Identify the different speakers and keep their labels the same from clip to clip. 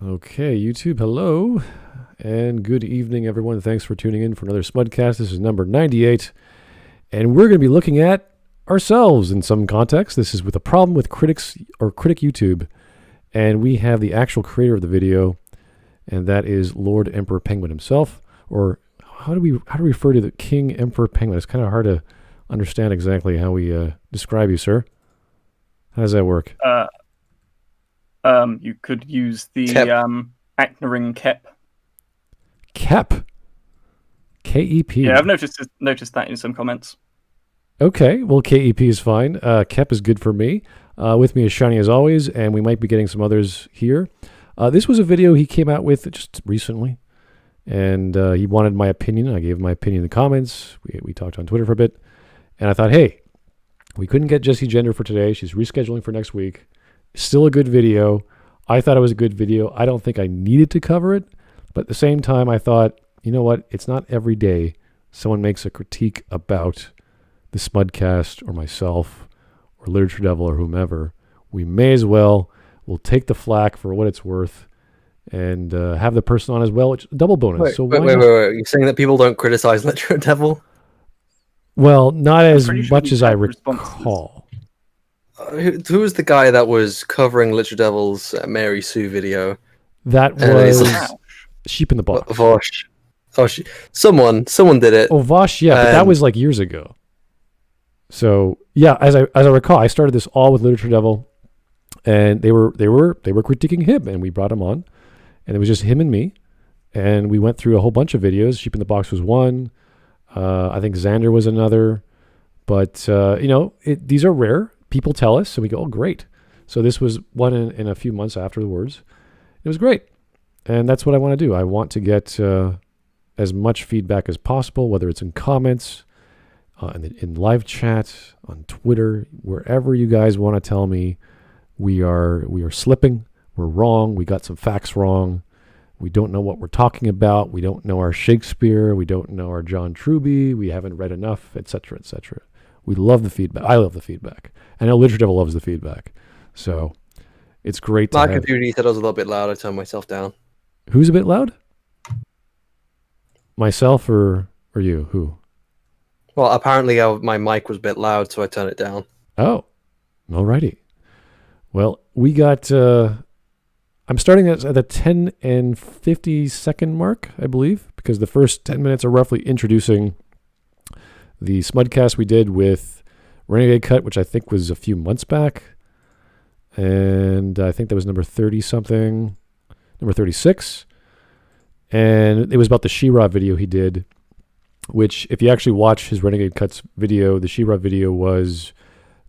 Speaker 1: Okay, YouTube, hello, and good evening, everyone. Thanks for tuning in for another Smudcast. This is number 98, and we're going to be looking at ourselves in some context. This is with a problem with critics or Critic YouTube, and we have the actual creator of the video, and that is Lord Emperor Penguin himself, or how do we refer to the King Emperor Penguin? It's kind of hard to understand exactly how we describe you, sir. How does that work?
Speaker 2: You could use the Acnaring Kep.
Speaker 1: Kep? K-E-P?
Speaker 2: Yeah, I've noticed that in some comments.
Speaker 1: Okay, well, K-E-P is fine. Kep is good for me. With me is Shiny as always, and we might be getting some others here. This was a video he came out with just recently, and he wanted my opinion. I gave him my opinion in the comments. We talked on Twitter for a bit, and I thought, hey, we couldn't get Jessie Gender for today. She's rescheduling for next week. Still a good video. I thought it was a good video. I don't think I needed to cover it, but at the same time, I thought, you know what? It's not every day someone makes a critique about the Smudcast or myself or LiteratureDevil or whomever. We may as well. We'll take the flack for what it's worth and have the person on as well. It's a double bonus.
Speaker 3: Wait. You're saying that people don't criticize LiteratureDevil?
Speaker 1: Well, not as much as I recall.
Speaker 3: Who was the guy that was covering LiteratureDevil's Mary Sue video?
Speaker 1: That was Sheep in the Box.
Speaker 3: Vosh. Oh, someone did it.
Speaker 1: Oh, Vosh, yeah, but that was like years ago. So yeah, as I recall, I started this all with LiteratureDevil, and they were critiquing him, and we brought him on, and it was just him and me, and we went through a whole bunch of videos. Sheep in the Box was one. I think Xander was another, but these are rare. People tell us, and we go, oh, great. So this was one in a few months afterwards. It was great. And that's what I want to do. I want to get as much feedback as possible, whether it's in comments, in live chat, on Twitter, wherever you guys want to tell me we are slipping, we're wrong, we got some facts wrong, we don't know what we're talking about, we don't know our Shakespeare, we don't know our John Truby, we haven't read enough, etc., etc. We love the feedback. I love the feedback. I know LiteratureDevil loves the feedback. So it's great to
Speaker 3: My computer said I was a little bit loud. I turned myself down.
Speaker 1: Who's a bit loud? Myself or you? Who?
Speaker 3: Well, apparently my mic was a bit loud, so I turned it down.
Speaker 1: Oh, alrighty. Well, we got... I'm starting at the 10 and 50 second mark, I believe, because the first 10 minutes are roughly introducing the Smudcast we did with Renegade Cut, which I think was a few months back. And I think that was number 30-something, number 36. And it was about the She-Ra video he did, which if you actually watch his Renegade Cuts video, the She-Ra video was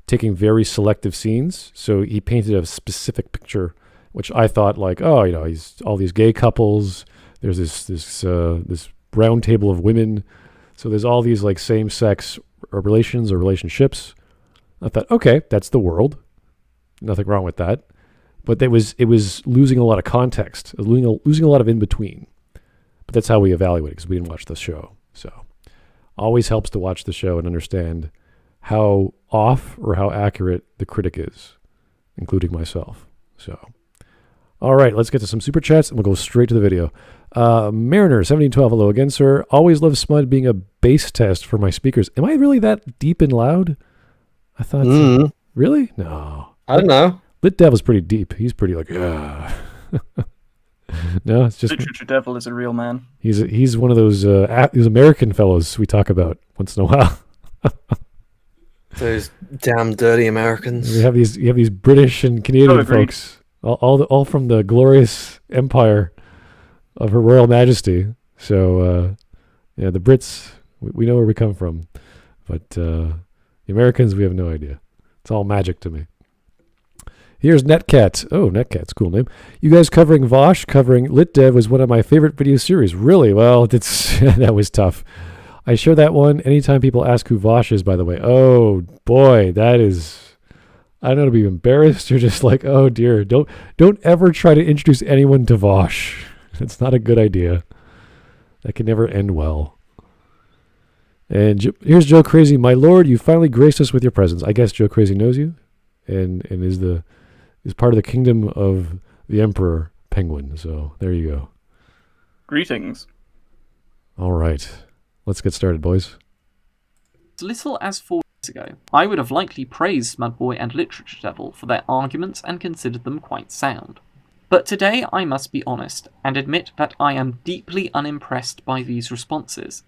Speaker 1: taking very selective scenes. So he painted a specific picture, which I thought like, he's all these gay couples. There's this round table of women. So there's all these like same-sex relations or relationships. I thought, okay, that's the world. Nothing wrong with that. But it was losing a lot of context. It was losing a lot of in-between. But that's how we evaluate it because we didn't watch the show. So always helps to watch the show and understand how off or how accurate the critic is, including myself. So, all right, let's get to some super chats and we'll go straight to the video. Mariner 1712, hello again, sir. Always love Smud being a bass test for my speakers. Am I really that deep and loud? I thought, really? No.
Speaker 3: I don't know.
Speaker 1: LitDevil's pretty deep. He's pretty like, yeah. No, it's just
Speaker 2: LiteratureDevil is a real man.
Speaker 1: He's one of those American fellows we talk about once in a while.
Speaker 3: Those damn dirty Americans.
Speaker 1: You have these British and Canadian folks, all from the glorious empire of Her Royal Majesty. So, the Brits, we know where we come from. But the Americans, we have no idea. It's all magic to me. Here's Netcat. Oh, Netcat's a cool name. You guys covering Vosh, covering LitDev was one of my favorite video series. Really? Well, that was tough. I share that one anytime people ask who Vosh is, by the way. Oh, boy, that is... I don't know, to be embarrassed or just like, oh, dear. Don't ever try to introduce anyone to Vosh. It's not a good idea. That can never end well. And here's Joe Crazy. My lord, you finally graced us with your presence. I guess Joe Crazy knows you and is part of the kingdom of the Emperor KingEmperorPenguin. So there you go.
Speaker 2: Greetings.
Speaker 1: All right. Let's get started, boys.
Speaker 4: As little as 4 years ago, I would have likely praised Smudboy and LiteratureDevil for their arguments and considered them quite sound. But today I must be honest and admit that I am deeply unimpressed by these responses.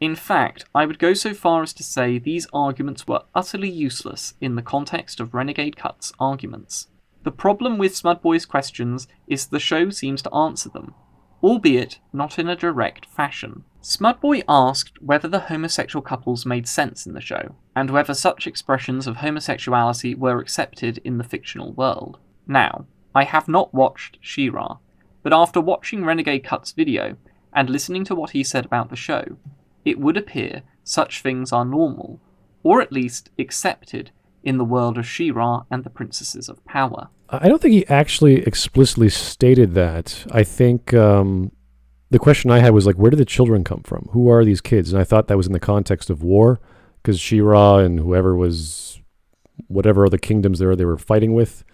Speaker 4: In fact, I would go so far as to say these arguments were utterly useless in the context of Renegade Cut's arguments. The problem with Smudboy's questions is the show seems to answer them, albeit not in a direct fashion. Smudboy asked whether the homosexual couples made sense in the show, and whether such expressions of homosexuality were accepted in the fictional world. Now, I have not watched She-Ra, but after watching Renegade Cut's video, and listening to what he said about the show, it would appear such things are normal, or at least accepted, in the world of She-Ra and the Princesses of Power.
Speaker 1: I don't think he actually explicitly stated that. I think the question I had was like, where do the children come from? Who are these kids? And I thought that was in the context of war, because She-Ra and whoever was, whatever other kingdoms they were fighting with,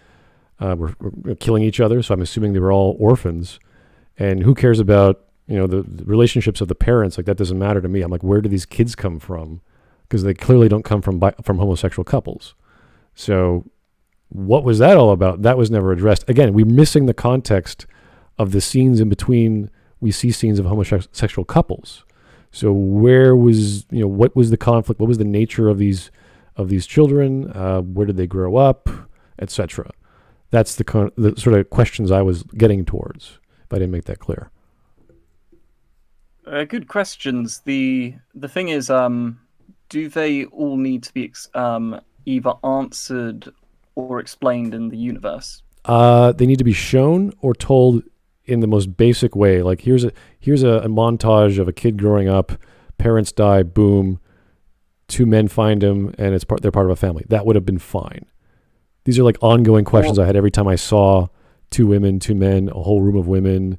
Speaker 1: were killing each other. So I'm assuming they were all orphans. And who cares about, the relationships of the parents? Like, that doesn't matter to me. I'm like, where do these kids come from? Because they clearly don't come from homosexual couples. So what was that all about? That was never addressed. Again, we're missing the context of the scenes in between. We see scenes of homosexual couples. So where was, what was the conflict? What was the nature of these children? Where did they grow up, etc.? That's the sort of questions I was getting towards, if I didn't make that clear.
Speaker 2: Good questions. The thing is, do they all need to be either answered or explained in the universe?
Speaker 1: They need to be shown or told in the most basic way. Like, here's a montage of a kid growing up, parents die, boom, two men find him, and they're part of a family. That would have been fine. These are like ongoing questions I had every time I saw two women, two men, a whole room of women,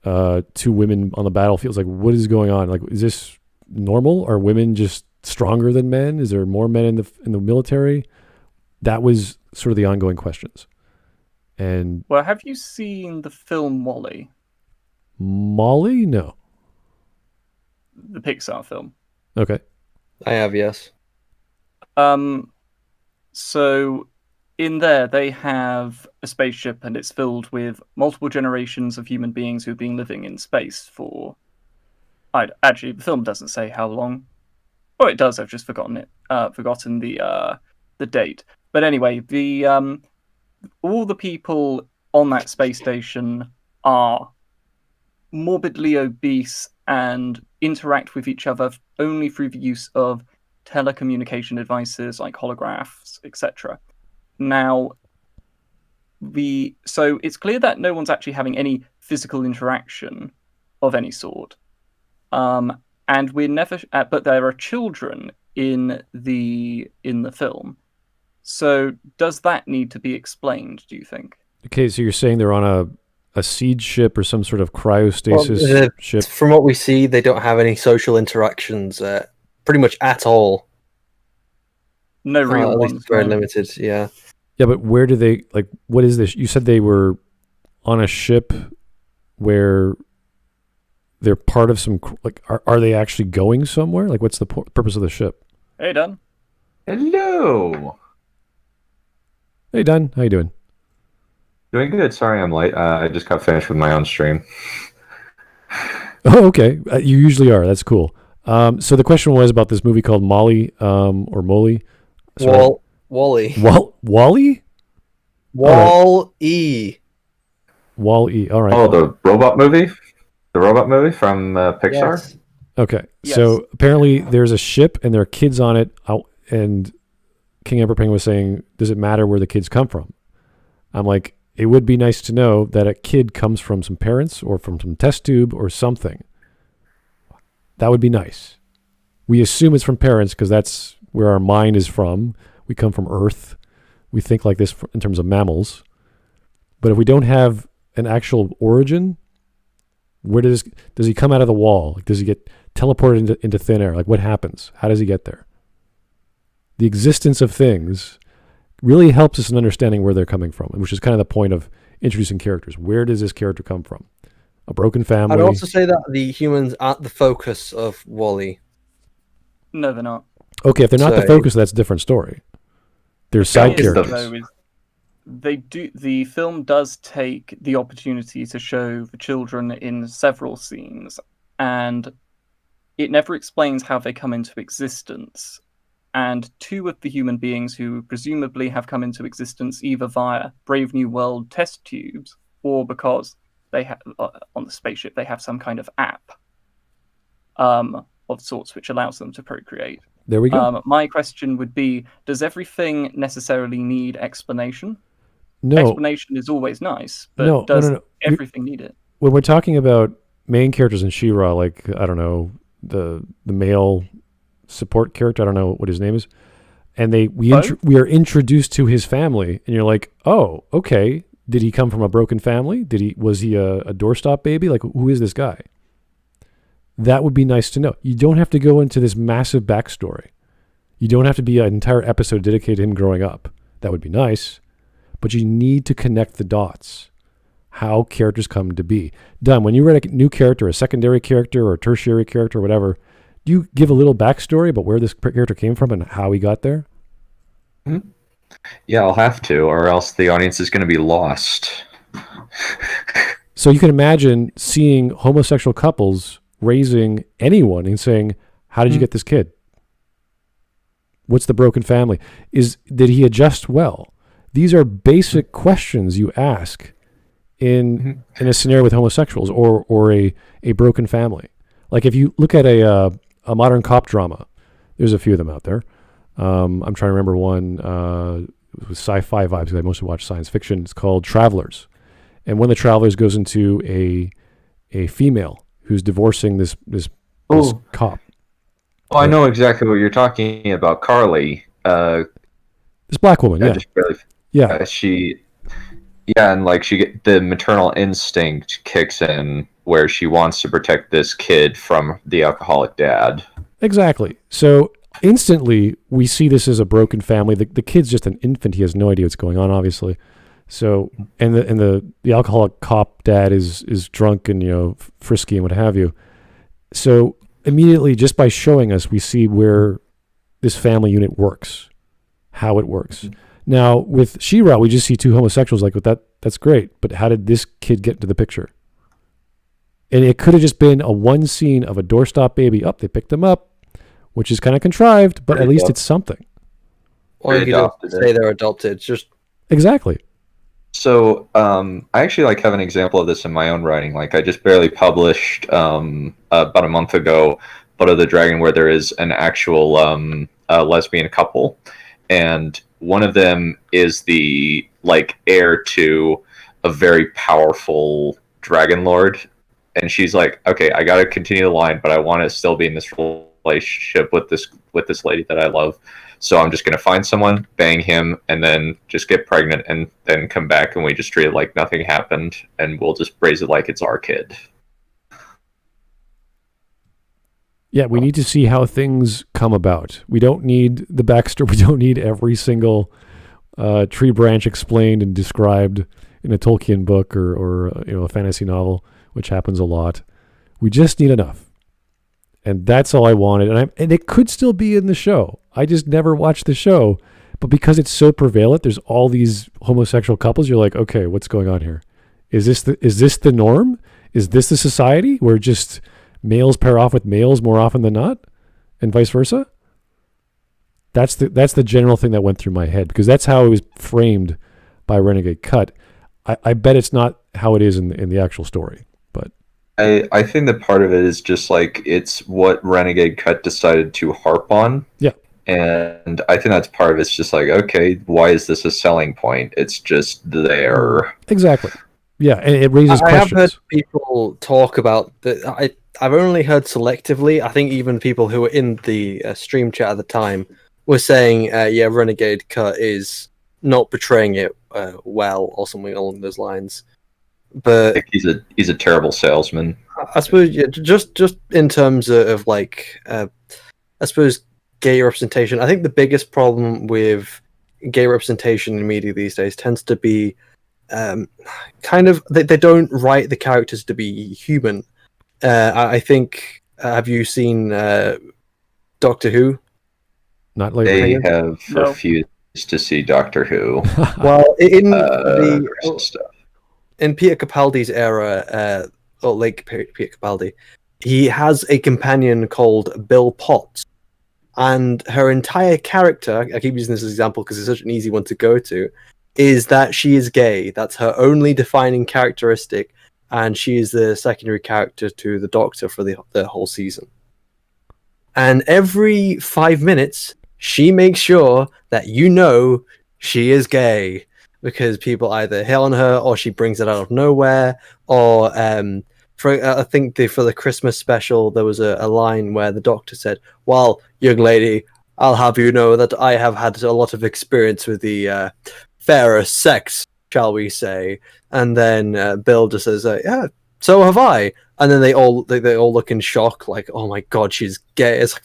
Speaker 1: two women on the battlefield. It's like, what is going on? Like, is this normal? Are women just stronger than men? Is there more men in the military? That was sort of the ongoing questions. And
Speaker 2: have you seen the film WALL-E?
Speaker 1: Molly? No.
Speaker 2: The Pixar film.
Speaker 1: Okay.
Speaker 3: I have, yes.
Speaker 2: So in there, they have a spaceship, and it's filled with multiple generations of human beings who've been living in space for... Actually, the film doesn't say how long. Oh, it does. I've just forgotten the date. But anyway, all the people on that space station are morbidly obese and interact with each other only through the use of telecommunication devices like holographs, etc. Now, so it's clear that no one's actually having any physical interaction of any sort. And we're never, but there are children in the film. So does that need to be explained, do you think?
Speaker 1: Okay, so you're saying they're on a siege ship or some sort of cryostasis ship?
Speaker 3: From what we see, they don't have any social interactions pretty much at all.
Speaker 2: No real ones.
Speaker 3: Very limited, yeah.
Speaker 1: Yeah, but where do they, like, what is this? You said they were on a ship where they're part of some, like, are they actually going somewhere? Like, what's the purpose of the ship?
Speaker 2: Hey, Dunn.
Speaker 5: Hello.
Speaker 1: Hey, Dunn. How you doing?
Speaker 5: Doing good. Sorry I'm late. I just got finished with my own stream.
Speaker 1: Oh, okay. You usually are. That's cool. So the question was about this movie called Molly, or Molly.
Speaker 3: Wall-E.
Speaker 1: Wall-E?
Speaker 3: Wall-E.
Speaker 1: Wall-E. All right.
Speaker 5: Oh, the robot movie? The robot movie from Pixar?
Speaker 3: Yes.
Speaker 1: Okay.
Speaker 2: Yes.
Speaker 1: So apparently there's a ship and there are kids on it, and King Emperor Penguin was saying, does it matter where the kids come from? I'm like, it would be nice to know that a kid comes from some parents or from some test tube or something. That would be nice. We assume it's from parents because that's where our mind is from. We come from Earth. We think like this in terms of mammals. But if we don't have an actual origin, where does he come out of the wall? Like, does he get teleported into thin air? Like, what happens? How does he get there? The existence of things really helps us in understanding where they're coming from, which is kind of the point of introducing characters. Where does this character come from? A broken family.
Speaker 3: I'd also say that the humans aren't the focus of Wall-E.
Speaker 2: No, they're not.
Speaker 1: Okay, if they're not the
Speaker 3: So-
Speaker 1: focus, that's a different story. There's side
Speaker 5: Yeah,
Speaker 2: Is,
Speaker 5: it's
Speaker 1: characters.
Speaker 2: though, is they do. The film does take the opportunity to show the children in several scenes, and it never explains how they come into existence. And two of the human beings who presumably have come into existence either via Brave New World test tubes or because they have on the spaceship they have some kind of app of sorts which allows them to procreate.
Speaker 1: There we go.
Speaker 2: My question would be: does everything necessarily need explanation?
Speaker 1: No,
Speaker 2: Explanation is always nice, but
Speaker 1: no,
Speaker 2: does
Speaker 1: no.
Speaker 2: everything need it?
Speaker 1: When we're talking about main characters in She-Ra, like, I don't know, the male support character, I don't know what his name is, and we are introduced to his family, and you're like, oh, okay, did he come from a broken family? Was he a doorstop baby? Like, who is this guy? That would be nice to know. You don't have to go into this massive backstory. You don't have to be an entire episode dedicated to him growing up. That would be nice, but you need to connect the dots. How characters come to be. Dunn, when you write a new character, a secondary character or a tertiary character or whatever, do you give a little backstory about where this character came from and how he got there?
Speaker 5: Mm-hmm. Yeah, I'll have to, or else the audience is going to be lost.
Speaker 1: So you can imagine seeing homosexual couples raising anyone and saying, how did you get this kid? What's the broken family? Did he adjust well? These are basic questions you ask in a scenario with homosexuals or a broken family. Like if you look at a modern cop drama, there's a few of them out there. I'm trying to remember one with sci-fi vibes because I mostly watch science fiction. It's called Travelers. And one of the travelers goes into a female who's divorcing this cop.
Speaker 5: Oh, I know exactly what you're talking about, Carly.
Speaker 1: This black woman, yeah.
Speaker 5: Just barely, and like the maternal instinct kicks in where she wants to protect this kid from the alcoholic dad. Exactly.
Speaker 1: So instantly we see this as a broken family. The kid's just an infant. He has no idea what's going on, obviously. So and the alcoholic cop dad is drunk and frisky and what have you. So immediately, just by showing us, we see where this family unit works, how it works. Now, with She-Ra, we just see two homosexuals like, that's great, but how did this kid get into the picture? And it could have just been a one scene of a doorstop baby. They picked him up, which is kind of contrived, but at least it's something.
Speaker 3: Or you could say they're adopted. Just
Speaker 1: exactly.
Speaker 5: So I actually have an example of this in my own writing. Like I just barely published about a month ago, Blood of the Dragon, where there is an actual lesbian couple, and one of them is the heir to a very powerful dragon lord, and she's like, okay, I got to continue the line, but I want to still be in this relationship with this lady that I love. So I'm just going to find someone, bang him, and then just get pregnant, and then come back, and we just treat it like nothing happened, and we'll just raise it like it's our kid.
Speaker 1: Yeah, we need to see how things come about. We don't need the backstory. We don't need every single tree branch explained and described in a Tolkien book or a fantasy novel, which happens a lot. We just need enough. And that's all I wanted. And it could still be in the show. I just never watched the show. But because it's so prevalent, there's all these homosexual couples. You're like, okay, what's going on here? Is this the norm? Is this the society where just males pair off with males more often than not, and vice versa? That's the general thing that went through my head, because that's how it was framed by Renegade Cut. I bet it's not how it is in the actual story. But
Speaker 5: I think that part of it is just it's what Renegade Cut decided to harp on.
Speaker 1: Yeah.
Speaker 5: And I think that's part of it. It's just okay, why is this a selling point? It's just there.
Speaker 1: Exactly. Yeah, and it raises questions.
Speaker 3: I have heard people talk about that. I've only heard selectively. I think even people who were in the stream chat at the time were saying, Renegade Cut is not portraying it well, or something along those lines. But
Speaker 5: I think he's a terrible salesman.
Speaker 3: I suppose just in terms of I suppose gay representation. I think the biggest problem with gay representation in media these days tends to be kind of they don't write the characters to be human. I think. Have you seen Doctor Who?
Speaker 1: Not like
Speaker 5: They
Speaker 3: Penguin?
Speaker 5: have
Speaker 2: No.
Speaker 5: refused to see Doctor Who.
Speaker 3: Well, in
Speaker 5: Stuff.
Speaker 3: in Peter Capaldi's era, or like Peter Capaldi, he has a companion called Bill Potts, and her entire character, I keep using this as an example because it's such an easy one to go to, is that she is gay. That's her only defining characteristic, and she is the secondary character to the Doctor for the whole season. And every 5 minutes, she makes sure that you know she is gay, because people either hit on her or she brings it out of nowhere, or I think for the Christmas special there was a line where the Doctor said, "Well, young lady, I'll have you know that I have had a lot of experience with the fairer sex, shall we say?" And then Bill just says, "Yeah, so have I." And then they all look in shock, like, "Oh my god, she's gay." It's like,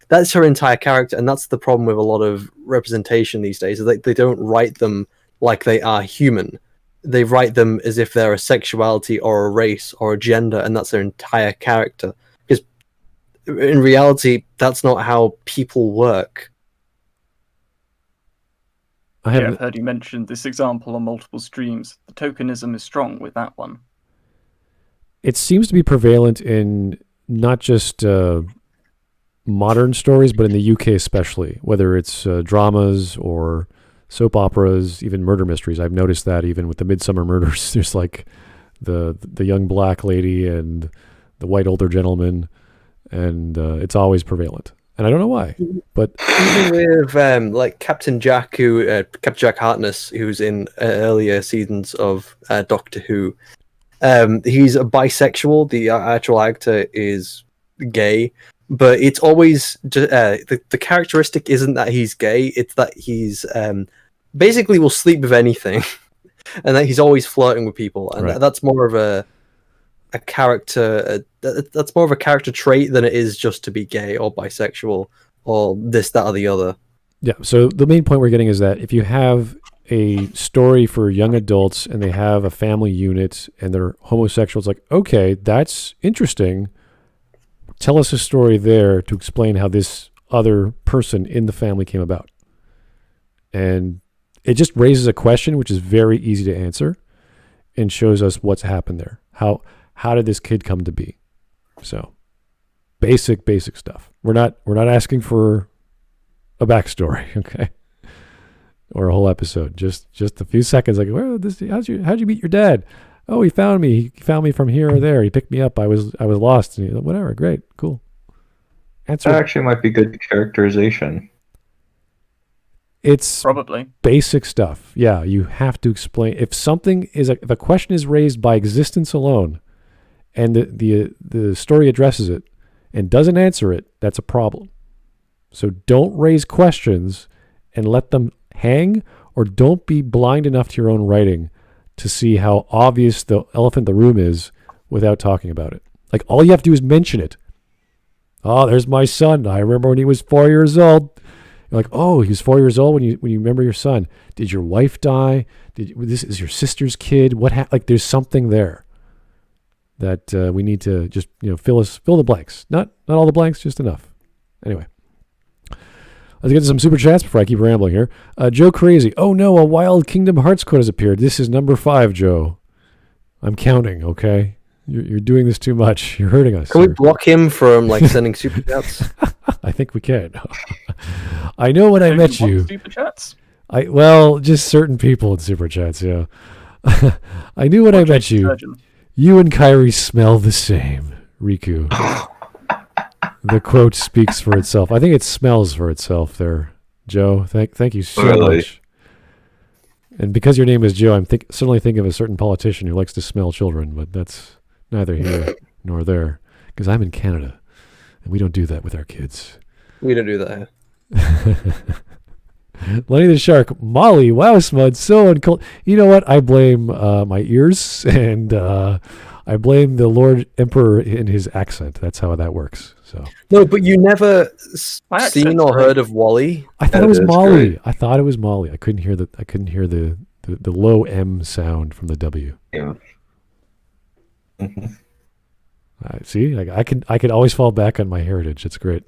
Speaker 3: that's her entire character, and that's the problem with a lot of representation these days. Is they don't write them like they are human. They write them as if they're a sexuality or a race or a gender, and that's their entire character. Because in reality, that's not how people work.
Speaker 2: I've heard you mention this example on multiple streams. The tokenism is strong with that one.
Speaker 1: It seems to be prevalent in not just modern stories, but in the UK especially, whether it's dramas or soap operas, even murder mysteries. I've noticed that even with the Midsummer Murders, there's like the young black lady and the white older gentleman, and it's always prevalent. And I don't know why, but
Speaker 3: even with like Captain Jack, Captain Jack Harkness, who's in earlier seasons of Doctor Who, he's a bisexual. The actual actor is gay, but it's always the characteristic isn't that he's gay; it's that he's basically will sleep with anything, and that he's always flirting with people, and
Speaker 1: Right.
Speaker 3: that's more of a character. That's more of a character trait than it is just to be gay or bisexual or this, that, or the other.
Speaker 1: yeah. So the main point we're getting is that if you have a story for young adults and they have a family unit and they're homosexual, it's like, okay, that's interesting. Tell us a story there to explain how this other person in the family came about. And it just raises a question, which is very easy to answer and shows us what's happened there. How did this kid come to be? So basic stuff. We're not asking for a backstory, okay? Or a whole episode. Just a few seconds like, well, how'd you meet your dad? Oh, he found me. He found me from here or there. He picked me up. I was lost. And whatever. Great. Cool. Answer.
Speaker 5: That actually might be good characterization.
Speaker 1: It's
Speaker 2: Probably.
Speaker 1: basic stuff. Yeah, you have to explain. If a question is raised by existence alone, and the story addresses it and doesn't answer it, that's a problem. So don't raise questions and let them hang, or don't be blind enough to your own writing to see how obvious the elephant in the room is without talking about it. Like, all you have to do is mention it. Oh, there's my son. I remember when he was 4 years old. You're like, oh, he was 4 years old when you remember your son. Did your wife die? This is your sister's kid? What like, there's something there that we need to just fill the blanks. Not all the blanks, just enough. Anyway, let's get to some super chats before I keep rambling here. Joe Crazy. Oh no, a Wild Kingdom Hearts quote has appeared. This is number 5, Joe. I'm counting. Okay, you're doing this too much. You're hurting us.
Speaker 3: Can we block him from sending super chats?
Speaker 1: I think we can. I know when I met you.
Speaker 2: Super chats?
Speaker 1: Just certain people in super chats. Yeah, I knew when I met you.
Speaker 2: Surgeon.
Speaker 1: You and Kyrie smell the same, Riku. The quote speaks for itself. I think it smells for itself there, Joe. Thank you so much. And because your name is Joe, I'm suddenly thinking of a certain politician who likes to smell children, but that's neither here nor there, because I'm in Canada, and we don't do that with our kids.
Speaker 3: We don't do that here.
Speaker 1: Lenny the Shark, Molly, wow, Smud, so uncool. You know what? I blame my ears, and I I blame the Lord Emperor in his accent. That's how that works. So
Speaker 3: No, but you never
Speaker 2: My
Speaker 3: seen
Speaker 2: accent's
Speaker 3: or
Speaker 2: great.
Speaker 3: heard of Wally?
Speaker 1: I thought
Speaker 5: Yeah,
Speaker 1: it was
Speaker 5: that's
Speaker 1: Molly.
Speaker 5: great.
Speaker 1: I thought it was Molly. I couldn't hear the low M sound from the W.
Speaker 5: Yeah. Mhm.
Speaker 1: See, I could always fall back on my heritage. It's great.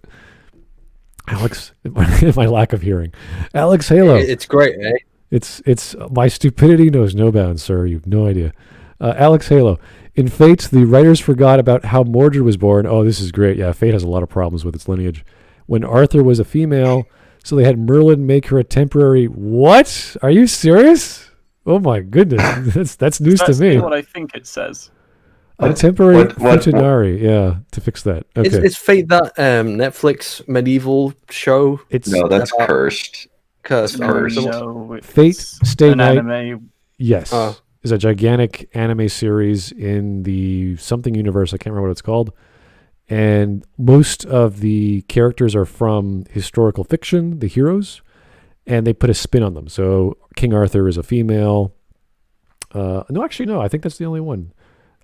Speaker 1: Alex, my lack of hearing. Alex Halo.
Speaker 3: It's great, eh?
Speaker 1: It's my stupidity knows no bounds, sir. You've no idea. Alex Halo. In Fate, the writers forgot about how Mordred was born. Oh, this is great. Yeah, Fate has a lot of problems with its lineage. When Arthur was a female, so they had Merlin make her a temporary. What? Are you serious? Oh my goodness, that's news
Speaker 2: That's
Speaker 1: to me.
Speaker 2: what I think it says.
Speaker 1: A temporary
Speaker 5: what-
Speaker 1: functionary. Yeah, to fix that. Okay,
Speaker 3: Is Fate that Netflix medieval show?
Speaker 1: it's
Speaker 5: No, that's
Speaker 3: about-
Speaker 5: cursed.
Speaker 3: Cursed.
Speaker 5: Cursed.
Speaker 2: No, it's
Speaker 1: Fate Stay
Speaker 2: an
Speaker 1: Night.
Speaker 2: anime.
Speaker 1: Yes.
Speaker 3: Oh.
Speaker 1: Is a gigantic anime series in the something universe. I can't remember what it's called. And most of the characters are from historical fiction, the heroes, and they put a spin on them. So King Arthur is a female. No, actually, no. I think that's the only one.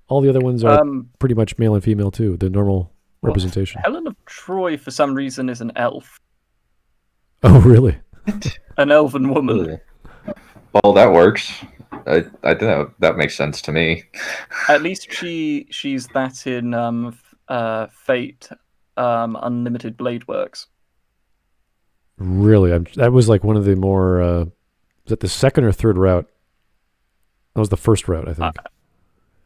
Speaker 1: All the other ones are pretty much male and female too. The normal representation.
Speaker 2: Helen of Troy, for some reason, is an elf.
Speaker 1: Oh, really?
Speaker 2: An elven woman.
Speaker 5: Really? Well, that works. I think that makes sense to me.
Speaker 2: At least she's that in Fate Unlimited Blade Works.
Speaker 1: Really? That was like one of the more. Was that the second or third route? That was the first route, I think.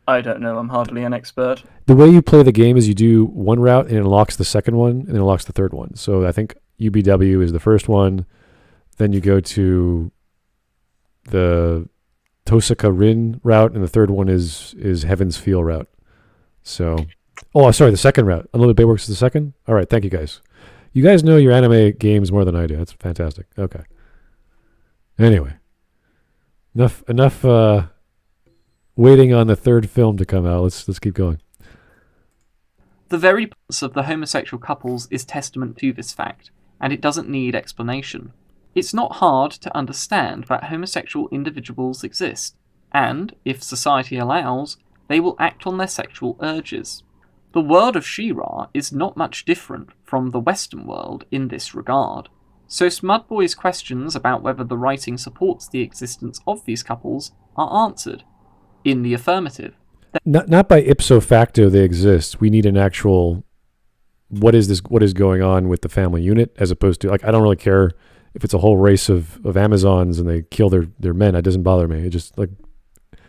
Speaker 2: I don't know. I'm hardly an expert.
Speaker 1: The way you play the game is you do one route and it unlocks the second one and it unlocks the third one. So I think UBW is the first one. Then you go to the Tosaka Rin route, and the third one is Heaven's Feel route. So, sorry, the second route. Unlimited Blade Works is the second? All right, thank you guys. You guys know your anime games more than I do. That's fantastic. Okay. Anyway. Enough waiting on the third film to come out. Let's keep going.
Speaker 4: The very presence of the homosexual couples is testament to this fact, and it doesn't need explanation. It's not hard to understand that homosexual individuals exist, and, if society allows, they will act on their sexual urges. The world of She-Ra is not much different from the Western world in this regard. So Smudboy's questions about whether the writing supports the existence of these couples are answered. In the affirmative.
Speaker 1: Not by ipso facto they exist. We need an actual what is going on with the family unit, as opposed to, like, I don't really care if it's a whole race of Amazons and they kill their men. It doesn't bother me. It just, like,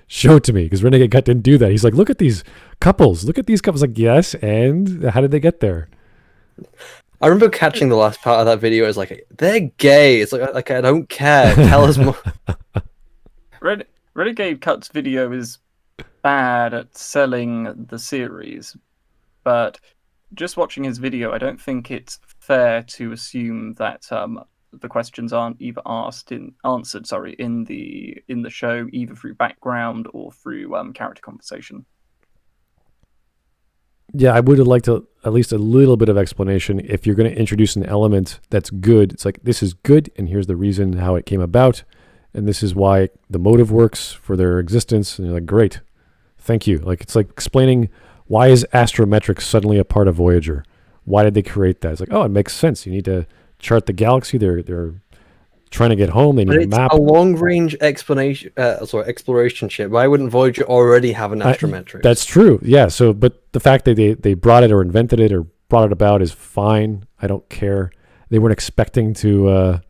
Speaker 1: show it to me, because Renegade Cut didn't do that. He's like, look at these couples. Like, yes, and how did they get there?
Speaker 3: I remember catching the last part of that video as like, they're gay. It's like I don't care. Tell us more.
Speaker 2: Renegade Cut's video is bad at selling the series, but just watching his video, I don't think it's fair to assume that the questions aren't either answered in the show, either through background or through character conversation.
Speaker 1: Yeah, I would have liked at least a little bit of explanation. If you're going to introduce an element that's good, it's like, this is good, and here's the reason how it came about, and this is why the motive works for their existence. And you're like, great, thank you. Like, it's like explaining, why is astrometrics suddenly a part of Voyager? Why did they create that? It's like, oh, it makes sense. You need to chart the galaxy. They're trying to get home. They need a
Speaker 3: It's
Speaker 1: map.
Speaker 3: a long-range exploration ship. Why wouldn't Voyager already have an astrometric?
Speaker 1: That's true. Yeah. So, but the fact that they brought it or invented it or brought it about is fine. I don't care. They weren't expecting to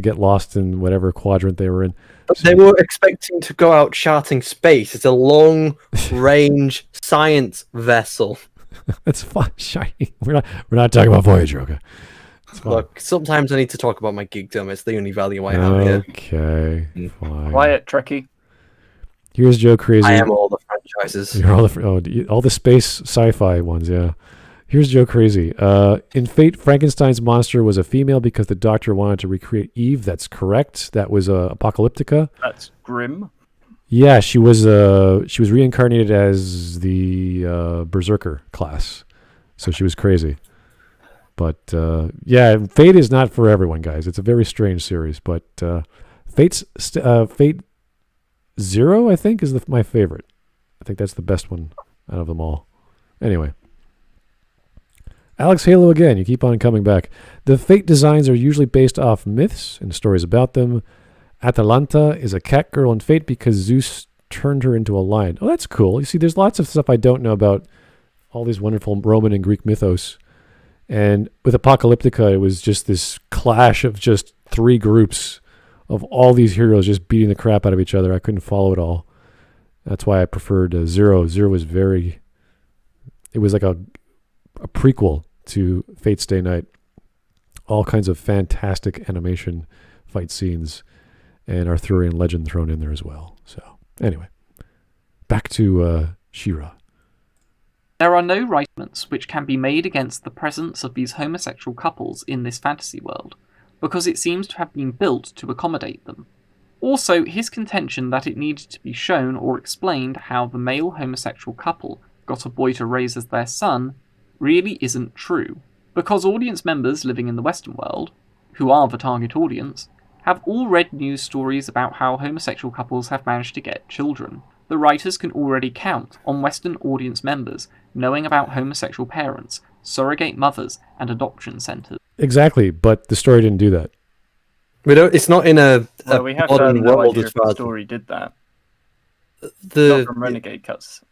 Speaker 1: get lost in whatever quadrant they were in.
Speaker 3: They were expecting to go out charting space. It's a long-range science vessel.
Speaker 1: That's fine. Shiny. We're not talking about Voyager. Okay.
Speaker 3: Look, sometimes I need to talk about my geekdom. It's the only value I have here.
Speaker 1: Okay. Fine.
Speaker 2: Quiet, Trekkie.
Speaker 1: Here's Joe Crazy.
Speaker 3: I am all the franchises.
Speaker 1: You're all the space sci-fi ones, yeah. Here's Joe Crazy. In Fate, Frankenstein's monster was a female because the doctor wanted to recreate Eve. That's correct. That was Apocalyptica.
Speaker 2: That's grim.
Speaker 1: Yeah, she was reincarnated as the Berserker class, so she was crazy. But yeah, Fate is not for everyone, guys. It's a very strange series. But Fate Zero, I think, is my favorite. I think that's the best one out of them all. Anyway. Alex Halo again. You keep on coming back. The Fate designs are usually based off myths and stories about them. Atalanta is a cat girl in Fate because Zeus turned her into a lion. Oh, that's cool. You see, there's lots of stuff I don't know about all these wonderful Roman and Greek mythos. And with Apocalyptica, it was just this clash of just three groups of all these heroes just beating the crap out of each other. I couldn't follow it all. That's why I preferred Zero. Zero was it was like a prequel to Fate's Day Night. All kinds of fantastic animation fight scenes and Arthurian legend thrown in there as well. So anyway, back to She-Ra.
Speaker 4: There are no arguments which can be made against the presence of these homosexual couples in this fantasy world, because it seems to have been built to accommodate them. Also, his contention that it needed to be shown or explained how the male homosexual couple got a boy to raise as their son really isn't true, because audience members living in the Western world, who are the target audience, have all read news stories about how homosexual couples have managed to get children. The writers can already count on Western audience members knowing about homosexual parents, surrogate mothers, and adoption centres.
Speaker 1: Exactly, but the story didn't do that.
Speaker 3: It's not in a
Speaker 2: We have
Speaker 3: modern
Speaker 2: no
Speaker 3: world
Speaker 2: idea
Speaker 3: as
Speaker 2: if
Speaker 3: far
Speaker 2: the
Speaker 3: as
Speaker 2: story did that. Not
Speaker 3: the
Speaker 2: from Renegade Cut's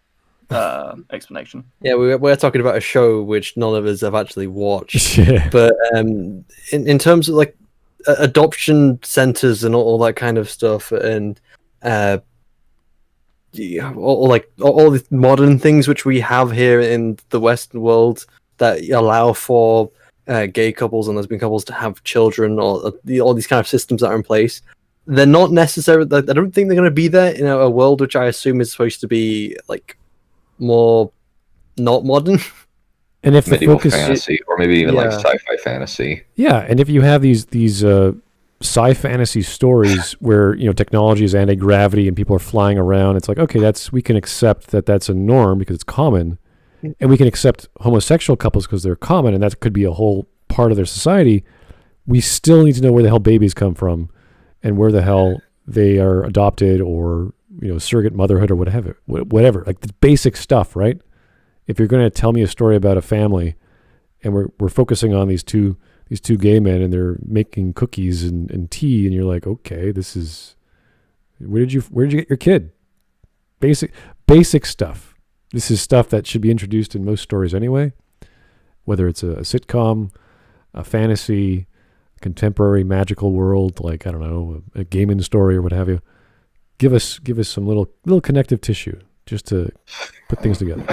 Speaker 2: explanation.
Speaker 3: yeah. We're talking about a show which none of us have actually watched.
Speaker 1: Yeah.
Speaker 3: But in terms of like adoption centers and all that kind of stuff, and all the modern things which we have here in the Western world that allow for gay couples and lesbian couples to have children, or all these kind of systems that are in place, they're not necessarily. I don't think they're going to be there in a world which I assume is supposed to be like more not modern.
Speaker 1: And if the
Speaker 5: Medieval
Speaker 1: focus,
Speaker 5: fantasy, or maybe even like sci-fi fantasy.
Speaker 1: yeah, and if you have these sci fantasy stories where technology is anti-gravity and people are flying around, it's like, okay, we can accept that's a norm because it's common, and we can accept homosexual couples because they're common, and that could be a whole part of their society. We still need to know where the hell babies come from and where the hell they are adopted, or surrogate motherhood, or whatever, like the basic stuff, right? If you're going to tell me a story about a family and we're focusing on these two gay men and they're making cookies and tea, and you're like, okay, this is, where did you get your kid? Basic stuff. This is stuff that should be introduced in most stories anyway, whether it's a sitcom, a fantasy, contemporary magical world, like, I don't know, a gaming story or what have you. Give us some little connective tissue just to put things together.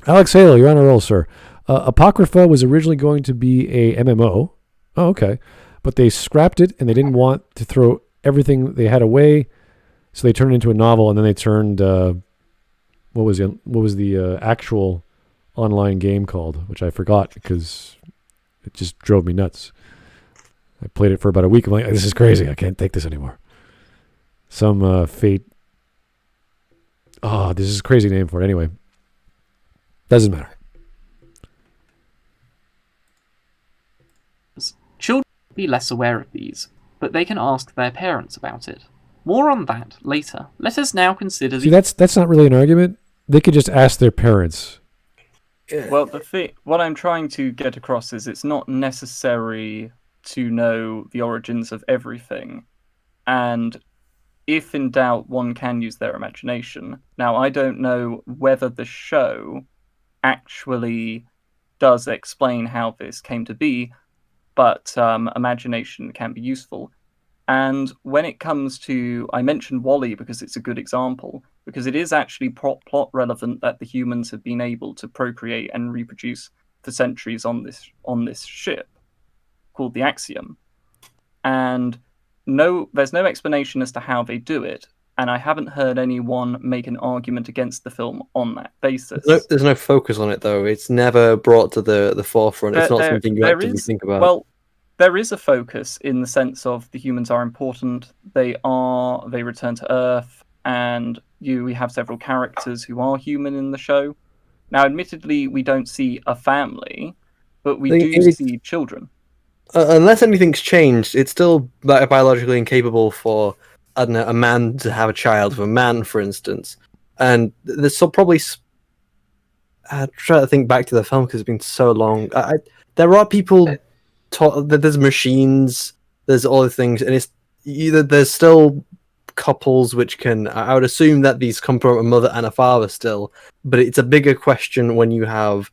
Speaker 1: Alex Halo, you're on a roll, sir. Apocrypha was originally going to be a MMO. Oh, okay. But they scrapped it, and they didn't want to throw everything they had away, so they turned it into a novel, and then they turned what was the actual online game called, which I forgot because it just drove me nuts. I played it for about a week. I'm like, this is crazy. I can't take this anymore. Some Fate. Oh, this is a crazy name for it. Anyway, doesn't matter.
Speaker 4: Children will be less aware of these, but they can ask their parents about it. More on that later. Let us now consider
Speaker 1: See, that's not really an argument. They could just ask their parents.
Speaker 2: Well, what I'm trying to get across is it's not necessary to know the origins of everything, and if in doubt, one can use their imagination. Now, I don't know whether the show actually does explain how this came to be, but imagination can be useful. And when it comes to, I mentioned Wall-E because it's a good example, because it is actually plot relevant that the humans have been able to procreate and reproduce for centuries on this ship called the Axiom. And there's no explanation as to how they do it, and I haven't heard anyone make an argument against the film on that basis.
Speaker 3: There's no focus on it, though. It's never brought to the forefront. It's not something you actively think about.
Speaker 2: Well, there is a focus in the sense of the humans are important. They return to Earth, and we have several characters who are human in the show. Now, admittedly, we don't see a family, but we do see children.
Speaker 3: Unless anything's changed, it's still biologically incapable for, I don't know, a man to have a child with a man, for instance. And there's probably. I try to think back to the film because it's been so long. There are people. There's machines. There's all the things, and it's there's still couples which can. I would assume that these come from a mother and a father still, but it's a bigger question when you have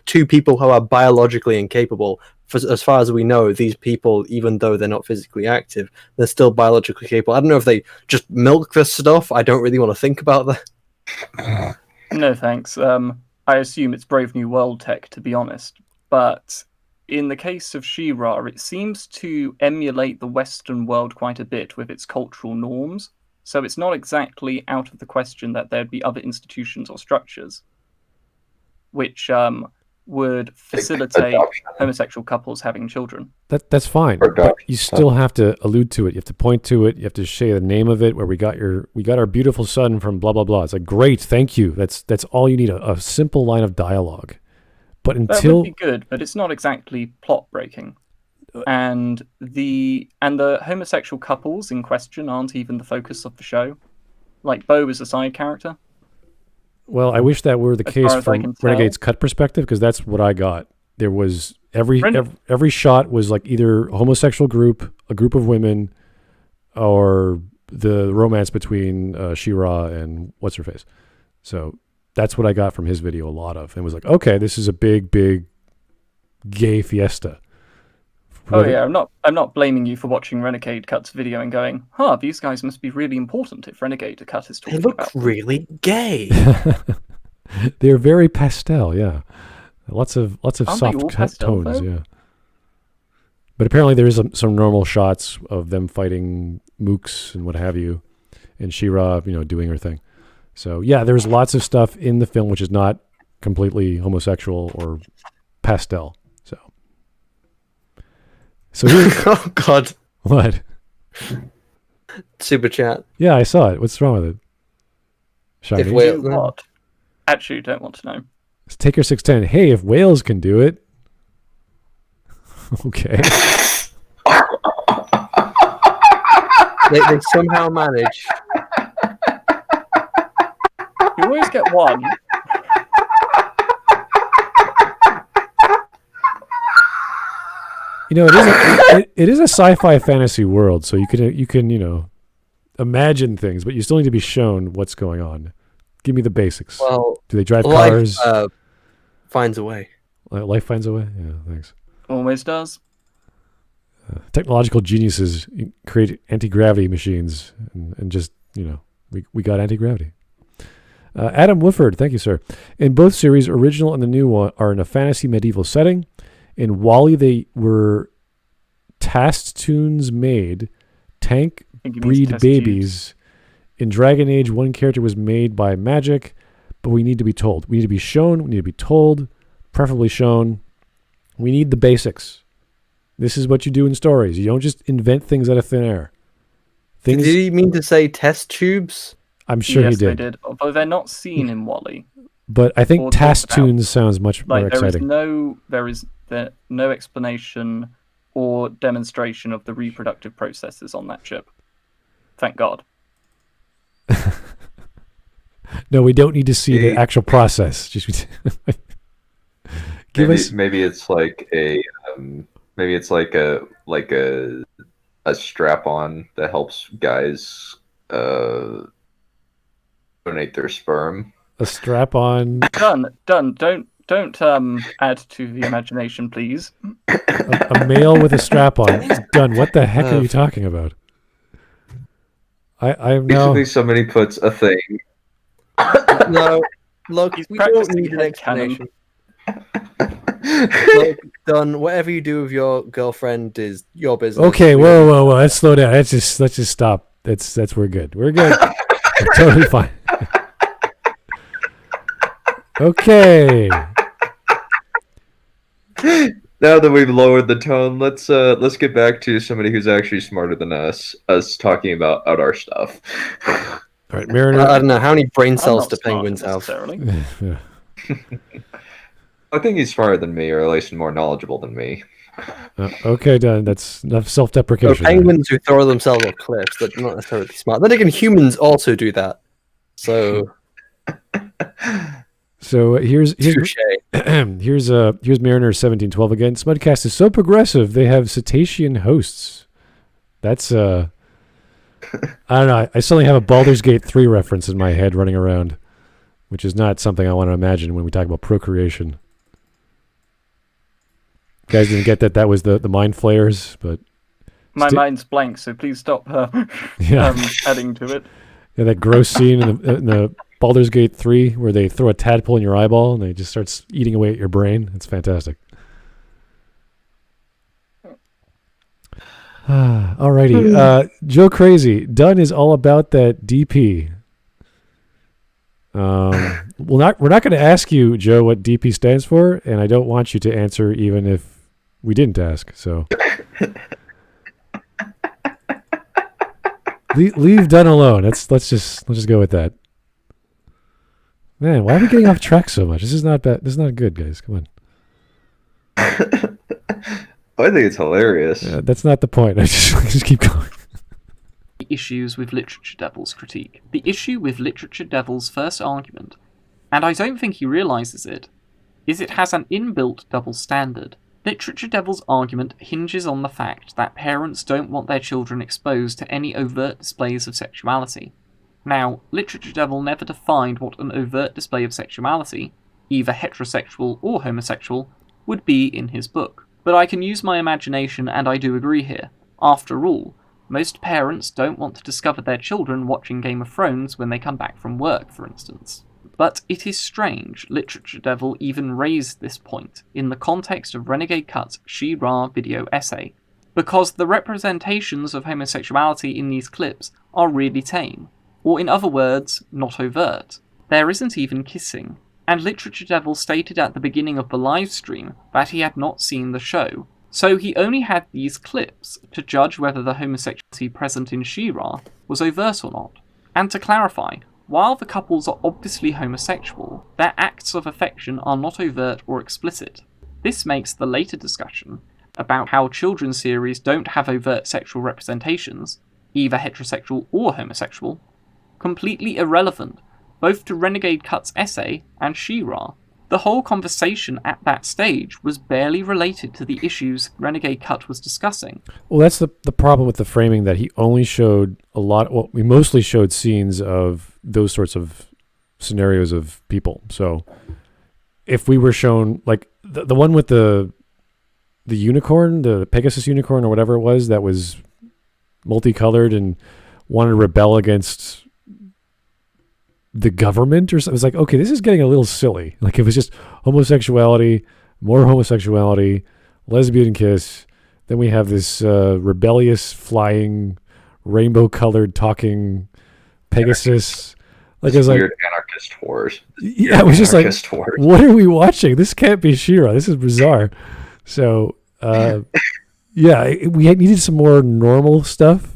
Speaker 3: two people who are biologically incapable. As far as we know, these people, even though they're not physically active, they're still biologically capable. I don't know if they just milk the stuff. I don't really want to think about that.
Speaker 2: No thanks. I assume it's Brave New World tech, to be honest. But in the case of She-Ra, it seems to emulate the Western world quite a bit with its cultural norms. So it's not exactly out of the question that there'd be other institutions or structures which would facilitate homosexual couples having children.
Speaker 1: That's fine, but you still have to allude to it. You have to point to it. You have to say the name of it. Where we got our beautiful son from blah blah blah. It's like, great, thank you. That's all you need. A simple line of dialogue. But
Speaker 2: that would be good, but it's not exactly plot breaking. And the homosexual couples in question aren't even the focus of the show. Like, Bo is a side character.
Speaker 1: Well, I wish that were the case from Renegade's cut perspective, because that's what I got. There was every shot was like either a homosexual group, a group of women, or the romance between She-Ra and what's her face. So that's what I got from his video a lot of, and was like, okay, this is a big gay fiesta.
Speaker 2: Oh yeah, I'm not blaming you for watching Renegade Cut's video and going, these guys must be really important if Renegade Cut is talking about them.
Speaker 3: They look really gay.
Speaker 1: They're very pastel, yeah. Lots of soft tones,
Speaker 2: though?
Speaker 1: Yeah. But apparently there is some normal shots of them fighting mooks and what have you, and She-Ra, doing her thing. So yeah, there's lots of stuff in the film which is not completely homosexual or pastel. So
Speaker 3: oh God!
Speaker 1: What?
Speaker 3: Super chat.
Speaker 1: Yeah, I saw it. What's wrong with it? Shiny.
Speaker 2: What? Actually, don't want to know.
Speaker 1: It's Taker 610. Hey, if whales can do it, okay.
Speaker 3: they somehow manage.
Speaker 2: You always get one.
Speaker 1: It is a sci-fi fantasy world, so you can imagine things, but you still need to be shown what's going on. Give me the basics.
Speaker 3: Well,
Speaker 1: do they drive cars?
Speaker 3: Finds a way.
Speaker 1: Life finds a way. Yeah, thanks.
Speaker 2: Always does.
Speaker 1: Technological geniuses create anti-gravity machines, and just we got anti-gravity. Adam Woodford, thank you, sir. In both series, original and the new one, are in a fantasy medieval setting. In Wally, they were tast tunes made, tank breed babies. In Dragon Age, one character was made by magic, but we need to be told. We need to be shown. We need to be told, preferably shown. We need the basics. This is what you do in stories. You don't just invent things out of thin air.
Speaker 3: Did he mean to say test tubes?
Speaker 1: I'm sure he did.
Speaker 2: Yes, they did. Although they're not seen in Wally.
Speaker 1: But I think tast tunes sounds much more exciting.
Speaker 2: There is no explanation or demonstration of the reproductive processes on that chip. Thank God.
Speaker 5: No,
Speaker 1: we don't need to see the actual process. Just
Speaker 5: maybe it's like a strap on that helps guys donate their sperm.
Speaker 1: A strap on.
Speaker 2: Dunn, don't add to the imagination, please.
Speaker 1: A male with a strap on. Dunn, what the heck are you talking about? I'm now.
Speaker 5: Basically, somebody puts a thing.
Speaker 3: No, look, we don't need an explanation. Look, Dunn, whatever you do with your girlfriend is your business.
Speaker 1: Okay, whoa. Let's slow down. Let's just stop. We're good. We're totally fine. Okay.
Speaker 5: Now that we've lowered the tone, let's get back to somebody who's actually smarter than us talking about our stuff.
Speaker 1: All right, Mariner.
Speaker 3: I don't know how many brain cells do penguins have.
Speaker 1: Yeah.
Speaker 5: I think he's smarter than me, or at least more knowledgeable than me.
Speaker 1: Okay, Dunn. That's enough self-deprecation.
Speaker 3: Penguins who throw themselves off cliffs, they're not necessarily smart. Then again, humans also do that. So
Speaker 1: So here's
Speaker 3: touche.
Speaker 1: here's Mariner 1712 again. Smudcast is so progressive. They have cetacean hosts. That's I don't know. I suddenly have a Baldur's Gate 3 reference in my head running around, which is not something I want to imagine when we talk about procreation. You guys didn't get that. That was the mind flayers, but
Speaker 2: My mind's blank, so please stop
Speaker 1: yeah,
Speaker 2: adding to it.
Speaker 1: yeah, that gross scene in the Baldur's Gate 3 where they throw a tadpole in your eyeball and they just starts eating away at your brain. It's fantastic. Alrighty, Joe Crazy. Dunn is all about that DP. We're not going to ask you, Joe, what DP stands for, and I don't want you to answer even if we didn't ask. So leave Dunn alone. Let's just go with that. Man, why are we getting off track so much? This is not bad. This is not good, guys. Come on.
Speaker 5: I think it's hilarious.
Speaker 1: Yeah, that's not the point. I just keep going.
Speaker 4: Issues with LiteratureDevil's critique. The issue with LiteratureDevil's first argument, and I don't think he realises it, is it has an inbuilt double standard. LiteratureDevil's argument hinges on the fact that parents don't want their children exposed to any overt displays of sexuality. Now, LiteratureDevil never defined what an overt display of sexuality, either heterosexual or homosexual, would be in his book. But I can use my imagination, and I do agree here. After all, most parents don't want to discover their children watching Game of Thrones when they come back from work, for instance. But it is strange LiteratureDevil even raised this point in the context of Renegade Cut's She-Ra video essay, because the representations of homosexuality in these clips are really tame, or in other words, not overt. There isn't even kissing, and LiteratureDevil stated at the beginning of the live stream that he had not seen the show, so he only had these clips to judge whether the homosexuality present in She-Ra was overt or not. And to clarify, while the couples are obviously homosexual, their acts of affection are not overt or explicit. This makes the later discussion about how children's series don't have overt sexual representations, either heterosexual or homosexual, completely irrelevant, both to Renegade Cut's essay and She-Ra. The whole conversation at that stage was barely related to the issues Renegade Cut was discussing.
Speaker 1: Well, that's the problem with the framing, that he only showed we mostly showed scenes of those sorts of scenarios of people. So if we were shown, like, the one with the unicorn, the Pegasus unicorn or whatever it was, that was multicolored and wanted to rebel against the government or something. It was like, okay, this is getting a little silly. Like, it was just homosexuality, more homosexuality, lesbian kiss. Then we have this rebellious, flying, rainbow-colored, talking Pegasus. Like, it was
Speaker 5: Weird
Speaker 1: like
Speaker 5: anarchist wars.
Speaker 1: Yeah, it was just like,
Speaker 5: Wars.
Speaker 1: what are we watching? This can't be She-Ra. This is bizarre. So, yeah, we needed some more normal stuff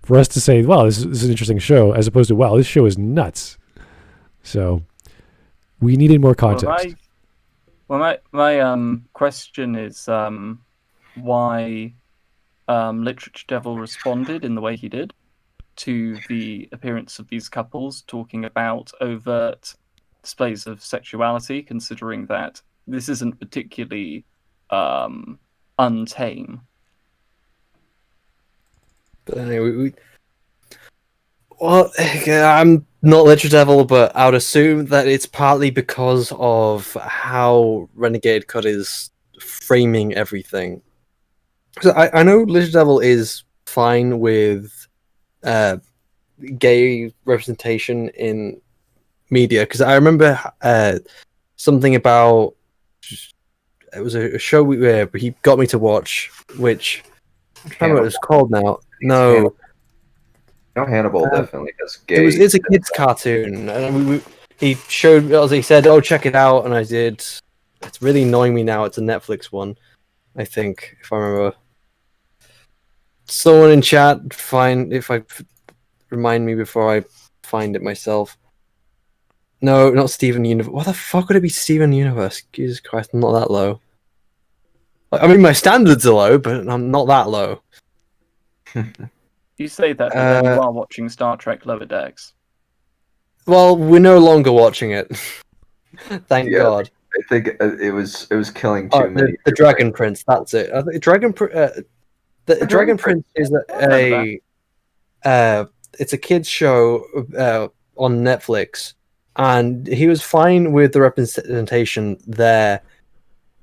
Speaker 1: for us to say, wow, this is an interesting show, as opposed to, wow, this show is nuts. So we needed more context.
Speaker 2: My question is why LiteratureDevil responded in the way he did to the appearance of these couples talking about overt displays of sexuality, considering that this isn't particularly untame.
Speaker 3: But anyway, well, I'm not LiteratureDevil, but I would assume that it's partly because of how Renegade Cut is framing everything. So I know LiteratureDevil is fine with gay representation in media, because I remember something about, it was a show where he got me to watch, which I don't know what it's called now. No,
Speaker 5: Hannibal definitely has gay.
Speaker 3: It's a kids' cartoon, and he showed, as he said, "Oh, check it out," and I did. It's really annoying me now. It's a Netflix one, I think, if I remember. Someone in chat, remind me before I find it myself. No, not Steven Universe. What the fuck would it be, Steven Universe? Jesus Christ, I'm not that low. I mean, my standards are low, but I'm not that low.
Speaker 2: You say that, but then you are watching Star Trek Lower Decks.
Speaker 3: Well, we're no longer watching it. Thank
Speaker 5: Yeah.
Speaker 3: God.
Speaker 5: I think it was killing too many.
Speaker 3: The Dragon Prince. That's it. I think the Dragon Prince is it's a kids show on Netflix, and he was fine with the representation there,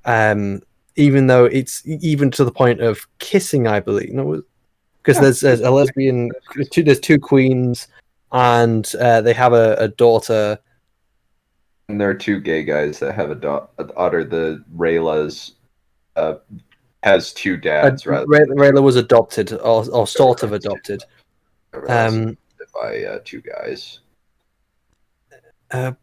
Speaker 3: even though it's even to the point of kissing, I believe. No, because there's a lesbian. There's two queens, and they have a daughter.
Speaker 5: And there are two gay guys that have a daughter. The Rayla's has two dads, rather.
Speaker 3: Rayla was adopted, or sort of adopted.
Speaker 5: By two guys.
Speaker 3: Trying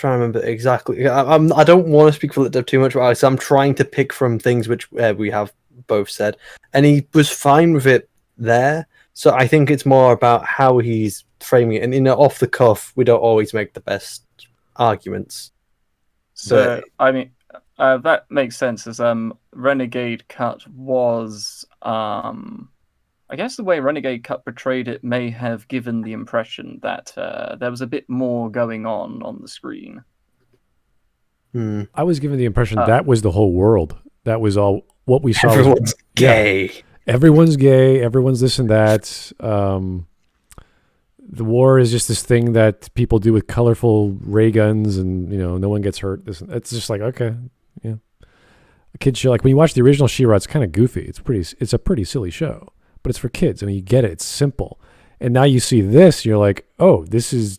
Speaker 3: to remember exactly. I don't want to speak for LitDev too much, but I'm trying to pick from things which we have both said, and he was fine with it there. So I think it's more about how he's framing it, and off the cuff, we don't always make the best arguments.
Speaker 2: So I mean, that makes sense. As Renegade Cut was, I guess the way Renegade Cut portrayed it may have given the impression that there was a bit more going on the screen.
Speaker 1: I was given the impression that was the whole world. That was all what we saw.
Speaker 3: Everyone's gay.
Speaker 1: Yeah, everyone's gay. Everyone's this and that. The war is just this thing that people do with colorful ray guns, and no one gets hurt. It's just like, okay, yeah, a kid show. Like when you watch the original She-Ra, it's kind of goofy. It's a pretty silly show, but it's for kids. I mean, you get it. It's simple. And now you see this, you're like, oh, this is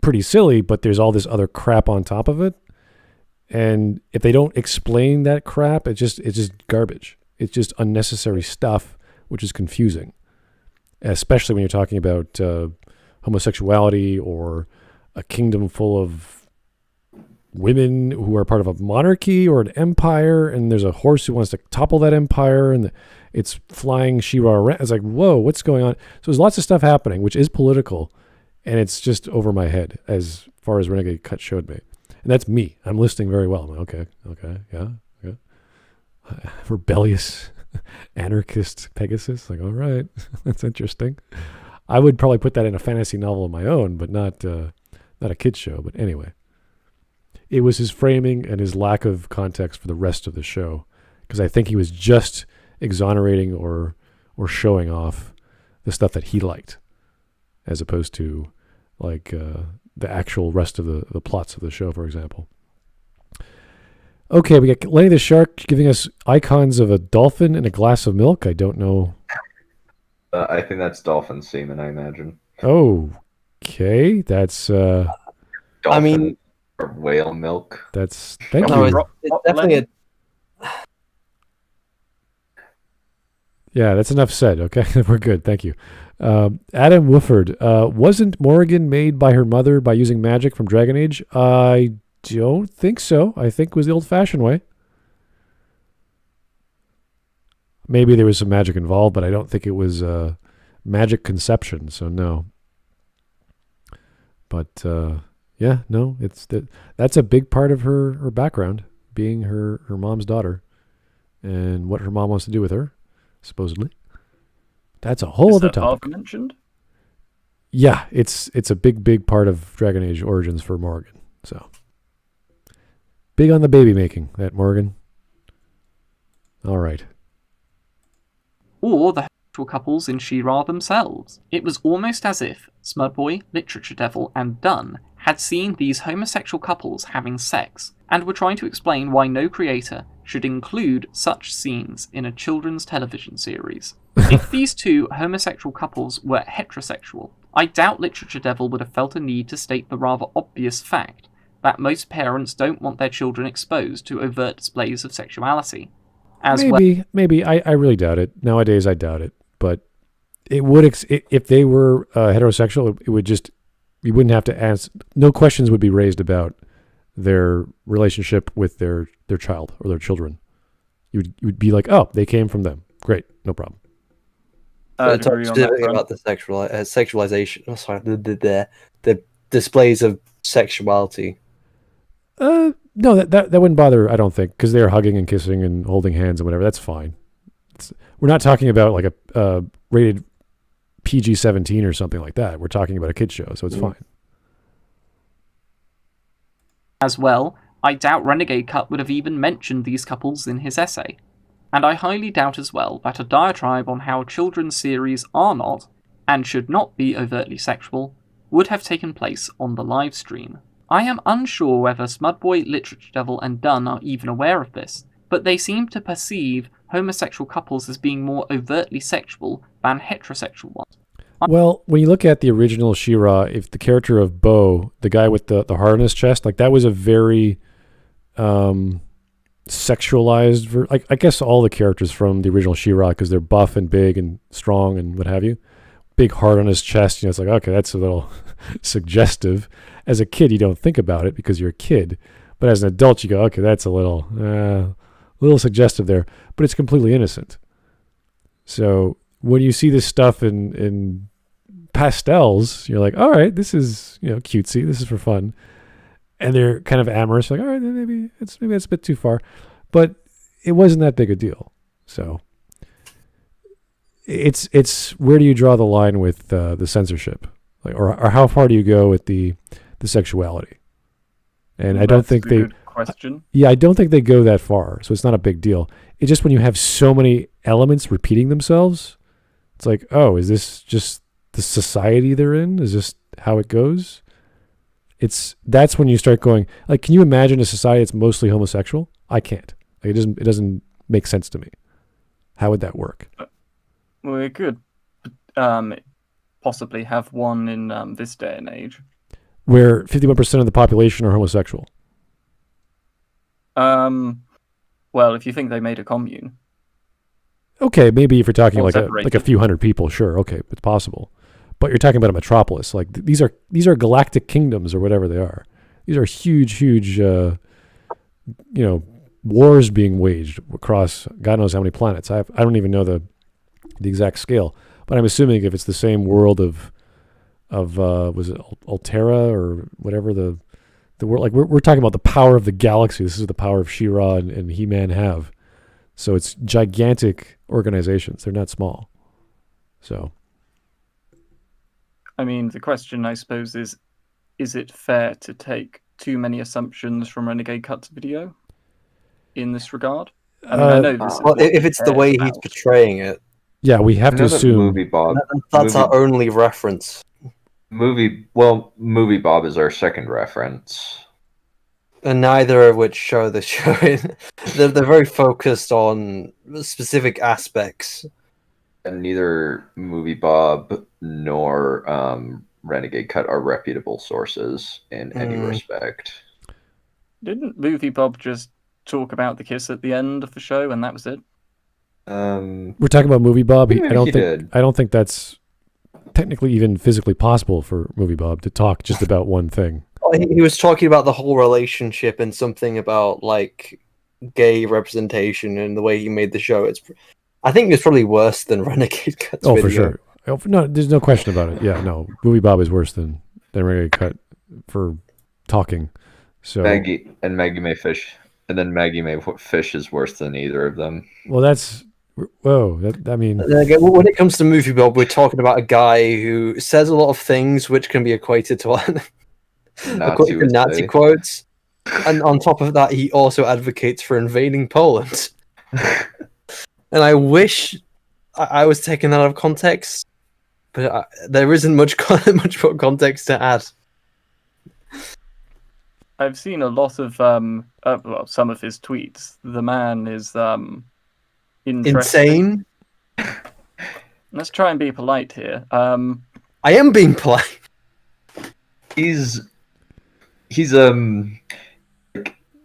Speaker 1: pretty silly, but there's all this other crap on top of it. And if they don't explain that crap, it's just garbage. It's just unnecessary stuff, which is confusing, especially when you're talking about homosexuality or a kingdom full of women who are part of a monarchy or an empire, and there's a horse who wants to topple that empire, and it's flying She-Ra around. It's like, whoa, what's going on? So there's lots of stuff happening, which is political, and it's just over my head as far as Renegade Cut showed me. And that's me. I'm listening very well. I'm like, okay, yeah. Rebellious anarchist Pegasus. Like, all right, that's interesting. I would probably put that in a fantasy novel of my own, but not a kid's show. But anyway, it was his framing and his lack of context for the rest of the show, because I think he was just exonerating or showing off the stuff that he liked, as opposed to like the actual rest of the plots of the show, for example. Okay, we got Lenny the Shark giving us icons of a dolphin and a glass of milk. I don't know.
Speaker 5: I think that's dolphin semen, I imagine.
Speaker 1: Okay, that's...
Speaker 5: Dolphin,
Speaker 3: I mean...
Speaker 5: or whale milk.
Speaker 1: That's... Thank
Speaker 3: No,
Speaker 1: you.
Speaker 3: it's definitely
Speaker 1: Yeah, that's enough said, okay? We're good, thank you. Adam Wooford. Wasn't Morrigan made by her mother by using magic from Dragon Age? I don't think so. I think it was the old-fashioned way. Maybe there was some magic involved, but I don't think it was magic conception, so no. But yeah, no, that's a big part of her background, being her mom's daughter, and what her mom wants to do with her, supposedly. That's a whole other topic.
Speaker 2: Mentioned?
Speaker 1: Yeah, it's a big part of Dragon Age Origins for Morrigan. So big on the baby making, that Morrigan. All right.
Speaker 4: Or the homosexual couples in She-Ra themselves. It was almost as if Smudboy, LiteratureDevil, and Dunn had seen these homosexual couples having sex, and were trying to explain why no creator should include such scenes in a children's television series. If these two homosexual couples were heterosexual, I doubt LiteratureDevil would have felt a need to state the rather obvious fact that most parents don't want their children exposed to overt displays of sexuality.
Speaker 1: Maybe. I really doubt it. Nowadays, I doubt it. But it would, if they were heterosexual, it would just, you wouldn't have to ask, no questions would be raised about their relationship with their child or their children. You would be like, oh, they came from them. Great, no problem.
Speaker 3: Specifically about the sexualization. Oh, sorry, the displays of sexuality.
Speaker 1: No, that wouldn't bother, I don't think, because they're hugging and kissing and holding hands and whatever. That's fine. We're not talking about like a rated PG-17 or something like that. We're talking about a kid's show, so it's fine.
Speaker 4: As well, I doubt Renegade Cut would have even mentioned these couples in his essay. And I highly doubt as well that a diatribe on how children's series are not, and should not be overtly sexual, would have taken place on the live stream. I am unsure whether Smudboy, LiteratureDevil, and Dunn are even aware of this, but they seem to perceive homosexual couples as being more overtly sexual than heterosexual ones.
Speaker 1: Well, when you look at the original She-Ra, if the character of Bo, the guy with the heart on his chest, like that was a very sexualized. I guess all the characters from the original She-Ra, because they're buff and big and strong and what have you, big heart on his chest. It's like, okay, that's a little suggestive. As a kid, you don't think about it because you're a kid, but as an adult, you go, okay, that's a little suggestive there, but it's completely innocent. So when you see this stuff in pastels, you're like, all right, this is cutesy, this is for fun, and they're kind of amorous, like, all right, maybe that's a bit too far, but it wasn't that big a deal. So it's where do you draw the line with the censorship, like, or how far do you go with the sexuality? And I don't think they.
Speaker 2: Good question.
Speaker 1: Yeah, I don't think they go that far, so it's not a big deal. It's just when you have so many elements repeating themselves, it's like, oh, is this just the society they're in? Is this how it goes? That's when you start going, like, can you imagine a society that's mostly homosexual? I can't. Like, it doesn't make sense to me. How would that work?
Speaker 2: Well, it could possibly have one in this day and age.
Speaker 1: Where 51% of the population are homosexual.
Speaker 2: Well, if you think they made a commune.
Speaker 1: Okay, maybe if you're talking
Speaker 2: Or
Speaker 1: like a few hundred people, sure, okay, it's possible. But you're talking about a metropolis. Like these are galactic kingdoms or whatever they are. These are huge, wars being waged across God knows how many planets. I don't even know the exact scale, but I'm assuming if it's the same world of was it Altera or whatever the world, like we're talking about the power of the galaxy. This is the power of She-Ra and He-Man have. So it's gigantic organizations. They're not small. So
Speaker 2: I mean, the question, I suppose, is it fair to take too many assumptions from Renegade Cut's video in this regard? I mean, I know this is what
Speaker 3: if it's the way he's
Speaker 2: about.
Speaker 3: portraying it,
Speaker 1: yeah, we have to assume.
Speaker 5: Movie Bob.
Speaker 3: that's our only reference.
Speaker 5: Movie Bob is our second reference.
Speaker 3: And neither of which show the show. They're very focused on specific aspects.
Speaker 5: And neither Movie Bob nor Renegade Cut are reputable sources in any respect.
Speaker 2: Didn't Movie Bob just talk about the kiss at the end of the show and that was it?
Speaker 1: We're talking about Movie Bob. I don't think that's technically even physically possible for Movie Bob to talk just about one thing.
Speaker 3: He was talking about the whole relationship and something about like gay representation and the way he made the show. I think it's probably worse than Renegade Cut's video.
Speaker 1: For sure. No, there's no question about it. Yeah, no, Movie Bob is worse than Renegade Cut for talking. So
Speaker 5: Maggie May Fish, and then Maggie May Fish is worse than either of them.
Speaker 1: Well, I mean,
Speaker 3: when it comes to Movie Bob, we're talking about a guy who says a lot of things which can be equated to Nazi quotes, and on top of that, he also advocates for invading Poland. And I wish I was taking that out of context, but there isn't much more context to add.
Speaker 2: I've seen a lot of some of his tweets. The man is
Speaker 3: insane.
Speaker 2: Let's try and be polite here.
Speaker 3: I am being polite.
Speaker 5: He's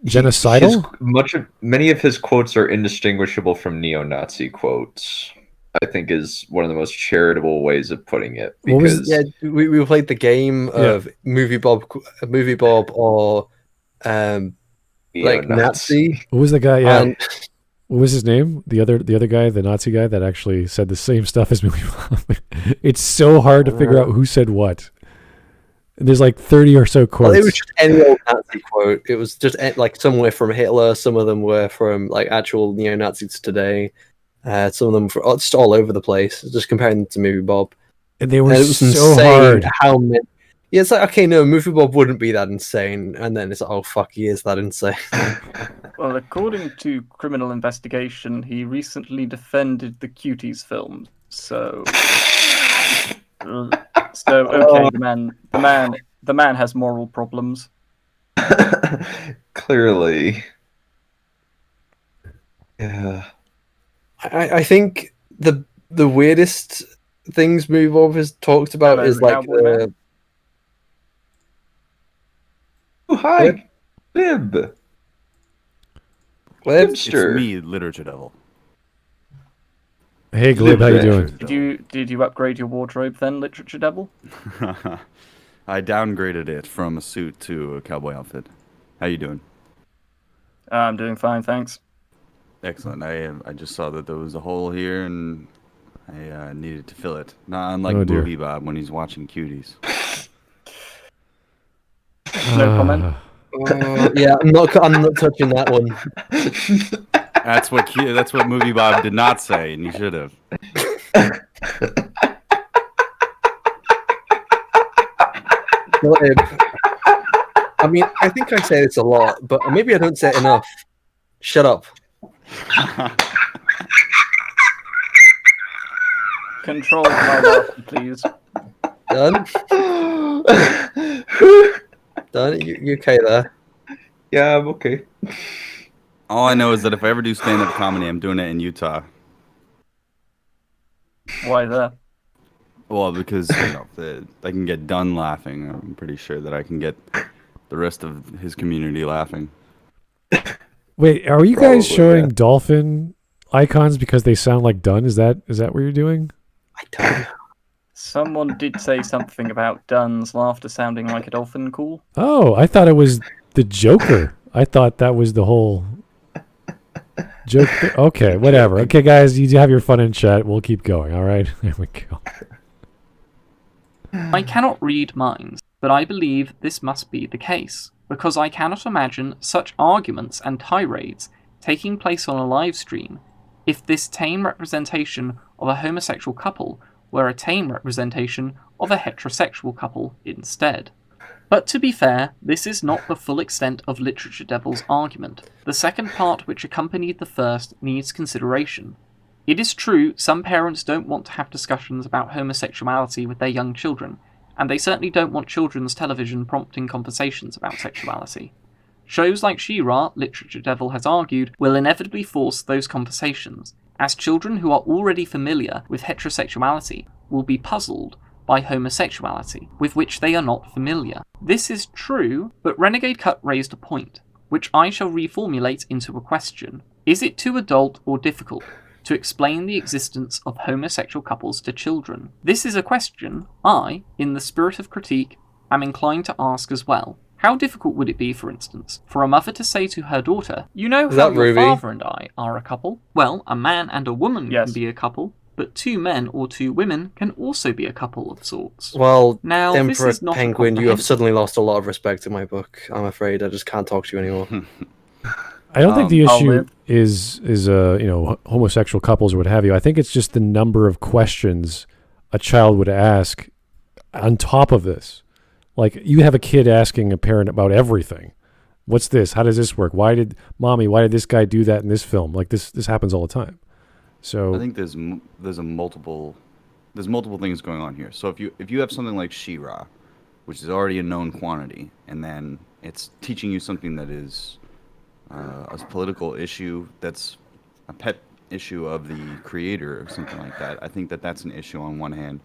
Speaker 1: genocidal.
Speaker 5: Many of his quotes are indistinguishable from neo-Nazi quotes. I think is one of the most charitable ways of putting it. Because
Speaker 3: we played the game of Movie Bob or like Nazi.
Speaker 1: What was the guy? Yeah. What was his name? The other guy, the Nazi guy that actually said the same stuff as Movie Bob. It's so hard to figure out who said what. There's like 30 or so quotes.
Speaker 3: Well, it was just any old Nazi quote. It was just like somewhere from Hitler. Some of them were from like actual neo-Nazis today. Some of them just all over the place. Just comparing them to Movie Bob.
Speaker 1: And they were
Speaker 3: it was
Speaker 1: so
Speaker 3: insane
Speaker 1: hard.
Speaker 3: How many? Yeah, it's like, okay, no, Movie Bob wouldn't be that insane, and then it's like, oh fuck, he is that insane.
Speaker 2: Well, according to Criminal Investigation, he recently defended the Cuties film. So okay, the man has moral problems.
Speaker 5: Clearly. Yeah.
Speaker 3: I think the weirdest things Movie Bob has talked about
Speaker 2: Hello,
Speaker 3: is like
Speaker 2: Cowboy Man.
Speaker 5: Oh, hi, Glib.
Speaker 6: It's
Speaker 5: Glibster.
Speaker 6: me, LiteratureDevil.
Speaker 1: Hey, Glib, how you doing?
Speaker 2: Did you upgrade your wardrobe then, LiteratureDevil?
Speaker 6: I downgraded it from a suit to a cowboy outfit. How you doing?
Speaker 2: I'm doing fine, thanks.
Speaker 6: Excellent. I just saw that there was a hole here, and I needed to fill it. Not unlike
Speaker 1: Oh, dear.
Speaker 6: Movie Bob when he's watching Cuties.
Speaker 2: No comment.
Speaker 3: Yeah, I'm not touching that one.
Speaker 6: That's what Movie Bob did not say, and he should have.
Speaker 3: Glib. I mean, I think I say this a lot, but maybe I don't say it enough. Shut up.
Speaker 2: Control my laughter, please.
Speaker 3: Dunn? Dunn, you okay there?
Speaker 5: Yeah, I'm okay.
Speaker 6: All I know is that if I ever do stand-up comedy, I'm doing it in Utah.
Speaker 2: Why there?
Speaker 6: Well, because I can get Dunn laughing. I'm pretty sure that I can get the rest of his community laughing.
Speaker 1: Wait, are you guys
Speaker 5: Probably,
Speaker 1: showing
Speaker 5: yeah.
Speaker 1: dolphin icons because they sound like Dunn? Is that what you're doing?
Speaker 3: I don't know.
Speaker 2: Someone did say something about Dunn's laughter sounding like a dolphin call.
Speaker 1: Oh, I thought it was the Joker. I thought that was the whole joke. Okay, whatever. Okay, guys, you have your fun in chat. We'll keep going. All right, there we go.
Speaker 4: I cannot read minds, but I believe this must be the case, because I cannot imagine such arguments and tirades taking place on a live stream if this tame representation of a homosexual couple were a tame representation of a heterosexual couple instead. But to be fair, this is not the full extent of LiteratureDevil's argument. The second part which accompanied the first needs consideration. It is true some parents don't want to have discussions about homosexuality with their young children, and they certainly don't want children's television prompting conversations about sexuality. Shows like She-Ra, LiteratureDevil has argued, will inevitably force those conversations, as children who are already familiar with heterosexuality will be puzzled by homosexuality, with which they are not familiar. This is true, but Renegade Cut raised a point, which I shall reformulate into a question. Is it too adult or difficult to explain the existence of homosexual couples to children? This is a question I, in the spirit of critique, am inclined to ask as well. How difficult would it be, for instance, for a mother to say to her daughter, "You know
Speaker 3: Is
Speaker 4: how
Speaker 3: that
Speaker 4: your
Speaker 3: Ruby?
Speaker 4: father and I are a couple? Well, a man and a woman
Speaker 2: Yes.
Speaker 4: can be a couple, but two men or two women can also be a couple of sorts."
Speaker 3: Well,
Speaker 4: Now, this
Speaker 3: Emperor
Speaker 4: is not a
Speaker 3: Penguin, you have
Speaker 4: comprehensive-
Speaker 3: suddenly lost a lot of respect in my book. I'm afraid I just can't talk to you anymore.
Speaker 1: I don't think the
Speaker 2: I'll
Speaker 1: issue
Speaker 2: live.
Speaker 1: is homosexual couples or what have you. I think it's just the number of questions a child would ask on top of this. Like, you have a kid asking a parent about everything. What's this? How does this work? Why did this guy do that in this film? Like, this happens all the time. So
Speaker 6: I think there's multiple things going on here. So if you have something like She-Ra, which is already a known quantity, and then it's teaching you something that is a political issue that's a pet issue of the creator or something like that, I think that that's an issue on one hand.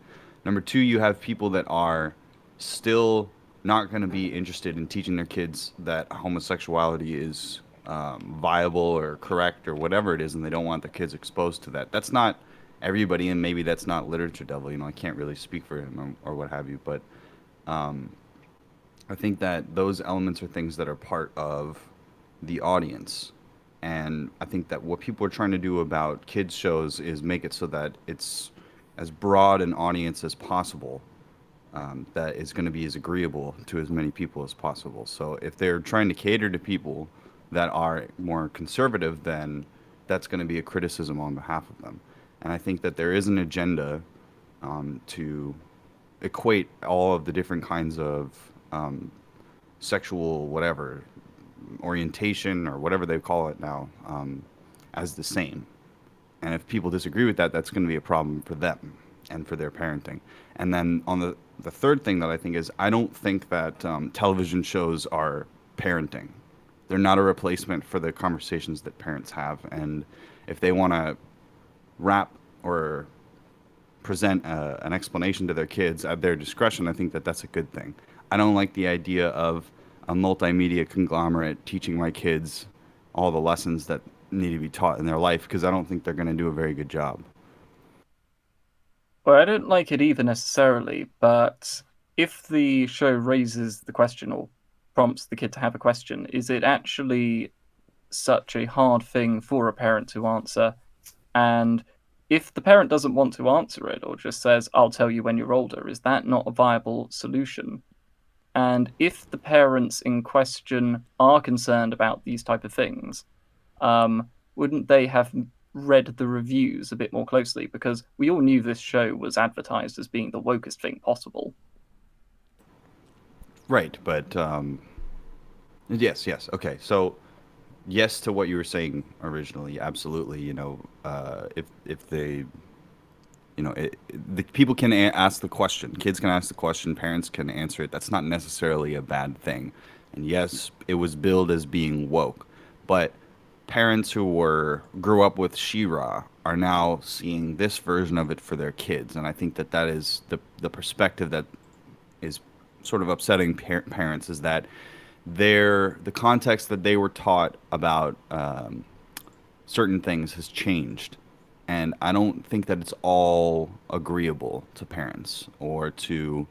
Speaker 6: Number two, you have people that are still not going to be interested in teaching their kids that homosexuality is viable or correct or whatever it is, and they don't want the kids exposed to that. That's not everybody, and maybe that's not LiteratureDevil. I can't really speak for him or what have you, but I think that those elements are things that are part of the audience. And I think that what people are trying to do about kids shows is make it so that it's as broad an audience as possible, that is going to be as agreeable to as many people as possible. So if they're trying to cater to people that are more conservative, then that's going to be a criticism on behalf of them. And I think that there is an agenda to equate all of the different kinds of sexual whatever orientation or whatever they call it now as the same. And if people disagree with that, that's going to be a problem for them and for their parenting. And then on the third thing that I think is, I don't think that television shows are parenting. They're not a replacement for the conversations that parents have. And if they want to wrap or present an explanation to their kids at their discretion, I think that that's a good thing. I don't like the idea of a multimedia conglomerate teaching my kids all the lessons that need to be taught in their life, because I don't think they're going to do a very good job.
Speaker 2: Well, I don't like it either necessarily, but if the show raises the question or prompts the kid to have a question, is it actually such a hard thing for a parent to answer? And if the parent doesn't want to answer it or just says, I'll tell you when you're older, is that not a viable solution? And if the parents in question are concerned about these type of things, wouldn't they have read the reviews a bit more closely? Because we all knew this show was advertised as being the wokest thing possible.
Speaker 6: Right, but yes, okay. So yes to what you were saying originally, absolutely. You know, if they, you know, the people can ask the question, kids can ask the question, parents can answer it. That's not necessarily a bad thing. And yes, it was billed as being woke, but parents who grew up with She-Ra are now seeing this version of it for their kids, and I think that that is the perspective that is sort of upsetting parents, is that the context that they were taught about certain things has changed, and I don't think that it's all agreeable to parents or to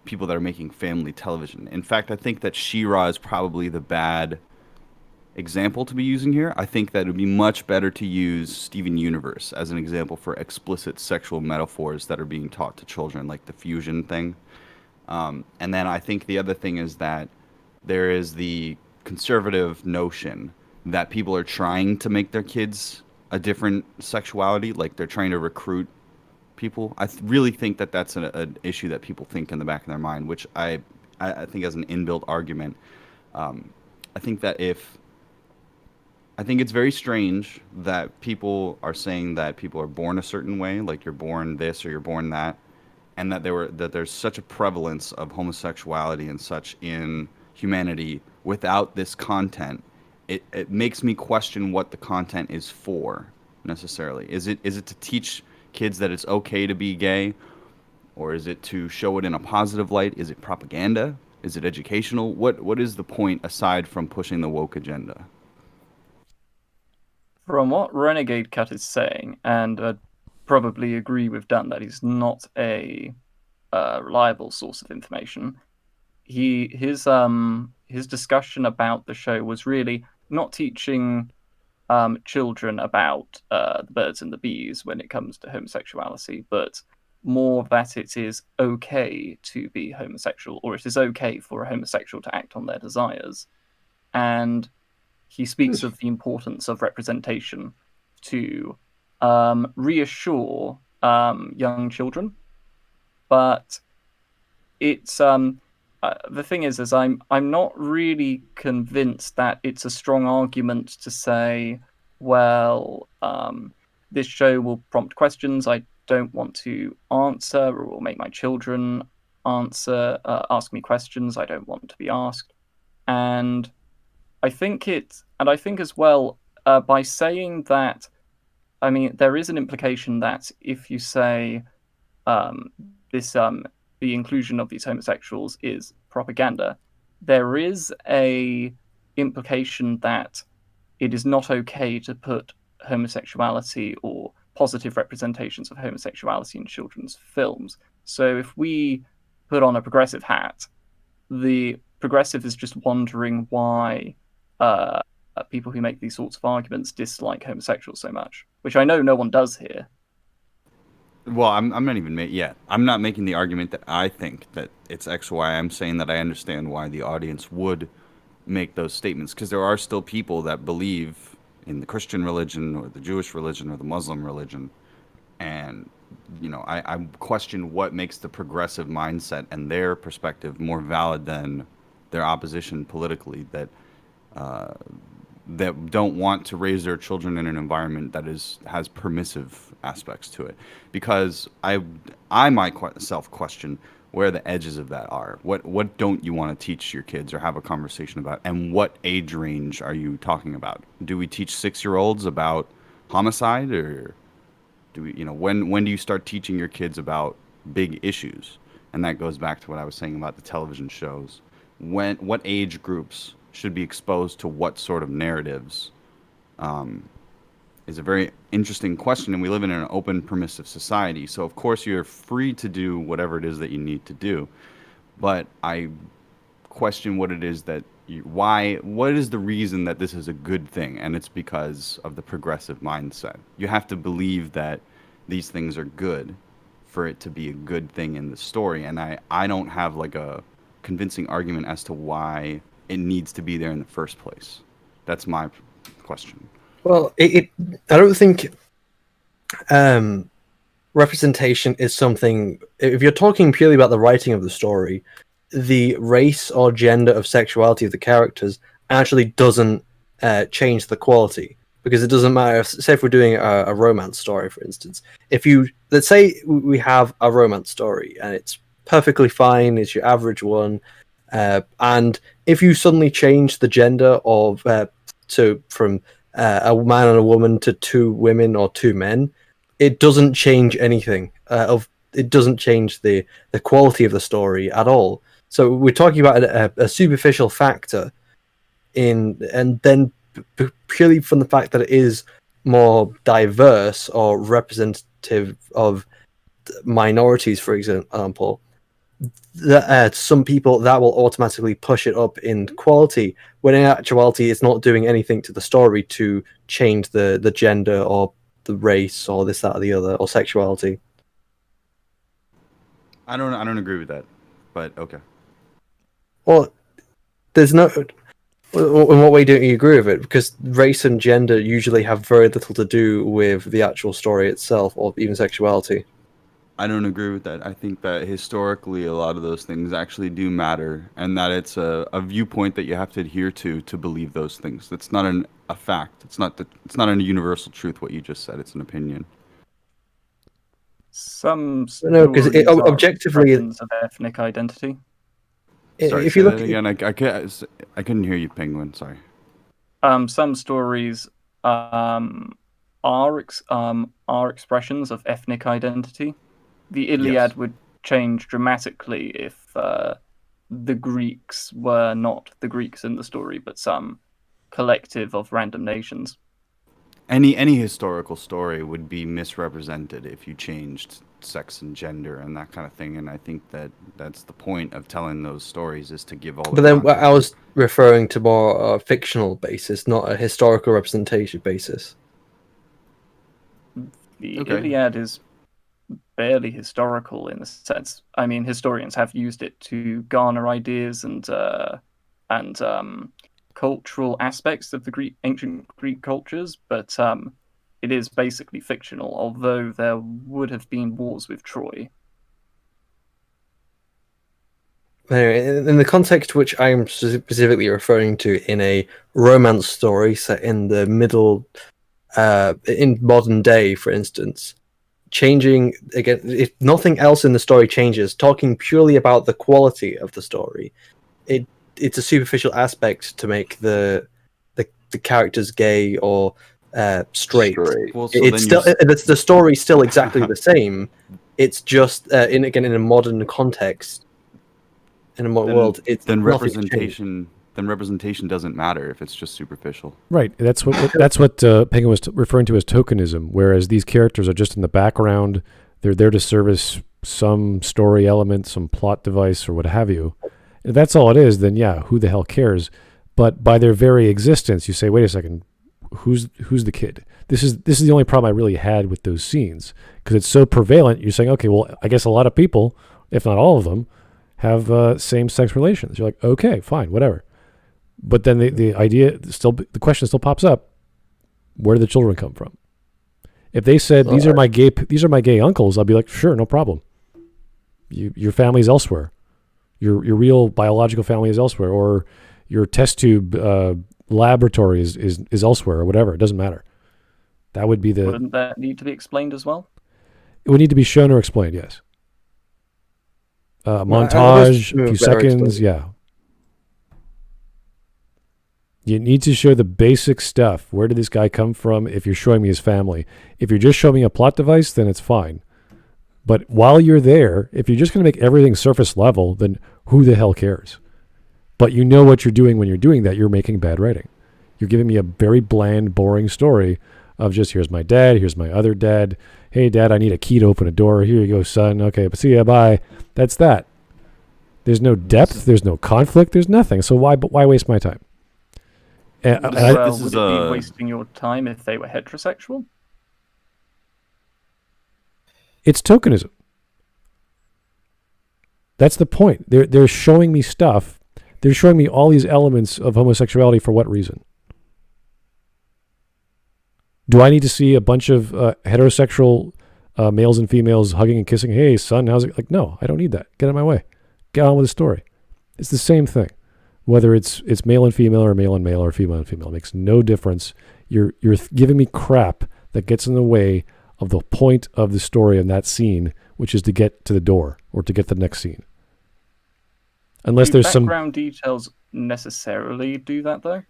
Speaker 6: people that are making family television. In fact, I think that She-Ra is probably the bad example to be using here. I think that it would be much better to use Steven Universe as an example for explicit sexual metaphors that are being taught to children, like the fusion thing. And then I think the other thing is that there is the conservative notion that people are trying to make their kids a different sexuality, like they're trying to recruit people. I really think that that's an issue that people think in the back of their mind, which I think as an inbuilt argument. I think it's very strange that people are saying that people are born a certain way, like you're born this or you're born that, and that there's such a prevalence of homosexuality and such in humanity without this content. It makes me question what the content is for necessarily. Is it to teach kids that it's okay to be gay, or is it to show it in a positive light? Is it propaganda? Is it educational? What is the point aside from pushing the woke agenda?
Speaker 2: From what Renegade Cut is saying, and I'd probably agree with Dunn that he's not a reliable source of information, his discussion about the show was really not teaching children about the birds and the bees when it comes to homosexuality, but more that it is okay to be homosexual, or it is okay for a homosexual to act on their desires. And he speaks of the importance of representation to reassure young children. But it's the thing is I'm not really convinced that it's a strong argument to say, well, this show will prompt questions I don't want to answer, or will make my children ask me questions I don't want to be asked. And I think as well, by saying that, I mean, there is an implication that if you say the inclusion of these homosexuals is propaganda, there is a implication that it is not okay to put homosexuality or positive representations of homosexuality in children's films. So if we put on a progressive hat, the progressive is just wondering why people who make these sorts of arguments dislike homosexuals so much, which I know no one does here.
Speaker 6: Well, I'm not even I'm not making the argument that I think that it's X, Y. I'm saying that I understand why the audience would make those statements, because there are still people that believe in the Christian religion or the Jewish religion or the Muslim religion, and I question what makes the progressive mindset and their perspective more valid than their opposition politically that don't want to raise their children in an environment that has permissive aspects to it. Because I myself question where the edges of that are. What don't you want to teach your kids or have a conversation about, and what age range are you talking about? Do we teach 6-year-olds about homicide, or do we, when do you start teaching your kids about big issues? And that goes back to what I was saying about the television shows. What age groups should be exposed to what sort of narratives is a very interesting question, and we live in an open, permissive society. So, of course, you're free to do whatever it is that you need to do. But I question what it is that what is the reason that this is a good thing? And it's because of the progressive mindset. You have to believe that these things are good for it to be a good thing in the story. And I don't have like a convincing argument as to why it needs to be there in the first place. That's my question.
Speaker 3: Well, I don't think representation is something. If you're talking purely about the writing of the story, the race or gender of sexuality of the characters actually doesn't change the quality, because it doesn't matter. Say if we're doing a romance story, for instance, let's say we have a romance story and it's perfectly fine, it's your average one, and if you suddenly change the gender of from a man and a woman to 2 women or 2 men, it doesn't change anything. It doesn't change the quality of the story at all. So we're talking about a superficial factor and then purely from the fact that it is more diverse or representative of minorities, for example, some people that will automatically push it up in quality, when in actuality it's not doing anything to the story to change the gender or the race or this, that, or the other, or sexuality.
Speaker 6: I don't agree with that, but okay.
Speaker 3: Well, there's no. In what way don't you agree with it? Because race and gender usually have very little to do with the actual story itself, or even sexuality.
Speaker 6: I don't agree with that. I think that historically a lot of those things actually do matter, and that it's a viewpoint that you have to adhere to believe those things. That's not a fact. It's not a universal truth what you just said. It's an opinion.
Speaker 2: Some
Speaker 3: No, because objectively
Speaker 2: of ethnic identity.
Speaker 6: Sorry,
Speaker 3: if you look
Speaker 6: again, I couldn't hear you, Penguin. Sorry.
Speaker 2: Some stories are expressions of ethnic identity. The Iliad would change dramatically if the Greeks were not the Greeks in the story, but some collective of random nations.
Speaker 6: Any historical story would be misrepresented if you changed sex and gender and that kind of thing, and I think that's the point of telling those stories, is to give all.
Speaker 3: But then I was referring to more a fictional basis, not a historical representation basis.
Speaker 2: The Iliad is barely historical in a sense. I mean, historians have used it to garner ideas and cultural aspects of the ancient Greek cultures, but it is basically fictional, although there would have been wars with Troy.
Speaker 3: Anyway, in the context which I am specifically referring to, in a romance story set in the middle, in modern day, for instance, changing, again, if nothing else in the story changes, talking purely about the quality of the story, it's a superficial aspect to make the characters gay or straight.
Speaker 6: Well, so
Speaker 3: it's still the story's still exactly the same. It's just in a modern context, in a modern world.
Speaker 6: Then representation doesn't matter if it's just superficial.
Speaker 1: Right. That's what Penguin was referring to as tokenism. Whereas these characters are just in the background. They're there to service some story element, some plot device, or what have you. If that's all it is, then yeah, who the hell cares? But by their very existence, you say, wait a second, who's the kid? This is the only problem I really had with those scenes, because it's so prevalent. You're saying, okay, well, I guess a lot of people, if not all of them, have same-sex relations. You're like, okay, fine, whatever. But then the question still pops up: where do the children come from? If they said these are my gay uncles, I'll be like, sure, no problem. Your family's elsewhere. Your real biological family is elsewhere, or your test tube laboratory is elsewhere, or whatever. It doesn't matter. That would be
Speaker 2: Wouldn't that need to be explained as well?
Speaker 1: It would need to be shown or explained. Yes.
Speaker 3: Well,
Speaker 1: Montage, a
Speaker 3: better
Speaker 1: few seconds.
Speaker 3: explained.
Speaker 1: Yeah. You need to show the basic stuff. Where did this guy come from? If you're showing me his family, if you're just showing me a plot device, then it's fine. But while you're there, if you're just going to make everything surface level, then who the hell cares? But you know what you're doing when you're doing that. You're making bad writing. You're giving me a very bland, boring story of just, here's my dad, here's my other dad. Hey, Dad, I need a key to open a door. Here you go, son. Okay, but see ya, bye. That's that. There's no depth. There's no conflict. There's nothing. So why waste my time?
Speaker 2: Would
Speaker 6: this
Speaker 2: it
Speaker 6: is,
Speaker 2: be wasting your time if they were heterosexual?
Speaker 1: It's tokenism. That's the point. They're showing me stuff. They're showing me all these elements of homosexuality for what reason? Do I need to see a bunch of heterosexual males and females hugging and kissing? Hey, son, how's it? Like, no, I don't need that. Get out of my way. Get on with the story. It's the same thing. Whether it's male and female or male and male or female and female, it makes no difference. You're giving me crap that gets in the way of the point of the story in that scene, which is to get to the door or to get to the next scene. Unless there's some
Speaker 2: background details necessarily do that though.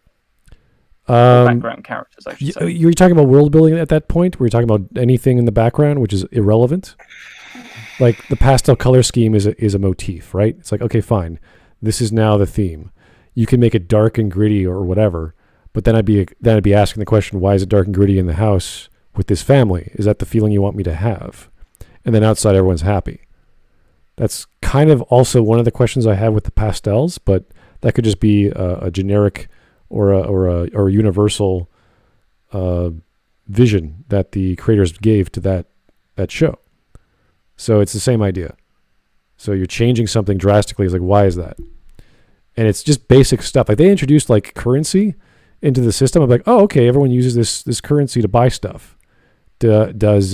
Speaker 1: um,
Speaker 2: Background characters, I should say.
Speaker 1: you're talking about world building at that point. Were you talking about anything in the background which is irrelevant? Like the pastel color scheme is a motif, right? It's like, okay, fine. This is now the theme. You can make it dark and gritty or whatever, but then I'd be asking the question, why is it dark and gritty in the house with this family? Is that the feeling you want me to have? And then outside everyone's happy. That's kind of also one of the questions I have with the pastels, but that could just be a generic or a universal vision that the creators gave to that show. So it's the same idea. So you're changing something drastically. It's like, why is that? And it's just basic stuff. Like they introduced like currency into the system. I'm like, oh, okay, everyone uses this currency to buy stuff. Does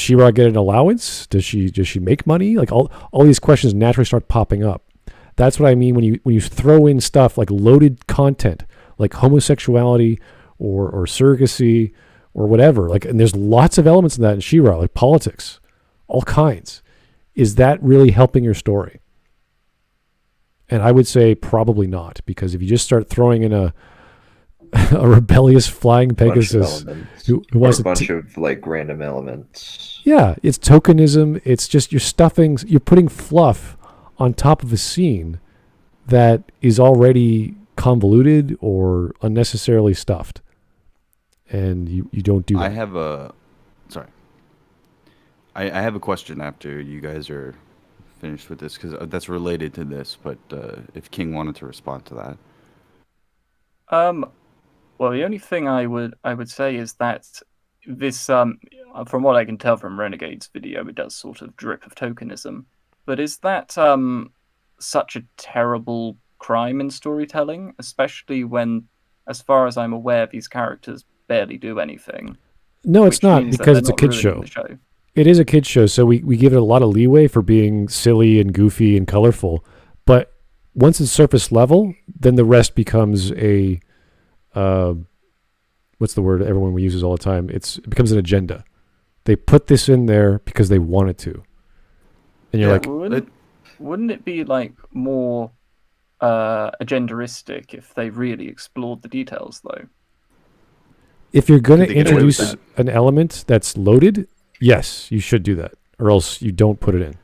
Speaker 1: She-Ra get an allowance? Does she make money? Like all these questions naturally start popping up. That's what I mean when you throw in stuff like loaded content, like homosexuality or surrogacy or whatever. Like, and there's lots of elements in that in She-Ra, like politics, all kinds. Is that really helping your story? And I would say probably not, because if you just start throwing in a rebellious flying Pegasus who wants
Speaker 5: a bunch of like random elements.
Speaker 1: Yeah, it's tokenism. It's just you're putting fluff on top of a scene that is already convoluted or unnecessarily stuffed. And you don't do that.
Speaker 6: I have a question after you guys are finished with this, because that's related to this, but if King wanted to respond to that.
Speaker 2: Well, the only thing I would say is that this, from what I can tell from Renegade's video, it does sort of drip of tokenism. But is that such a terrible crime in storytelling, especially when, as far as I'm aware, these characters barely do anything?
Speaker 1: No, it's not, because it's a kid's show. It is a kid's show, so we give it a lot of leeway for being silly and goofy and colorful. But once it's surface level, then the rest becomes a what's the word everyone uses all the time? It becomes an agenda. They put this in there because they want it to. And you're like,
Speaker 2: wouldn't it be like more agenderistic if they really explored the details, though?
Speaker 1: If you're going to introduce an element that's loaded, yes, you should do that, or else you don't put it in.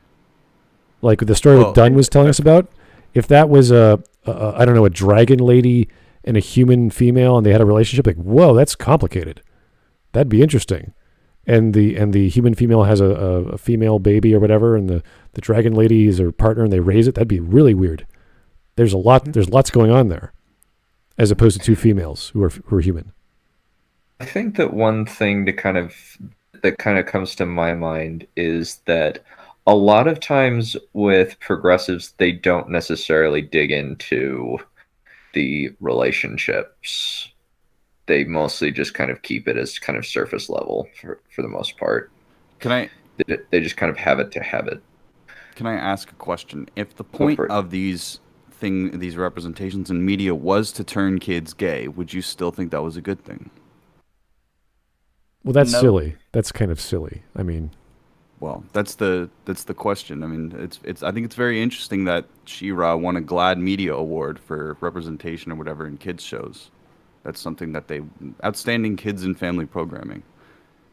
Speaker 1: Like the story that Dunn was telling us about, if that was a dragon lady and a human female, and they had a relationship, like, whoa, that's complicated. That'd be interesting. And the human female has a female baby or whatever, and the dragon lady is her partner, and they raise it. That'd be really weird. There's lots going on there, as opposed to two females who are human.
Speaker 5: I think that one thing that kind of comes to my mind is that a lot of times with progressives, they don't necessarily dig into the relationships. they mostly just kind of keep it as kind of surface level for the most part. They just kind of have it to have it.
Speaker 6: Can I ask a question? If the point of these representations in media was to turn kids gay, would you still think that was a good thing?
Speaker 1: Well, that's silly. That's kind of silly. I mean,
Speaker 6: well, that's the question. I mean, it's. I think it's very interesting that She-Ra won a GLAAD Media Award for representation or whatever in kids shows. That's something that outstanding kids and family programming.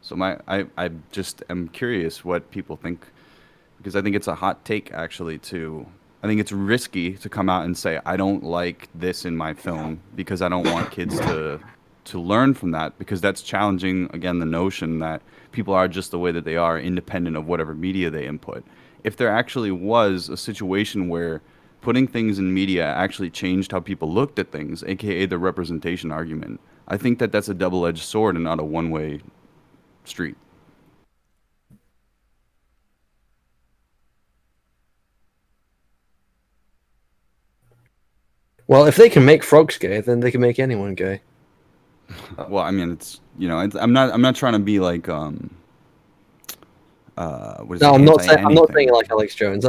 Speaker 6: So I just am curious what people think, because I think it's a hot take actually I think it's risky to come out and say I don't like this in my film because I don't want kids to learn from that, because that's challenging again the notion that people are just the way that they are, independent of whatever media they input. If there actually was a situation where putting things in media actually changed how people looked at things, aka the representation argument, I think that that's a double-edged sword and not a one-way street.
Speaker 3: Well, if they can make frogs gay, then they can make anyone gay.
Speaker 6: Well, I mean, it's I'm not trying to be like what is
Speaker 3: no,
Speaker 6: it,
Speaker 3: I'm not saying like Alex Jones.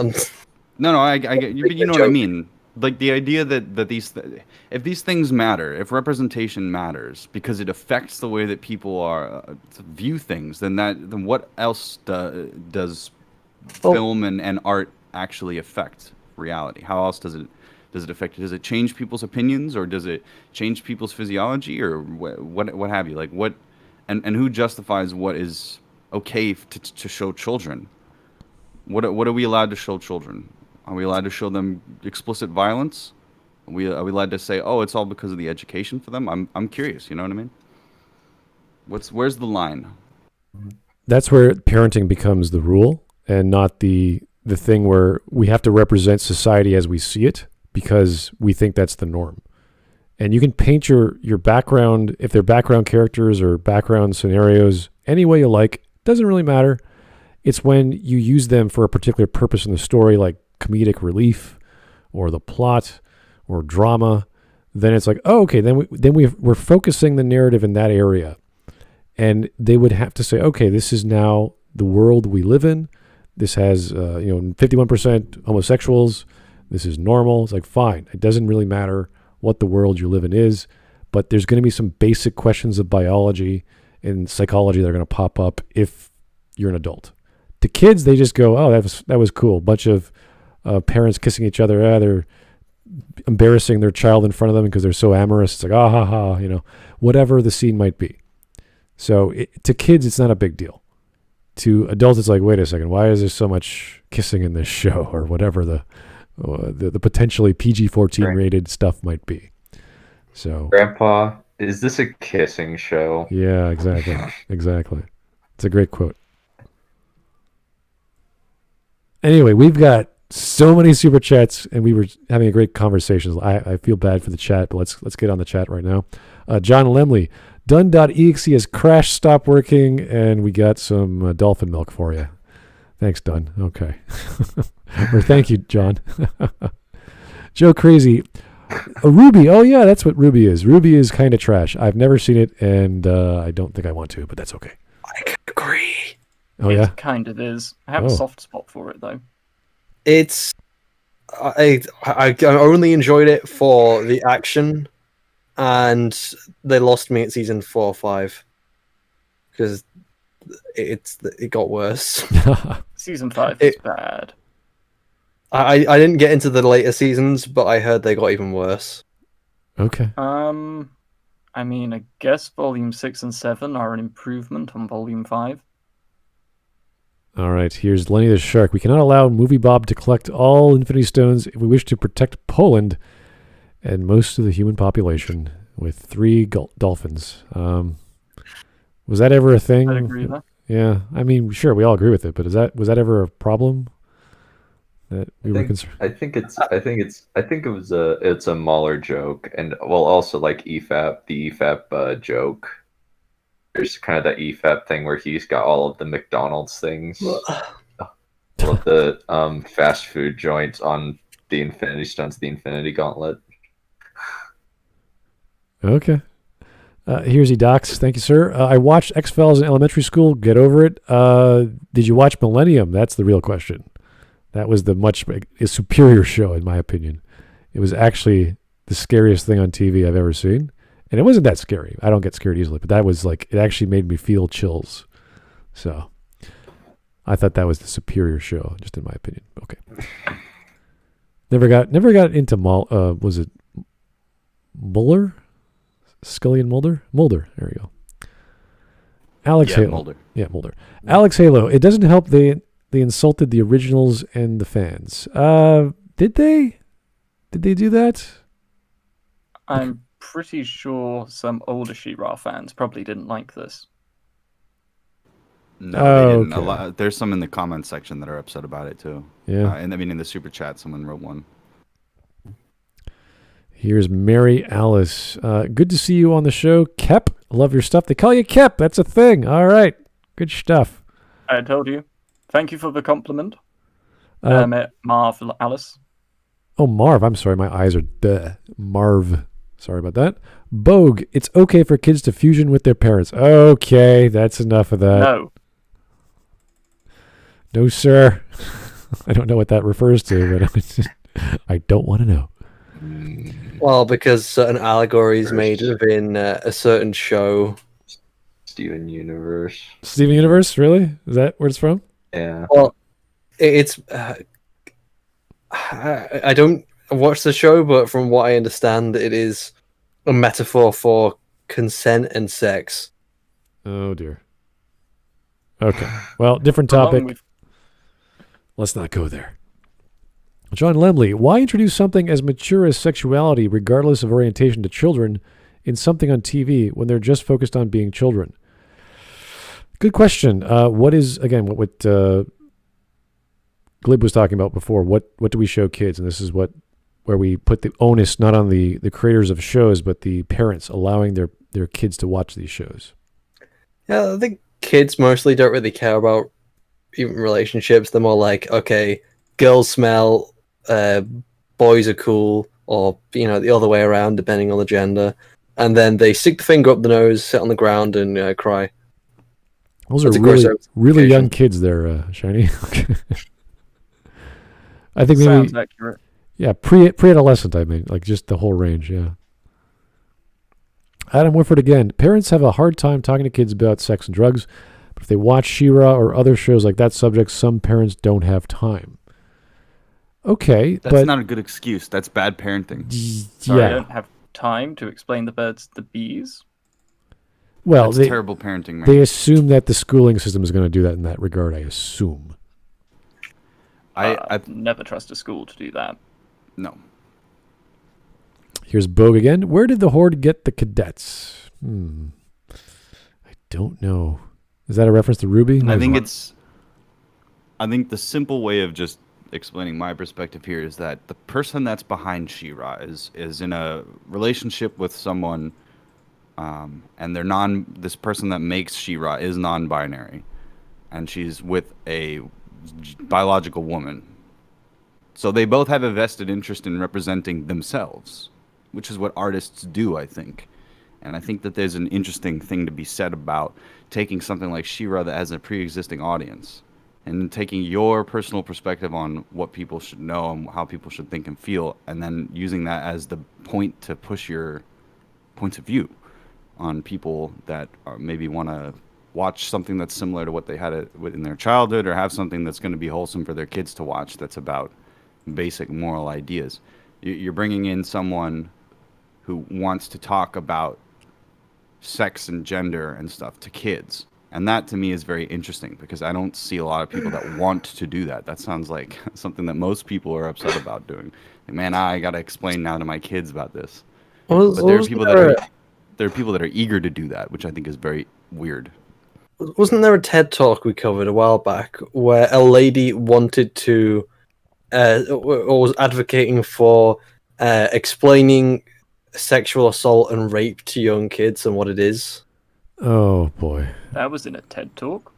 Speaker 6: No, I get you, but you know what I mean. Like the idea that if these things matter, if representation matters because it affects the way that people are view things, then what else does film and art actually affect reality? How else does it affect it? Does it change people's opinions, or does it change people's physiology, or what have you? Like what, and who justifies what is okay to show children? What are we allowed to show children? Are we allowed to show them explicit violence? Are we allowed to say, oh, it's all because of the education for them? I'm curious. You know what I mean? Where's the line?
Speaker 1: That's where parenting becomes the rule and not the thing where we have to represent society as we see it because we think that's the norm. And you can paint your background, if they're background characters or background scenarios, any way you like. Doesn't really matter. It's when you use them for a particular purpose in the story, like comedic relief or the plot or drama, then it's like, oh, okay, then we're focusing the narrative in that area. And they would have to say, okay, this is now the world we live in. This has 51% homosexuals. This is normal. It's like, fine. It doesn't really matter what the world you live in is, but there's going to be some basic questions of biology and psychology that are going to pop up if you're an adult. To kids, they just go, oh, that was cool. Bunch of parents kissing each other. They're embarrassing their child in front of them because they're so amorous. It's like, ah, ha, ha, whatever the scene might be. So to kids, it's not a big deal. To adults, it's like, wait a second, why is there so much kissing in this show, or whatever the potentially PG-14 rated stuff might be. So,
Speaker 5: Grandpa, is this a kissing show?
Speaker 1: Yeah, exactly. Exactly. It's a great quote. Anyway, we've got so many super chats, and we were having a great conversation. I feel bad for the chat, but let's get on the chat right now. John Lemley, Dunn.exe has crashed, stopped working, and we got some dolphin milk for you. Thanks, Dunn. Okay. Or thank you, John. Joe Crazy. Ruby. Oh, yeah, that's what Ruby is. Ruby is kind of trash. I've never seen it, and I don't think I want to, but that's okay.
Speaker 3: I can agree.
Speaker 1: Oh, yeah?
Speaker 2: It kind of is. I have a soft spot for it, though.
Speaker 3: It's... I only enjoyed it for the action, and they lost me at season 4 or 5. Because it got worse.
Speaker 2: Season 5 is bad.
Speaker 3: I didn't get into the later seasons, but I heard they got even worse.
Speaker 1: Okay.
Speaker 2: I mean, I guess Volume 6 and 7 are an improvement on Volume 5.
Speaker 1: All right, here's Lenny the Shark. We cannot allow Movie Bob to collect all Infinity Stones if we wish to protect Poland and most of the human population with 3 dolphins. Was that ever a thing?
Speaker 2: I agree with that.
Speaker 1: Yeah, I mean, sure, we all agree with it, but was that ever a problem? That we were concerned.
Speaker 5: I think it's a Mahler joke, and well, also like the EFAP joke. There's kind of that EFAP thing where he's got all of the McDonald's things, all of the fast food joints on the Infinity Stones, the Infinity Gauntlet.
Speaker 1: Okay. Here's Edox. Thank you, sir. I watched X-Files in elementary school. Get over it. Did you watch Millennium? That's the real question. That was the much superior show, in my opinion. It was actually the scariest thing on TV I've ever seen. And it wasn't that scary. I don't get scared easily, but that was like, it actually made me feel chills. So I thought that was the superior show, just in my opinion. Okay. Never got into was it Mueller? Scully and Mulder? Mulder. There we go. Alex Halo.
Speaker 6: Mulder.
Speaker 1: Yeah, Mulder. Alex Halo. It doesn't help they insulted the originals and the fans. Did they? Did they do that?
Speaker 2: I'm pretty sure some older She-Ra fans probably didn't like this.
Speaker 6: No, they didn't.
Speaker 1: Okay.
Speaker 6: There's some in the comments section that are upset about it too.
Speaker 1: Yeah.
Speaker 6: And I mean, in the super chat, someone wrote one.
Speaker 1: Here's Mary Alice. Good to see you on the show. Kep, love your stuff. They call you Kep. That's a thing. All right. Good stuff.
Speaker 2: I told you. Thank you for the compliment. Marv Alice.
Speaker 1: Oh, Marv. I'm sorry. My eyes are Marv. Sorry about that. Bogue. It's okay for kids to fusion with their parents. Okay. That's enough of that.
Speaker 2: No.
Speaker 1: No, sir. I don't know what that refers to, but I don't want to know.
Speaker 3: Well, because certain allegories made within a certain show.
Speaker 5: Steven Universe.
Speaker 1: Steven Universe, really? Is that where it's from?
Speaker 5: Yeah.
Speaker 3: Well, it's. I don't watch the show, but from what I understand, it is a metaphor for consent and sex.
Speaker 1: Oh, dear. Okay. Well, different topic. Let's not go there. John Lemley, why introduce something as mature as sexuality, regardless of orientation, to children in something on TV when they're just focused on being children? Good question. What is, again, what Glib was talking about before? What do we show kids? And this is where we put the onus not on the creators of shows, but the parents allowing their kids to watch these shows.
Speaker 3: Yeah, I think kids mostly don't really care about even relationships. They're more like, okay, girls smell, boys are cool, or the other way around, depending on the gender. And then they stick the finger up the nose, sit on the ground, and cry.
Speaker 1: Those are really young kids there, Shiny. I think maybe
Speaker 2: sounds accurate.
Speaker 1: Yeah, pre-adolescent. I mean, like just the whole range. Yeah. Adam Whifford again. Parents have a hard time talking to kids about sex and drugs, but if they watch She-Ra or other shows like that subject, some parents don't have time. Okay,
Speaker 6: that's not a good excuse. That's bad parenting.
Speaker 2: Sorry,
Speaker 1: yeah.
Speaker 2: I don't have time to explain the birds to the bees.
Speaker 1: Well,
Speaker 6: that's terrible parenting, man.
Speaker 1: They assume that the schooling system is going to do that in that regard, I assume.
Speaker 2: I never trust a school to do that.
Speaker 6: No.
Speaker 1: Here's Bogue again. Where did the Horde get the cadets? I don't know. Is that a reference to Ruby?
Speaker 6: I think the simple way of just explaining my perspective here is that the person that's behind She-Ra is in a relationship with someone, and they're this person that makes She-Ra is non-binary, and she's with a biological woman. So they both have a vested interest in representing themselves, which is what artists do, I think. And I think that there's an interesting thing to be said about taking something like She-Ra that has a pre-existing audience and taking your personal perspective on what people should know and how people should think and feel, and then using that as the point to push your points of view on people that maybe want to watch something that's similar to what they had in their childhood, or have something that's going to be wholesome for their kids to watch that's about basic moral ideas. You're bringing in someone who wants to talk about sex and gender and stuff to kids. And that to me is very interesting, because I don't see a lot of people that want to do that. That sounds like something that most people are upset about doing. Like, man, I got to explain now to my kids about this. But there are people that are eager to do that, which I think is very weird.
Speaker 3: Wasn't there a TED Talk we covered a while back where a lady wanted to, or was advocating for explaining sexual assault and rape to young kids and what it is?
Speaker 1: Oh, boy.
Speaker 2: That was in a TED Talk?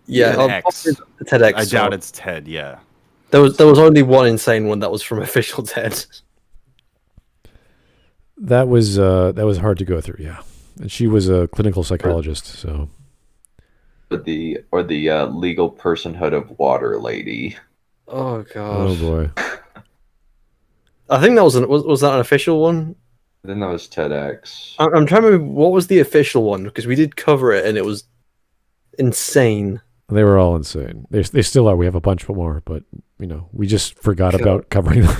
Speaker 3: Yeah,
Speaker 6: TEDx.
Speaker 3: TEDx.
Speaker 6: I doubt it's TED, yeah.
Speaker 3: There was only one insane one that was from official TED.
Speaker 1: That was hard to go through, yeah. and she was a clinical psychologist. So,
Speaker 5: The legal personhood of water lady.
Speaker 3: Oh god.
Speaker 1: oh boy,
Speaker 3: I think that was that an official one?
Speaker 5: Then that was TEDx.
Speaker 3: I'm trying to remember what was the official one because we did cover it and it was insane.
Speaker 1: they were all insane. They still are. We have a bunch more, but we just forgot about covering them.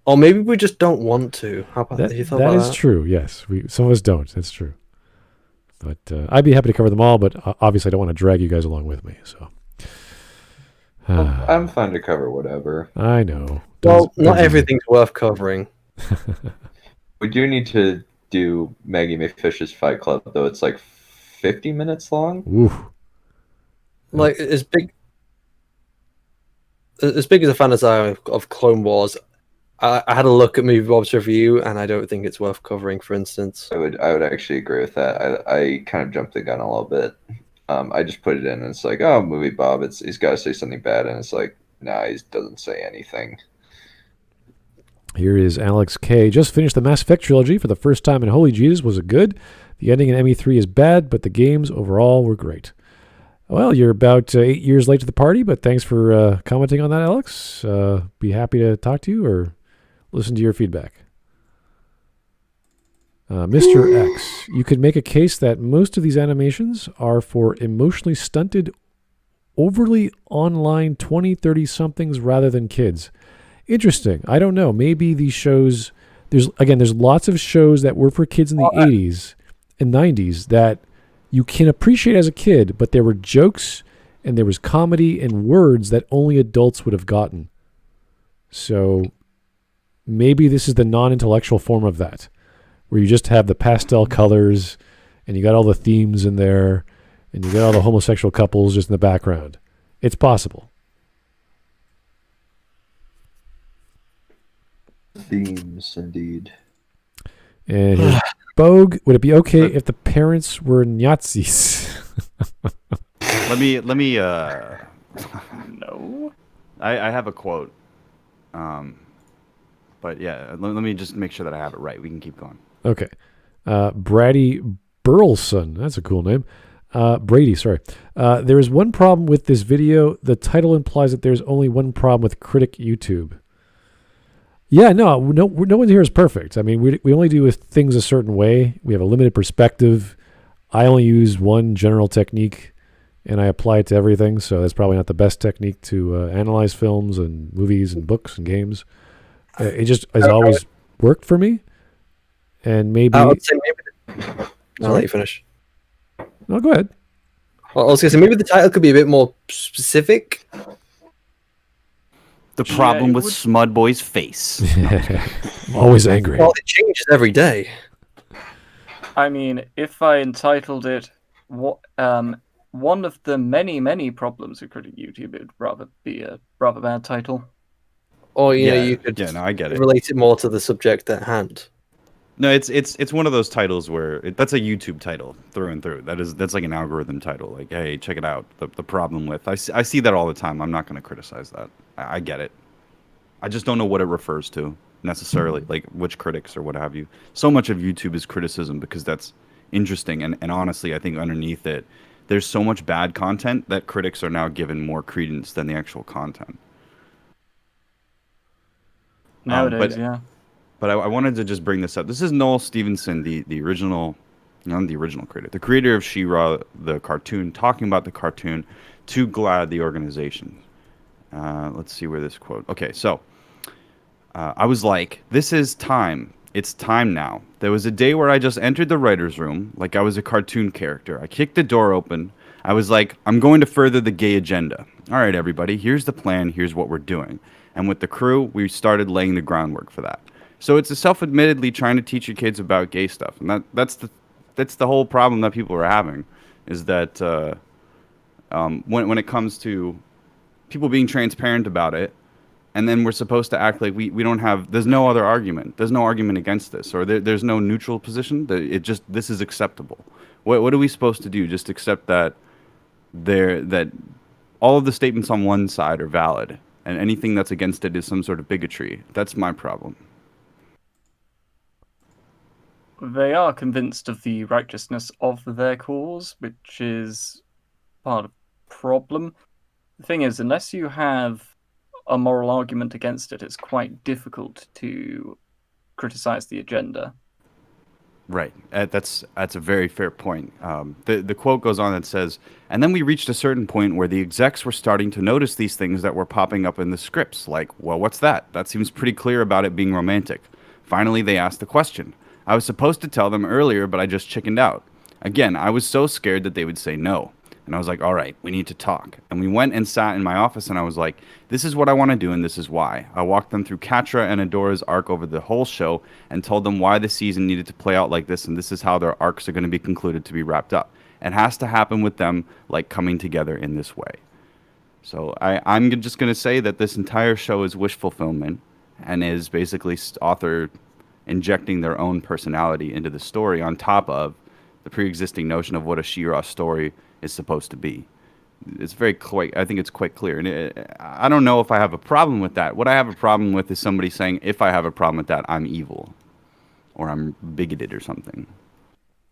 Speaker 3: Or maybe we just don't want to. How about
Speaker 1: That
Speaker 3: you thought about
Speaker 1: is
Speaker 3: that?
Speaker 1: true. Yes, some of us don't. That's true. But I'd be happy to cover them all. But obviously, I don't want to drag you guys along with me. So
Speaker 5: I'm fine to cover whatever.
Speaker 1: I know.
Speaker 3: Well, not everything's worth covering.
Speaker 5: We do need to do Maggie McFish's Fight Club, though. It's like 50 minutes long.
Speaker 1: Ooh.
Speaker 3: Like as big as a fan as I am of Clone Wars, I had a look at Movie Bob's review, and I don't think it's worth covering. For instance,
Speaker 5: I would actually agree with that. I kind of jumped the gun a little bit. I just put it in, and it's like, oh, Movie Bob, he's got to say something bad, and it's like, nah, he doesn't say anything.
Speaker 1: Here is Alex K. Just finished the Mass Effect trilogy for the first time, and holy Jesus, was it good? The ending in ME3 is bad, but the games overall were great. Well, you're about 8 years late to the party, but thanks for commenting on that, Alex. Be happy to talk to you or listen to your feedback. Mr. X, you could make a case that most of these animations are for emotionally stunted, overly online 20, 30-somethings rather than kids. Interesting. I don't know. Maybe these shows, there's lots of shows that were for kids in the 80s and 90s that you can appreciate as a kid, but there were jokes and there was comedy and words that only adults would have gotten. So maybe this is the non-intellectual form of that, where you just have the pastel colors and you got all the themes in there and you got all the homosexual couples just in the background. It's possible.
Speaker 5: Themes, indeed.
Speaker 1: And here's Bogue, would it be okay if the parents were Nazis?
Speaker 6: Let me.
Speaker 2: No.
Speaker 6: I have a quote. But yeah, let me just make sure that I have it right. We can keep going.
Speaker 1: Okay. Brady Burleson. That's a cool name. Brady, sorry. There is one problem with this video. The title implies that there's only one problem with Critic YouTube. Yeah, no one here is perfect. I mean, we only do things a certain way. We have a limited perspective. I only use one general technique, and I apply it to everything, so that's probably not the best technique to analyze films and movies and books and games. It just has always worked for me, and maybe...
Speaker 3: I would say maybe... I'll let you finish.
Speaker 1: No, go ahead.
Speaker 3: Well, I was going to say, maybe the title could be a bit more specific.
Speaker 6: The problem with Smudboy's face.
Speaker 1: I'm always angry.
Speaker 3: Well, it changes every day.
Speaker 2: I mean, if I entitled it one of the many, many problems with Critic YouTube, it would rather be a rather bad title.
Speaker 3: Or, you could
Speaker 6: I get it.
Speaker 3: relate it more to the subject at hand.
Speaker 6: No, it's one of those titles where that's a YouTube title through and through. That's like an algorithm title. Like, hey, check it out. The problem with I see that all the time. I'm not going to criticize that. I get it. I just don't know what it refers to necessarily, like which critics or what have you. So much of YouTube is criticism because that's interesting. And honestly, I think underneath it, there's so much bad content that critics are now given more credence than the actual content.
Speaker 2: Nowadays, yeah.
Speaker 6: But I wanted to just bring this up. This is Noel Stevenson, the original, not the original creator, the creator of She-Ra, the cartoon, talking about the cartoon to GLAAD, the organization. Let's see where this quote. Okay, so I was like, this is time. It's time now. There was a day where I just entered the writer's room like I was a cartoon character. I kicked the door open. I was like, I'm going to further the gay agenda. All right, everybody, here's the plan. Here's what we're doing. And with the crew, we started laying the groundwork for that. So it's a self-admittedly trying to teach your kids about gay stuff. And that's the whole problem that people are having, is that when it comes to people being transparent about it, and then we're supposed to act like we don't have, there's no other argument. There's no argument against this, or there's no neutral position. This is acceptable. What are we supposed to do? Just accept that that all of the statements on one side are valid, and anything that's against it is some sort of bigotry. That's my problem.
Speaker 2: They are convinced of the righteousness of their cause, which is part of the problem. The thing is, unless you have a moral argument against it, it's quite difficult to criticize the agenda.
Speaker 6: Right. That's a very fair point. The quote goes on and says, and then we reached a certain point where the execs were starting to notice these things that were popping up in the scripts, like, well, what's that? That seems pretty clear about it being romantic. Finally, they asked the question. I was supposed to tell them earlier, but I just chickened out. Again, I was so scared that they would say no. And I was like, all right, we need to talk. And we went and sat in my office, and I was like, this is what I want to do, and this is why. I walked them through Katra and Adora's arc over the whole show and told them why the season needed to play out like this, and this is how their arcs are going to be concluded to be wrapped up. It has to happen with them, like, coming together in this way. So I'm just going to say that this entire show is wish fulfillment and is basically author injecting their own personality into the story on top of the pre-existing notion of what a She-Ra story is supposed to be. It's I think it's quite clear. And I don't know if I have a problem with that. What I have a problem with is somebody saying, if I have a problem with that, I'm evil. Or I'm bigoted or something.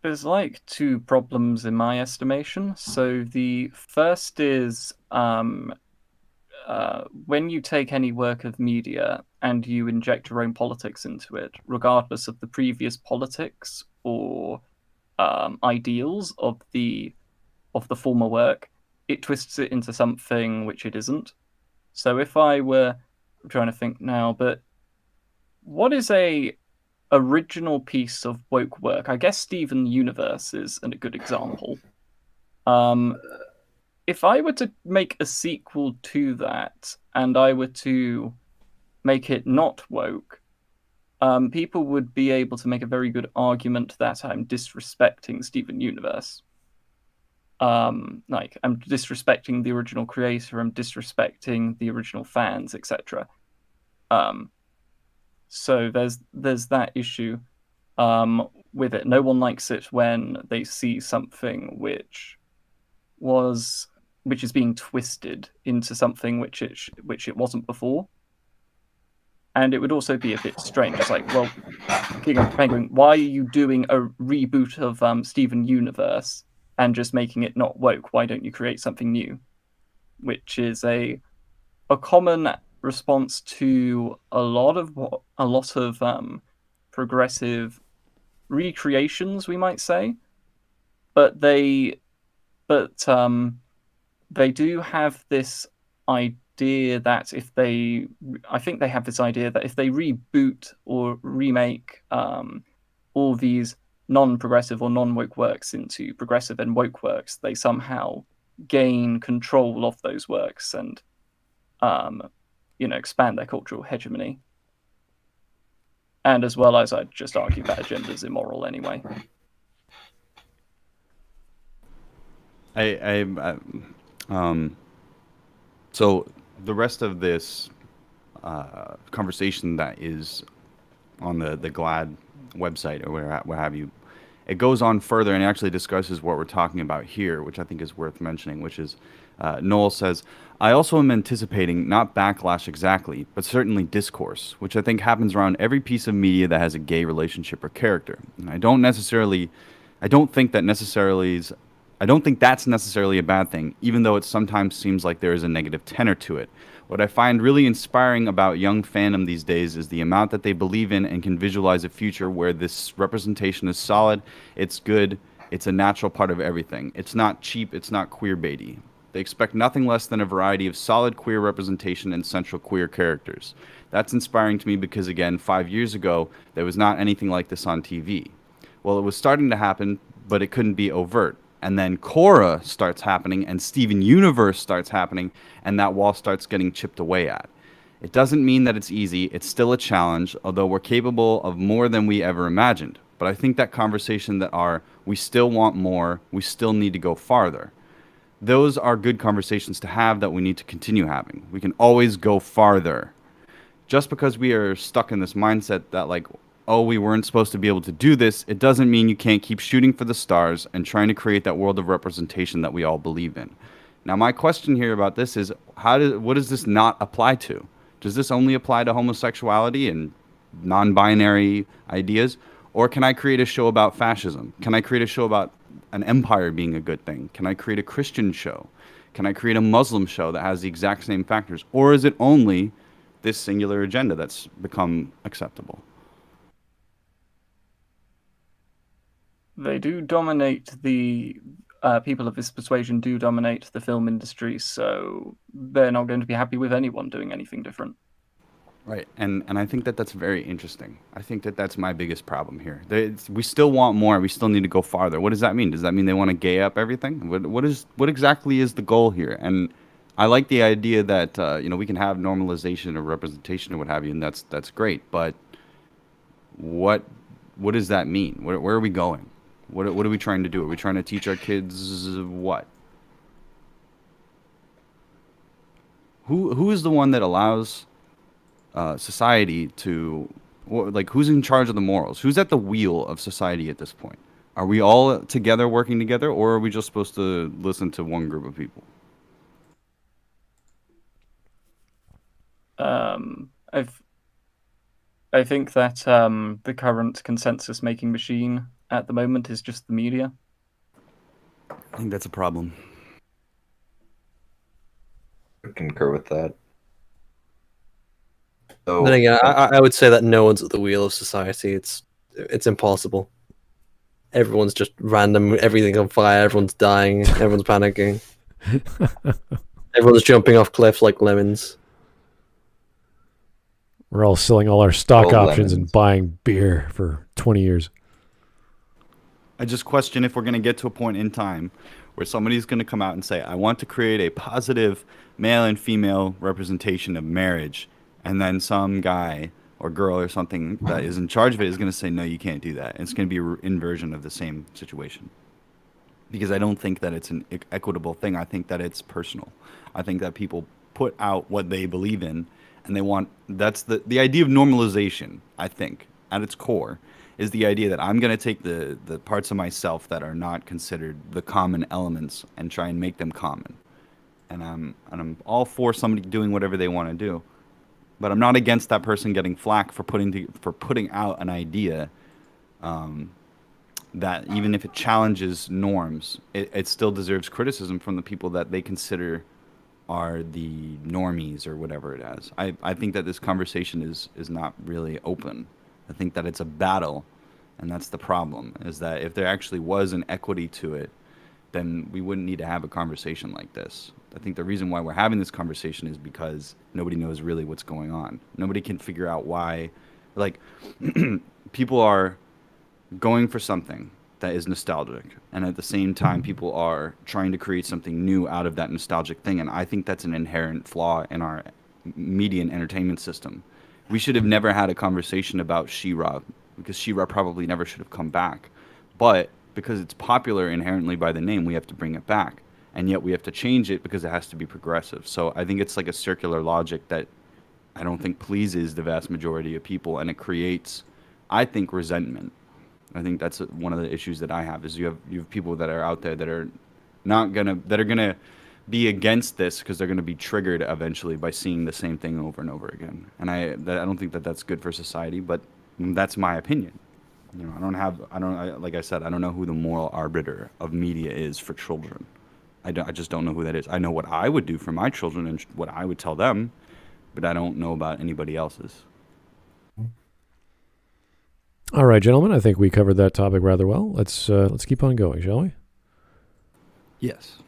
Speaker 2: There's like two problems in my estimation. So the first is when you take any work of media and you inject your own politics into it, regardless of the previous politics or ideals of the former work, it twists it into something which it isn't. So if I'm trying to think now, but what is a original piece of woke work? I guess Steven Universe is a good example. If I were to make a sequel to that and I were to make it not woke, people would be able to make a very good argument that I'm disrespecting Steven Universe. Like, I'm disrespecting the original creator, I'm disrespecting the original fans, etc. So there's that issue with it. No one likes it when they see something which is being twisted into something which it wasn't before. And it would also be a bit strange. It's like, well, KingEmperorPenguin, why are you doing a reboot of Steven Universe and just making it not woke? Why don't you create something new? Which is a common response to a lot of progressive recreations, we might say. But they do have this idea that if they reboot or remake all these non-progressive or non-woke works into progressive and woke works, they somehow gain control of those works and expand their cultural hegemony. And as well as, I'd just argue that agenda is immoral anyway.
Speaker 6: So the rest of this conversation that is on the GLAD website or what have you, it goes on further and actually discusses what we're talking about here, which I think is worth mentioning, which is Noel says, I also am anticipating not backlash exactly, but certainly discourse, which I think happens around every piece of media that has a gay relationship or character. And I don't think that's necessarily a bad thing, even though it sometimes seems like there is a negative tenor to it. What I find really inspiring about young fandom these days is the amount that they believe in and can visualize a future where this representation is solid, it's good, it's a natural part of everything. It's not cheap, it's not queerbaity. They expect nothing less than a variety of solid queer representation and central queer characters. That's inspiring to me because, again, 5 years ago, there was not anything like this on TV. Well, it was starting to happen, but it couldn't be overt. And then Korra starts happening, and Steven Universe starts happening, and that wall starts getting chipped away at. It doesn't mean that it's easy. It's still a challenge, although we're capable of more than we ever imagined. But I think that conversation we still want more, we still need to go farther. Those are good conversations to have that we need to continue having. We can always go farther. Just because we are stuck in this mindset that, like, oh, we weren't supposed to be able to do this, it doesn't mean you can't keep shooting for the stars and trying to create that world of representation that we all believe in. Now, my question here about this is, what does this not apply to? Does this only apply to homosexuality and non-binary ideas? Or can I create a show about fascism? Can I create a show about an empire being a good thing? Can I create a Christian show? Can I create a Muslim show that has the exact same factors? Or is it only this singular agenda that's become acceptable?
Speaker 2: They do dominate the people of this persuasion do dominate the film industry, so they're not going to be happy with anyone doing anything different.
Speaker 6: Right, and I think that that's very interesting. I think that that's my biggest problem here. We still want more. We still need to go farther. What does that mean? Does that mean they want to gay up everything? What exactly is the goal here? And I like the idea that we can have normalization or representation or what have you, and that's great. But what does that mean? Where are we going? What are we trying to do? Are we trying to teach our kids what? Who is the one that allows society to, who's in charge of the morals? Who's at the wheel of society at this point? Are we all together working together, or are we just supposed to listen to one group of people?
Speaker 2: I think that the current consensus making machine at the moment is just the media.
Speaker 6: I think that's a problem.
Speaker 5: I concur with that. So,
Speaker 3: Then again, I would say that no one's at the wheel of society. It's impossible. Everyone's just random. Everything's on fire. Everyone's dying. Everyone's panicking. Everyone's jumping off cliffs like lemons.
Speaker 1: We're all selling all our stock
Speaker 5: All
Speaker 1: options
Speaker 5: lemons.
Speaker 1: and buying beer for 20 years.
Speaker 6: I just question if we're going to get to a point in time where somebody's going to come out and say, I want to create a positive male and female representation of marriage. And then some guy or girl or something that is in charge of it is going to say, no, you can't do that. And it's going to be an inversion of the same situation. Because I don't think that it's an equitable thing. I think that it's personal. I think that people put out what they believe in, and they want, that's the idea of normalization, I think, at its core, is the idea that I'm going to take the parts of myself that are not considered the common elements and try and make them common. And I'm all for somebody doing whatever they want to do. But I'm not against that person getting flack for putting out an idea that even if it challenges norms, it still deserves criticism from the people that they consider are the normies or whatever it is. I think that this conversation is not really open. I think that it's a battle, and that's the problem, is that if there actually was an equity to it, then we wouldn't need to have a conversation like this. I think the reason why we're having this conversation is because nobody knows really what's going on. Nobody can figure out why, people are going for something that is nostalgic, and at the same time people are trying to create something new out of that nostalgic thing, and I think that's an inherent flaw in our media and entertainment system. We should have never had a conversation about She-Ra, because She-Ra probably never should have come back, but because it's popular inherently by the name, we have to bring it back, and yet we have to change it because it has to be progressive. So I think it's like a circular logic that I don't think pleases the vast majority of people, and it creates, I think, resentment. I think that's one of the issues that I have, is you have people that are out there that are gonna be against this because they're gonna be triggered eventually by seeing the same thing over and over again. And I don't think that that's good for society, but that's my opinion. You know, like I said, I don't know who the moral arbiter of media is for children. I just don't know who that is. I know what I would do for my children and what I would tell them, but I don't know about anybody else's.
Speaker 1: All right, gentlemen, I think we covered that topic rather well. Let's keep on going, shall we?
Speaker 6: Yes.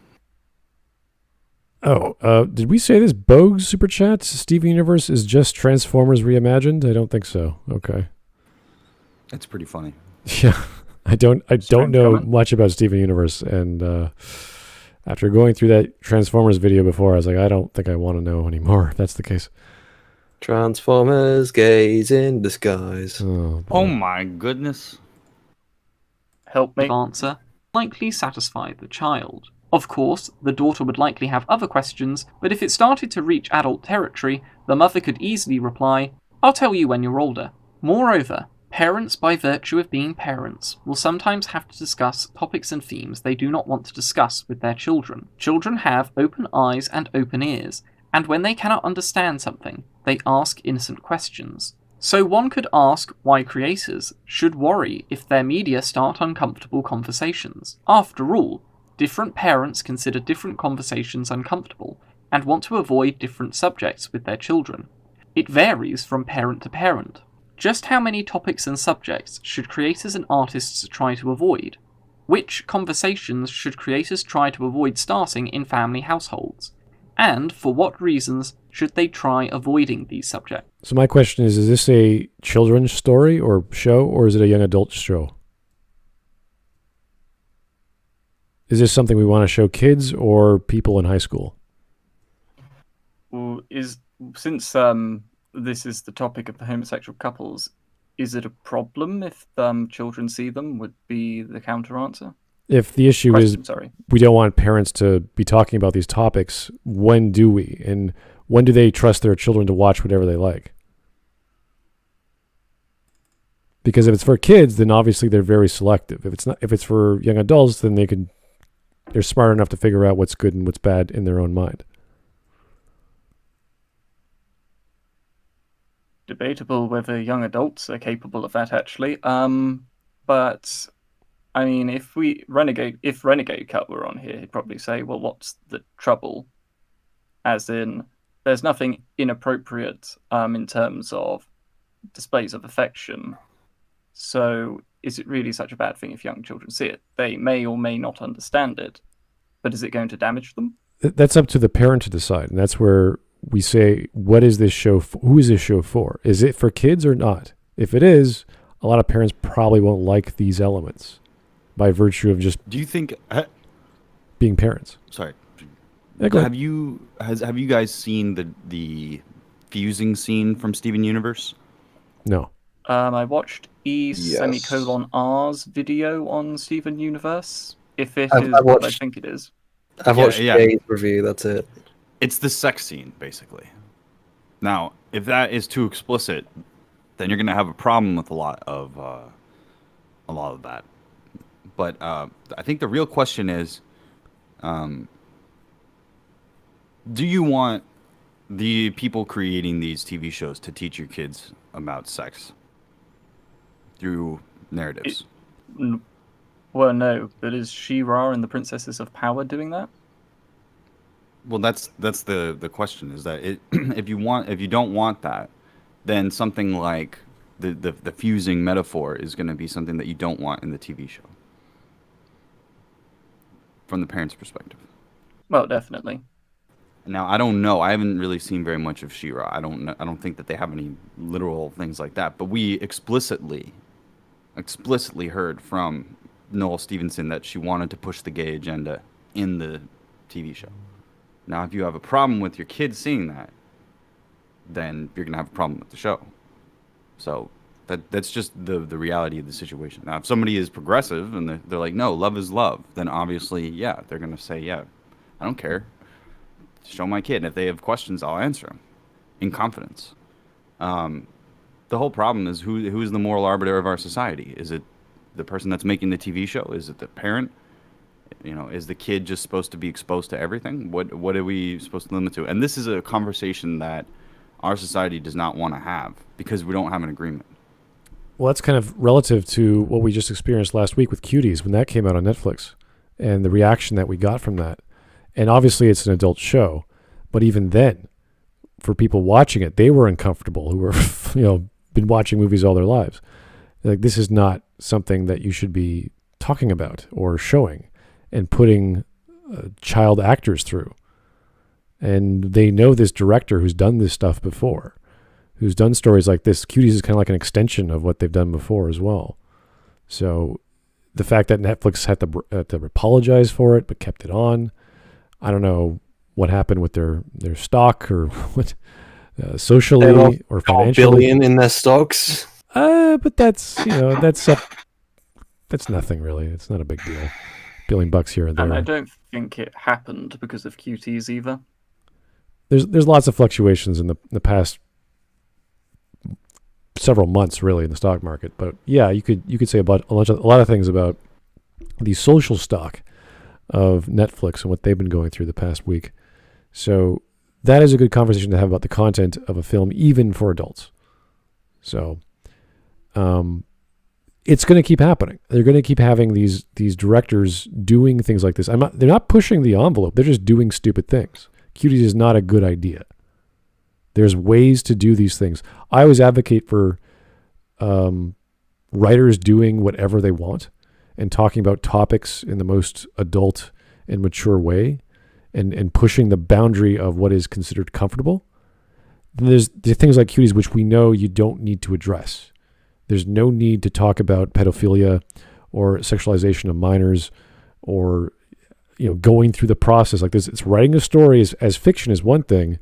Speaker 1: Oh, did we say this? Bogue's Super Chat? Steven Universe is just Transformers reimagined? I don't think so. Okay.
Speaker 6: That's pretty funny.
Speaker 1: Yeah, I don't know
Speaker 2: comment.
Speaker 1: much about Steven Universe, and after going through that Transformers video before, I was like, I don't think I want to know anymore, if that's the case.
Speaker 3: Transformers, gays in disguise.
Speaker 1: Oh,
Speaker 6: Oh my goodness.
Speaker 2: Help me.
Speaker 4: Answer likely satisfy the child. Of course, the daughter would likely have other questions, but if it started to reach adult territory, the mother could easily reply, I'll tell you when you're older. Moreover, parents, by virtue of being parents, will sometimes have to discuss topics and themes they do not want to discuss with their children. Children have open eyes and open ears, and when they cannot understand something, they ask innocent questions. So one could ask why creators should worry if their media start uncomfortable conversations. After all, different parents consider different conversations uncomfortable and want to avoid different subjects with their children. It varies from parent to parent. Just how many topics and subjects should creators and artists try to avoid? Which conversations should creators try to avoid starting in family households? And for what reasons should they try avoiding these subjects?
Speaker 1: So my question is this a children's story or show, or is it a young adult show? Is this something we want to show kids or people in high school?
Speaker 2: Well, since this is the topic of the homosexual couples, is it a problem if children see them? Would be the counter answer.
Speaker 1: If the issue is we don't want parents to be talking about these topics, when do we? And when do they trust their children to watch whatever they like? Because if it's for kids, then obviously they're very selective. If it's for young adults, then they're smart enough to figure out what's good and what's bad in their own mind.
Speaker 2: Debatable whether young adults are capable of that, actually. But I mean, if Renegade Cut were on here, he'd probably say, "Well, what's the trouble?" As in, there's nothing inappropriate in terms of displays of affection. So, is it really such a bad thing if young children see it? They may or may not understand it, but is it going to damage them?
Speaker 1: That's up to the parent to decide, and that's where we say, what is this show for? Who is this show for? Is it for kids or not? If it is, a lot of parents probably won't like these elements by virtue of just
Speaker 6: Do you think
Speaker 1: being parents.
Speaker 6: Sorry.
Speaker 1: Yeah,
Speaker 6: have you guys seen the fusing scene from Steven Universe?
Speaker 1: No.
Speaker 2: I watched E:'R's video on Steven Universe. If it is what I think it is.
Speaker 3: I've watched Jay's review, that's it.
Speaker 6: It's the sex scene, basically. Now, if that is too explicit, then you're going to have a problem with a lot of that. But I think the real question is, do you want the people creating these TV shows to teach your kids about sex through narratives?
Speaker 2: Well, no. But is She-Ra and the Princesses of Power doing that?
Speaker 6: Well, that's the question. Is that if you don't want that, then something like the fusing metaphor is going to be something that you don't want in the TV show, from the parent's perspective.
Speaker 2: Well, definitely.
Speaker 6: Now, I don't know. I haven't really seen very much of She-Ra. I don't think that they have any literal things like that. But we explicitly heard from Noel Stevenson that she wanted to push the gay agenda in the TV show. Now, if you have a problem with your kids seeing that, then you're going to have a problem with the show. So that's just the reality of the situation. Now, if somebody is progressive and they're like, no, love is love, then obviously, yeah, they're going to say, yeah, I don't care. Show my kid. And if they have questions, I'll answer them in confidence. The whole problem is who is the moral arbiter of our society? Is it the person that's making the TV show? Is it the parent? Is the kid just supposed to be exposed to everything? What are we supposed to limit to? And this is a conversation that our society does not want to have because we don't have an agreement.
Speaker 1: Well, that's kind of relative to what we just experienced last week with Cuties when that came out on Netflix and the reaction that we got from that. And obviously it's an adult show, but even then, for people watching it, they were uncomfortable who were, been watching movies all their lives. Like, this is not something that you should be talking about or showing and putting child actors through. And they know this director who's done this stuff before, who's done stories like this. Cuties is kind of like an extension of what they've done before as well. So the fact that Netflix had to apologize for it but kept it on, I don't know what happened with their stock or what socially or financially.
Speaker 3: $1 billion in their stocks.
Speaker 1: But that's that's nothing really. It's not a big deal. $1 billion here and there.
Speaker 2: And I don't think it happened because of Cuties either.
Speaker 1: There's lots of fluctuations in the past several months really in the stock market. But yeah, you could say about a lot of things about the social stock of Netflix and what they've been going through the past week. So that is a good conversation to have about the content of a film, even for adults. So, it's going to keep happening. They're going to keep having these directors doing things like this. They're not pushing the envelope. They're just doing stupid things. Cuties is not a good idea. There's ways to do these things. I always advocate for writers doing whatever they want and talking about topics in the most adult and mature way and pushing the boundary of what is considered comfortable. Then there's things like cuties, which we know you don't need to address. There's no need to talk about pedophilia or sexualization of minors or, going through the process like this. It's writing a story as fiction is one thing,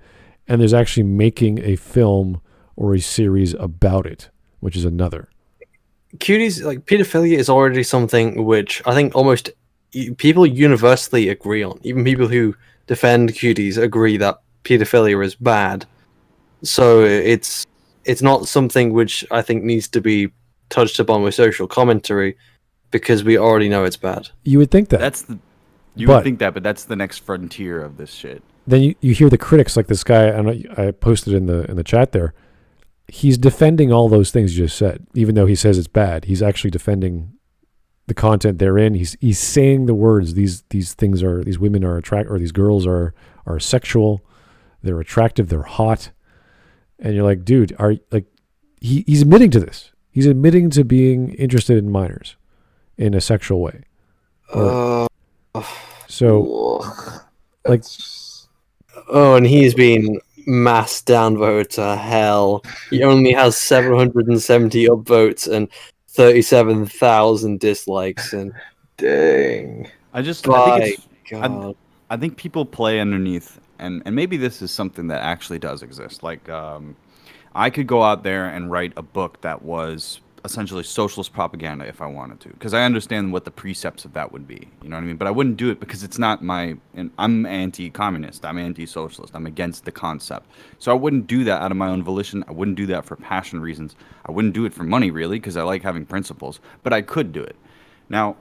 Speaker 1: and there's actually making a film or a series about it, which is another.
Speaker 3: Cuties, like pedophilia, is already something which I think almost people universally agree on. Even people who defend cuties agree that pedophilia is bad. So it's not something which I think needs to be touched upon with social commentary because we already know it's bad.
Speaker 1: You would think that.
Speaker 6: Would think that, but that's the next frontier of this shit.
Speaker 1: Then you hear the critics like this guy, and I posted in the chat there. He's defending all those things you just said, even though he says it's bad. He's actually defending the content therein. He's saying the words. These women are attractive, or these girls are sexual. They're attractive. They're hot. And you're like, dude, he's admitting to this. He's admitting to being interested in minors in a sexual way.
Speaker 3: And he's been mass downvote to hell. He only has 770 upvotes and 37,000 dislikes. And
Speaker 5: dang,
Speaker 6: I think people play underneath, and maybe this is something that actually does exist. Like, I could go out there and write a book that was essentially socialist propaganda if I wanted to, because I understand what the precepts of that would be. You know what I mean? But I wouldn't do it because it's not I'm anti-communist. I'm anti-socialist. I'm against the concept. So I wouldn't do that out of my own volition. I wouldn't do that for passion reasons. I wouldn't do it for money, really, because I like having principles. But I could do it. Now,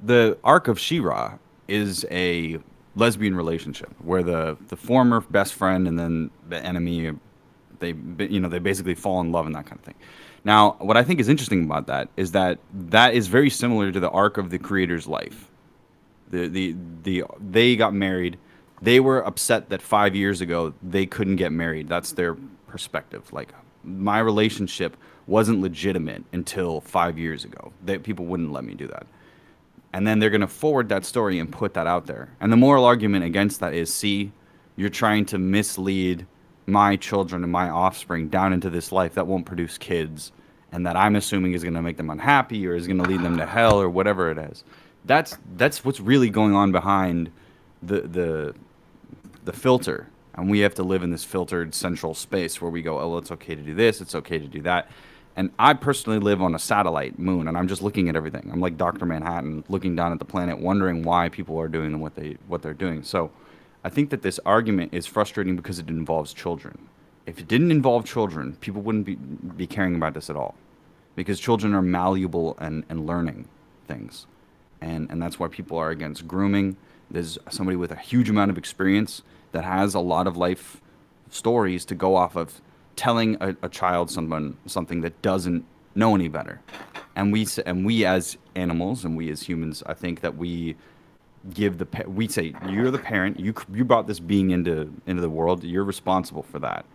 Speaker 6: the arc of She-Ra is a lesbian relationship where the former best friend and then the enemy, they basically fall in love and that kind of thing. Now, what I think is interesting about that is that is very similar to the arc of the creator's life. They got married. They were upset that 5 years ago they couldn't get married. That's their perspective. Like, my relationship wasn't legitimate until 5 years ago. People wouldn't let me do that. And then they're going to forward that story and put that out there. And the moral argument against that is, see, you're trying to mislead my children and my offspring down into this life that won't produce kids, and that I'm assuming is going to make them unhappy or is going to lead them to hell or whatever it is. That's what's really going on behind the filter, and we have to live in this filtered central space where we go, oh, well, it's okay to do this, it's okay to do that. And I personally live on a satellite moon, and I'm just looking at everything. I'm like Dr. Manhattan, looking down at the planet, wondering why people are doing what they're doing. So I think that this argument is frustrating because it involves children. If it didn't involve children, people wouldn't be caring about this at all, because children are malleable and learning things. And that's why people are against grooming. There's somebody with a huge amount of experience that has a lot of life stories to go off of, telling a child something that doesn't know any better. And we as animals and we as humans, I think that we give we say, you're the parent, you brought this being into the world, you're responsible for that.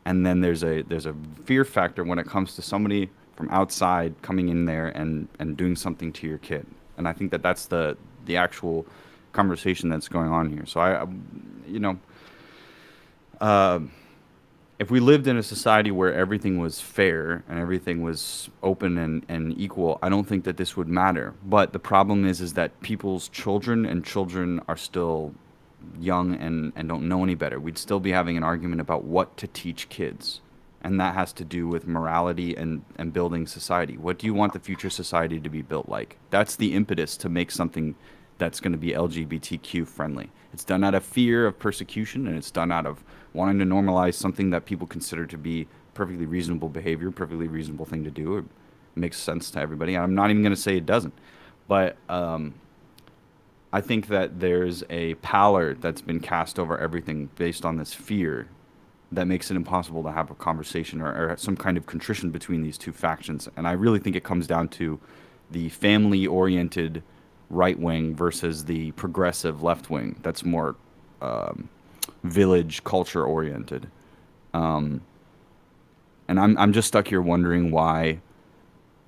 Speaker 6: And then there's a fear factor when it comes to somebody from outside coming in there and doing something to your kid. And I think that that's the actual conversation that's going on here. So if we lived in a society where everything was fair and everything was open and equal, I don't think that this would matter. But the problem is that people's children are still young and don't know any better. We'd still be having an argument about what to teach kids. And that has to do with morality and building society. What do you want the future society to be built like? That's the impetus to make something that's going to be LGBTQ friendly. It's done out of fear of persecution, and it's done out of wanting to normalize something that people consider to be perfectly reasonable behavior, perfectly reasonable thing to do. It makes sense to everybody. I'm not even going to say it doesn't. But I think that there's a pallor that's been cast over everything based on this fear that makes it impossible to have a conversation or some kind of contrition between these two factions. And I really think it comes down to the family-oriented right wing versus the progressive left wing. That's more village culture oriented. And I'm just stuck here wondering why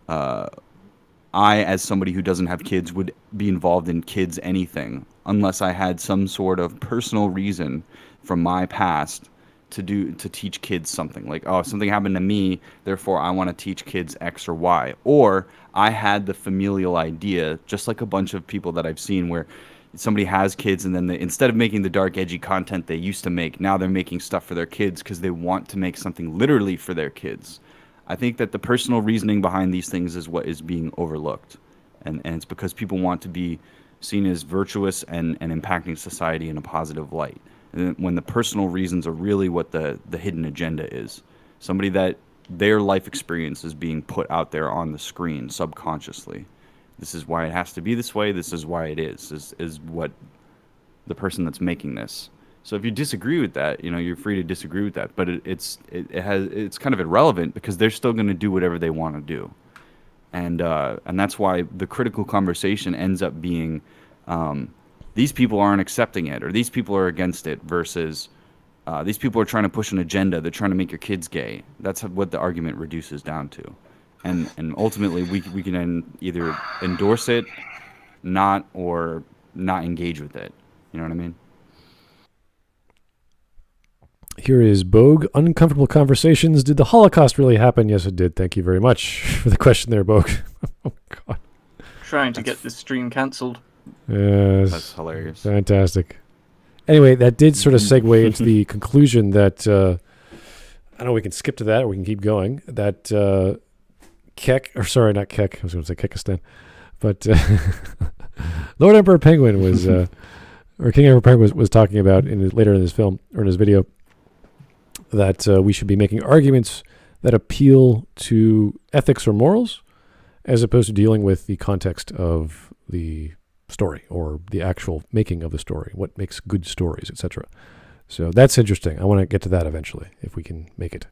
Speaker 6: I, as somebody who doesn't have kids, would be involved in kids anything unless I had some sort of personal reason from my past to teach kids something. Like, oh, something happened to me, therefore I want to teach kids X or Y. Or I had the familial idea, just like a bunch of people that I've seen where somebody has kids and then instead of making the dark, edgy content they used to make, now they're making stuff for their kids because they want to make something literally for their kids. I think that the personal reasoning behind these things is what is being overlooked. And it's because people want to be seen as virtuous and impacting society in a positive light. And when the personal reasons are really what the hidden agenda is. Somebody that their life experience is being put out there on the screen subconsciously. This is why it has to be this way. This is why it is what the person that's making this. So if you disagree with that, you're free to disagree with that. But it's kind of irrelevant because they're still going to do whatever they want to do, and that's why the critical conversation ends up being these people aren't accepting it or these people are against it versus these people are trying to push an agenda. They're trying to make your kids gay. That's what the argument reduces down to, and ultimately we can either endorse it, or not engage with it. You know what I mean?
Speaker 1: Here is Bogue. Uncomfortable conversations. Did the Holocaust really happen? Yes, it did. Thank you very much for the question there, Bogue. Oh, God.
Speaker 2: Trying to get this stream cancelled.
Speaker 1: Yes.
Speaker 6: That's hilarious.
Speaker 1: Fantastic. Anyway, that did sort of segue into the conclusion that, I don't know, we can skip to that or we can keep going, that Keck, or sorry, not Keck, I was going to say Kekistan, but Lord Emperor Penguin was, or King Emperor Penguin was talking about later in this film, or in his video, that we should be making arguments that appeal to ethics or morals, as opposed to dealing with the context of the story or the actual making of the story, what makes good stories, etc. So that's interesting. I want to get to that eventually, if we can make it.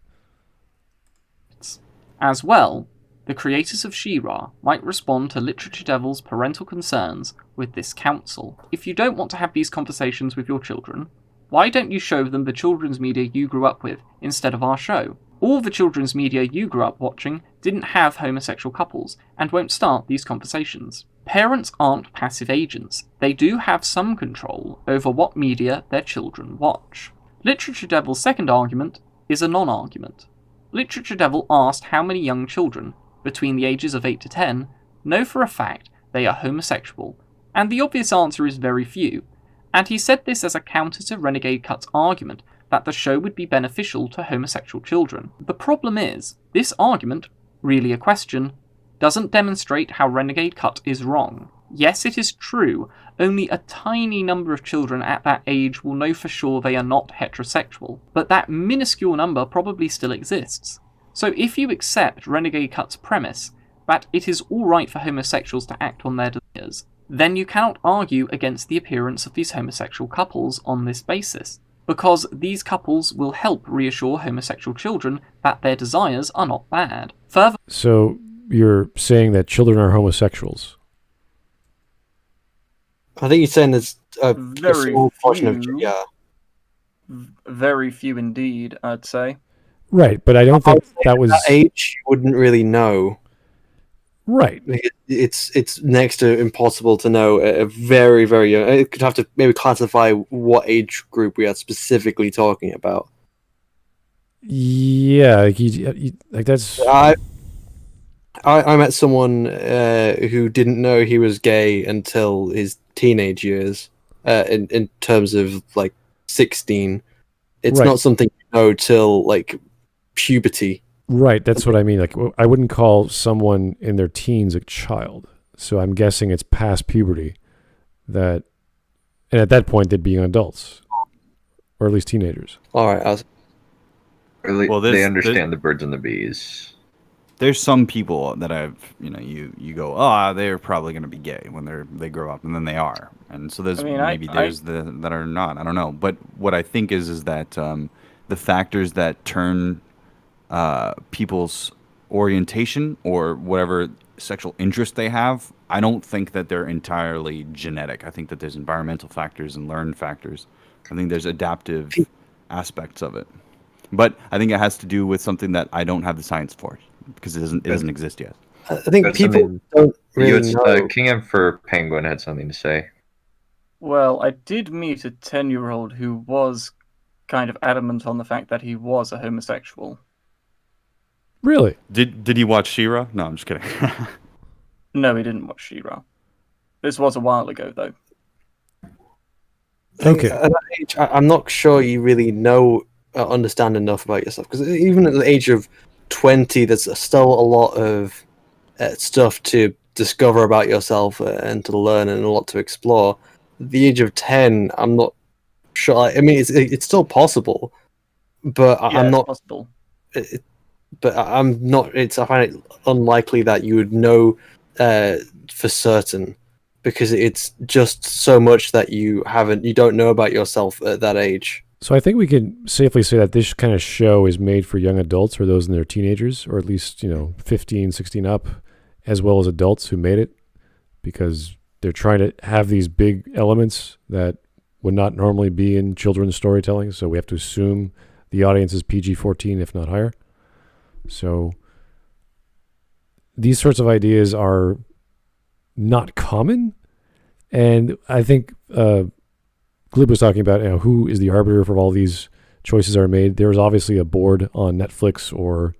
Speaker 4: As well, the creators of She-Ra might respond to LiteratureDevil's parental concerns with this counsel. If you don't want to have these conversations with your children, why don't you show them the children's media you grew up with instead of our show? All the children's media you grew up watching didn't have homosexual couples and won't start these conversations. Parents aren't passive agents. They do have some control over what media their children watch. LiteratureDevil's second argument is a non-argument. LiteratureDevil asked how many young children, between the ages of 8 to 10, know for a fact they are homosexual, and the obvious answer is very few, and he said this as a counter to Renegade Cut's argument that the show would be beneficial to homosexual children. The problem is, this argument, really a question, doesn't demonstrate how Renegade Cut is wrong. Yes, it is true, only a tiny number of children at that age will know for sure they are not heterosexual, but that minuscule number probably still exists. So if you accept Renegade Cut's premise that it is alright for homosexuals to act on their desires, then you cannot argue against the appearance of these homosexual couples on this basis, because these couples will help reassure homosexual children that their desires are not bad. Further,
Speaker 1: So you're saying that children are homosexuals?
Speaker 3: I think he's saying there's a
Speaker 2: Very
Speaker 3: small portion of
Speaker 2: few.
Speaker 3: yeah.
Speaker 2: Very few indeed, I'd say.
Speaker 1: Right, but I don't think that was...
Speaker 3: At that age, you wouldn't really know.
Speaker 1: Right.
Speaker 3: It's next to impossible to know a very, very young. I could have to maybe classify what age group we are specifically talking about.
Speaker 1: Yeah, like that's...
Speaker 3: I met someone who didn't know he was gay until his teenage years. In terms of like 16, it's
Speaker 1: Right.
Speaker 3: not something you know till like puberty.
Speaker 1: Right, that's what I mean. Like, I wouldn't call someone in their teens a child. So I'm guessing it's past puberty and at that point they'd be adults, or at least teenagers.
Speaker 3: All right,
Speaker 5: Well, they understand the birds and the bees.
Speaker 6: There's some people that you go, they're probably going to be gay when they grow up, and then they are. And so there's that are not. I don't know. But what I think is that the factors that turn people's orientation or whatever sexual interest they have, I don't think that they're entirely genetic. I think that there's environmental factors and learned factors. I think there's adaptive aspects of it. But I think it has to do with something that I don't have the science for because it doesn't exist yet.
Speaker 3: I think
Speaker 5: That's
Speaker 3: people
Speaker 5: something-
Speaker 3: don't really know.
Speaker 5: King Emperor Penguin had something to say.
Speaker 2: Well, I did meet a 10-year-old who was kind of adamant on the fact that he was a homosexual.
Speaker 1: Really?
Speaker 6: Did he watch She-Ra? No, I'm just kidding.
Speaker 2: No, he didn't watch She-Ra. This was a while ago, though.
Speaker 3: I think
Speaker 1: Okay.
Speaker 3: at that age, I'm not sure you really know, understand enough about yourself. Because even at the age of 20, there's still a lot of stuff to discover about yourself and to learn and a lot to explore. At the age of 10, I'm not sure. I mean, it's still possible, but
Speaker 2: Yeah,
Speaker 3: I'm
Speaker 2: it's
Speaker 3: not.
Speaker 2: possible.
Speaker 3: But I'm not. I find it unlikely that you would know for certain, because it's just so much that you don't know about yourself at that age.
Speaker 1: So I think we can safely say that this kind of show is made for young adults or those in their teenagers, or at least, 15, 16 up, as well as adults who made it, because they're trying to have these big elements that would not normally be in children's storytelling. So we have to assume the audience is PG-14, if not higher. So these sorts of ideas are not common. And I think Glib was talking about who is the arbiter for all these choices are made. There's obviously a board on Netflix or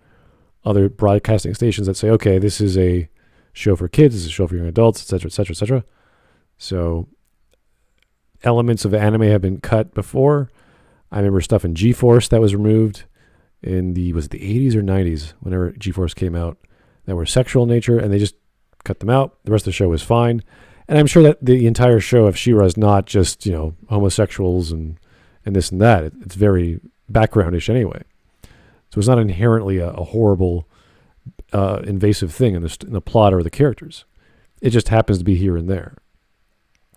Speaker 1: other broadcasting stations that say, okay, this is a show for kids, this is a show for young adults, et cetera, et cetera, et cetera. So elements of anime have been cut before. I remember stuff in G-Force that was removed in was it the 80s or 90s, whenever G-Force came out, that were sexual in nature, and they just cut them out. The rest of the show was fine. And I'm sure that the entire show of She-Ra is not just, homosexuals and this and that. It's very backgroundish anyway. So it's not inherently a horrible, invasive thing in the plot or the characters. It just happens to be here and there.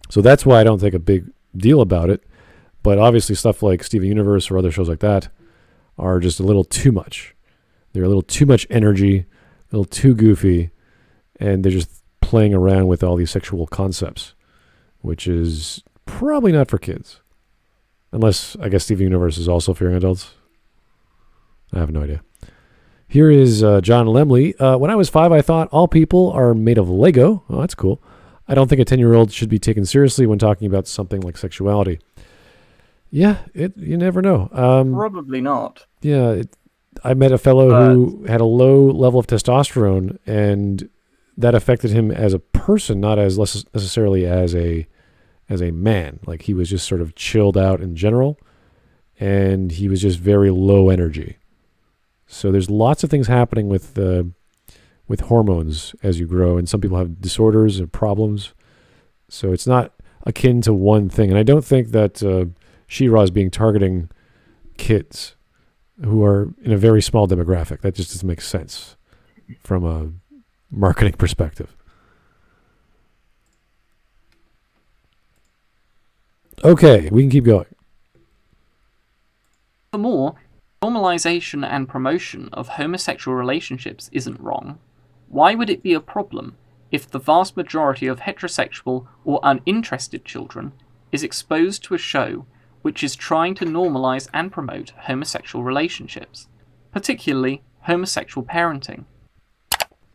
Speaker 1: So that's why I don't think a big deal about it. But obviously stuff like Steven Universe or other shows like that are just a little too much. They're a little too much energy, a little too goofy, and they're just playing around with all these sexual concepts, which is probably not for kids. Unless, I guess, Steven Universe is also for young adults. I have no idea. Here is John Lemley. When I was 5, I thought all people are made of Lego. Oh, that's cool. I don't think a 10-year-old should be taken seriously when talking about something like sexuality. Yeah, you never know.
Speaker 2: Probably not.
Speaker 1: Yeah, I met a fellow who had a low level of testosterone, and that affected him as a person, not as necessarily as a man. Like, he was just sort of chilled out in general, and he was just very low energy. So there's lots of things happening with hormones as you grow, and some people have disorders and problems. So it's not akin to one thing. And I don't think that She-Ra is targeting kids who are in a very small demographic. That just doesn't make sense from a marketing perspective. Okay, we can keep going.
Speaker 4: Furthermore, normalization and promotion of homosexual relationships isn't wrong. Why would it be a problem if the vast majority of heterosexual or uninterested children is exposed to a show which is trying to normalize and promote homosexual relationships, particularly homosexual parenting?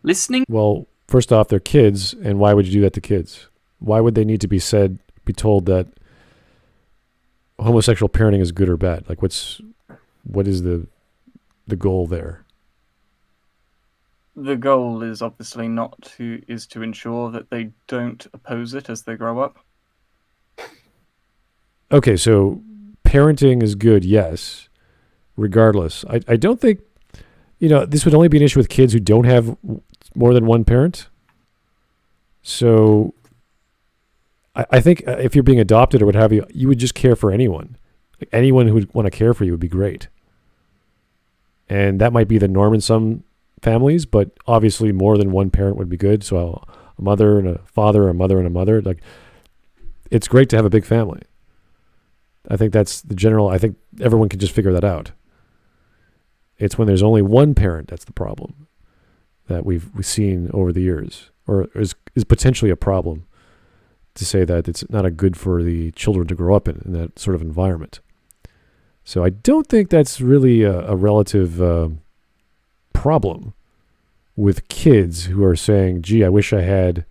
Speaker 4: Listening.
Speaker 1: Well, first off, they're kids, and why would you do that to kids? Why would they need to be told that homosexual parenting is good or bad? Like, what is the goal there?
Speaker 2: The goal is obviously to ensure that they don't oppose it as they grow up.
Speaker 1: Okay, so parenting is good, yes, regardless. I don't think, this would only be an issue with kids who don't have more than one parent. So I think if you're being adopted or what have you, you would just care for anyone. Like, anyone who would want to care for you would be great. And that might be the norm in some families, but obviously more than one parent would be good. So a mother and a father, or a mother and a mother, like, it's great to have a big family. I think that's the general. I think everyone can just figure that out. It's when there's only one parent that's the problem that we've seen over the years, or is potentially a problem, to say that it's not a good for the children to grow up in that sort of environment. So I don't think that's really a relative problem with kids who are saying, gee, I wish I had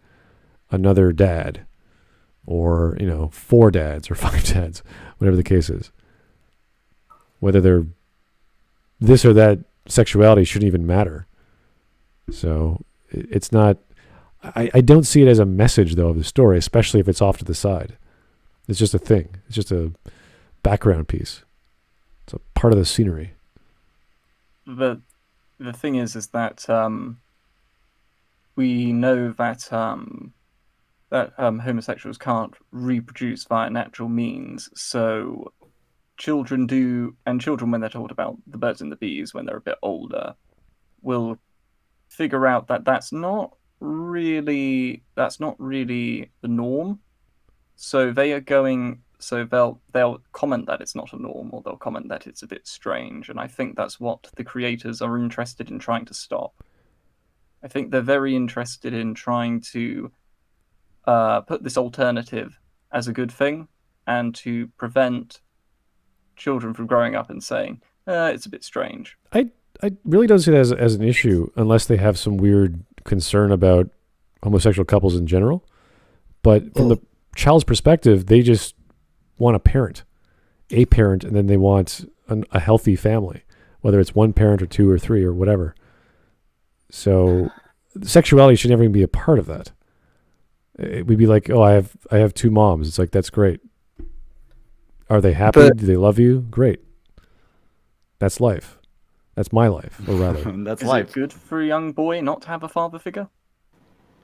Speaker 1: another dad, or, 4 dads or 5 dads, whatever the case is. Whether they're this or that sexuality shouldn't even matter. So it's not, I don't see it as a message, though, of the story, especially if it's off to the side. It's just a thing. It's just a background piece. It's a part of the scenery.
Speaker 2: The thing is that we know that homosexuals can't reproduce via natural means, so children when they're told about the birds and the bees when they're a bit older, will figure out that that's not really the norm. So they'll comment that it's not a norm, or they'll comment that it's a bit strange. And I think that's what the creators are interested in trying to stop. I think they're very interested in trying to put this alternative as a good thing, and to prevent children from growing up and saying, it's a bit strange.
Speaker 1: I really don't see it as an issue unless they have some weird concern about homosexual couples in general. But from the child's perspective, they just want a parent, and then they want a healthy family, whether it's one parent or 2 or 3 or whatever. So sexuality should never even be a part of that. It would be like, oh, I have 2 moms. It's like, that's great. Are they happy? Do they love you? Great. That's life. That's my life, or rather.
Speaker 6: That's
Speaker 2: Is
Speaker 6: life.
Speaker 2: it good for a young boy not to have a father figure?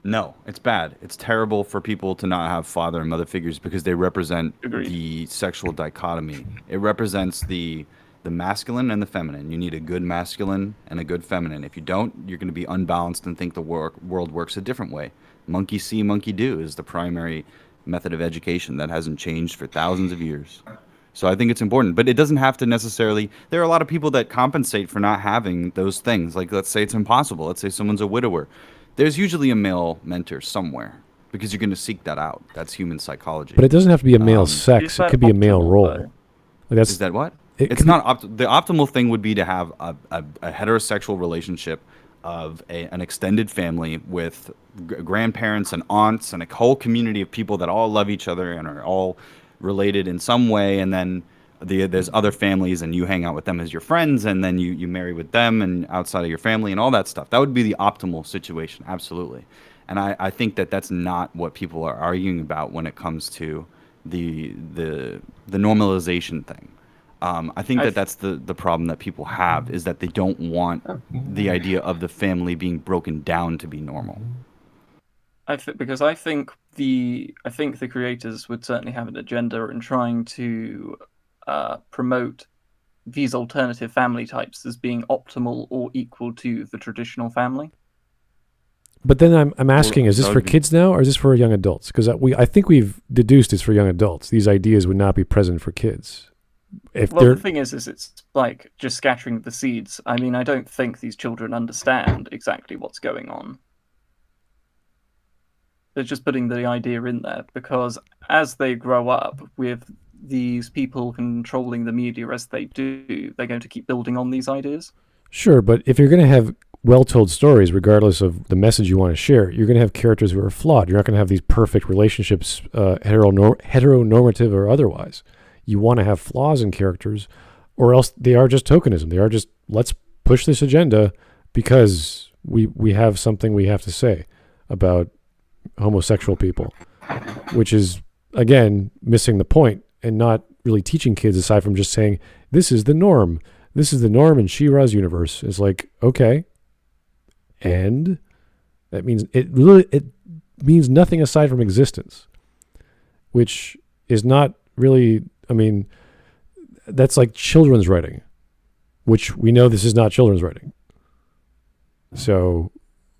Speaker 6: No, it's bad. It's terrible for people to not have father and mother figures, because they represent the sexual dichotomy. It represents the masculine and the feminine. You need a good masculine and a good feminine. If you don't, you're going to be unbalanced and think the world works a different way. Monkey see, monkey do is the primary method of education that hasn't changed for thousands of years. So I think it's important, but it doesn't have to necessarily. There are a lot of people that compensate for not having those things. Like, let's say it's impossible. Let's say someone's a widower. There's usually a male mentor somewhere, because you're going to seek that out. That's human psychology.
Speaker 1: But it doesn't have to be a male sex. It could be a male role.
Speaker 2: Though?
Speaker 1: Like
Speaker 6: Is that what? It's not. The optimal thing would be to have a heterosexual relationship of an extended family with grandparents and aunts and a whole community of people that all love each other and are all related in some way, and then there's other families and you hang out with them as your friends, and then you marry with them and outside of your family and all that stuff. That would be the optimal situation, absolutely. And I think that's not what people are arguing about when it comes to the normalization thing. I think that's the problem that people have, is that they don't want the idea of the family being broken down to be normal.
Speaker 2: Because I think the creators would certainly have an agenda in trying to promote these alternative family types as being optimal or equal to the traditional family.
Speaker 1: But then I'm asking, is this for kids now, or is this for young adults? Because I think we've deduced it's for young adults. These ideas would not be present for kids.
Speaker 2: The thing is it's like just scattering the seeds. I mean, I don't think these children understand exactly what's going on. They're just putting the idea in there, because as they grow up with these people controlling the media as they do, they're going to keep building on these ideas.
Speaker 1: Sure, but if you're going to have well-told stories, regardless of the message you want to share, you're going to have characters who are flawed. You're not going to have these perfect relationships, heteronormative or otherwise. You want to have flaws in characters, or else they are just tokenism. They are just, let's push this agenda because we have something we have to say about homosexual people, which is, again, missing the point and not really teaching kids, aside from just saying, this is the norm. This is the norm in She-Ra's universe. It's like, okay. And that means it means nothing aside from existence, which is not really, I mean, that's like children's writing, which we know this is not children's writing. So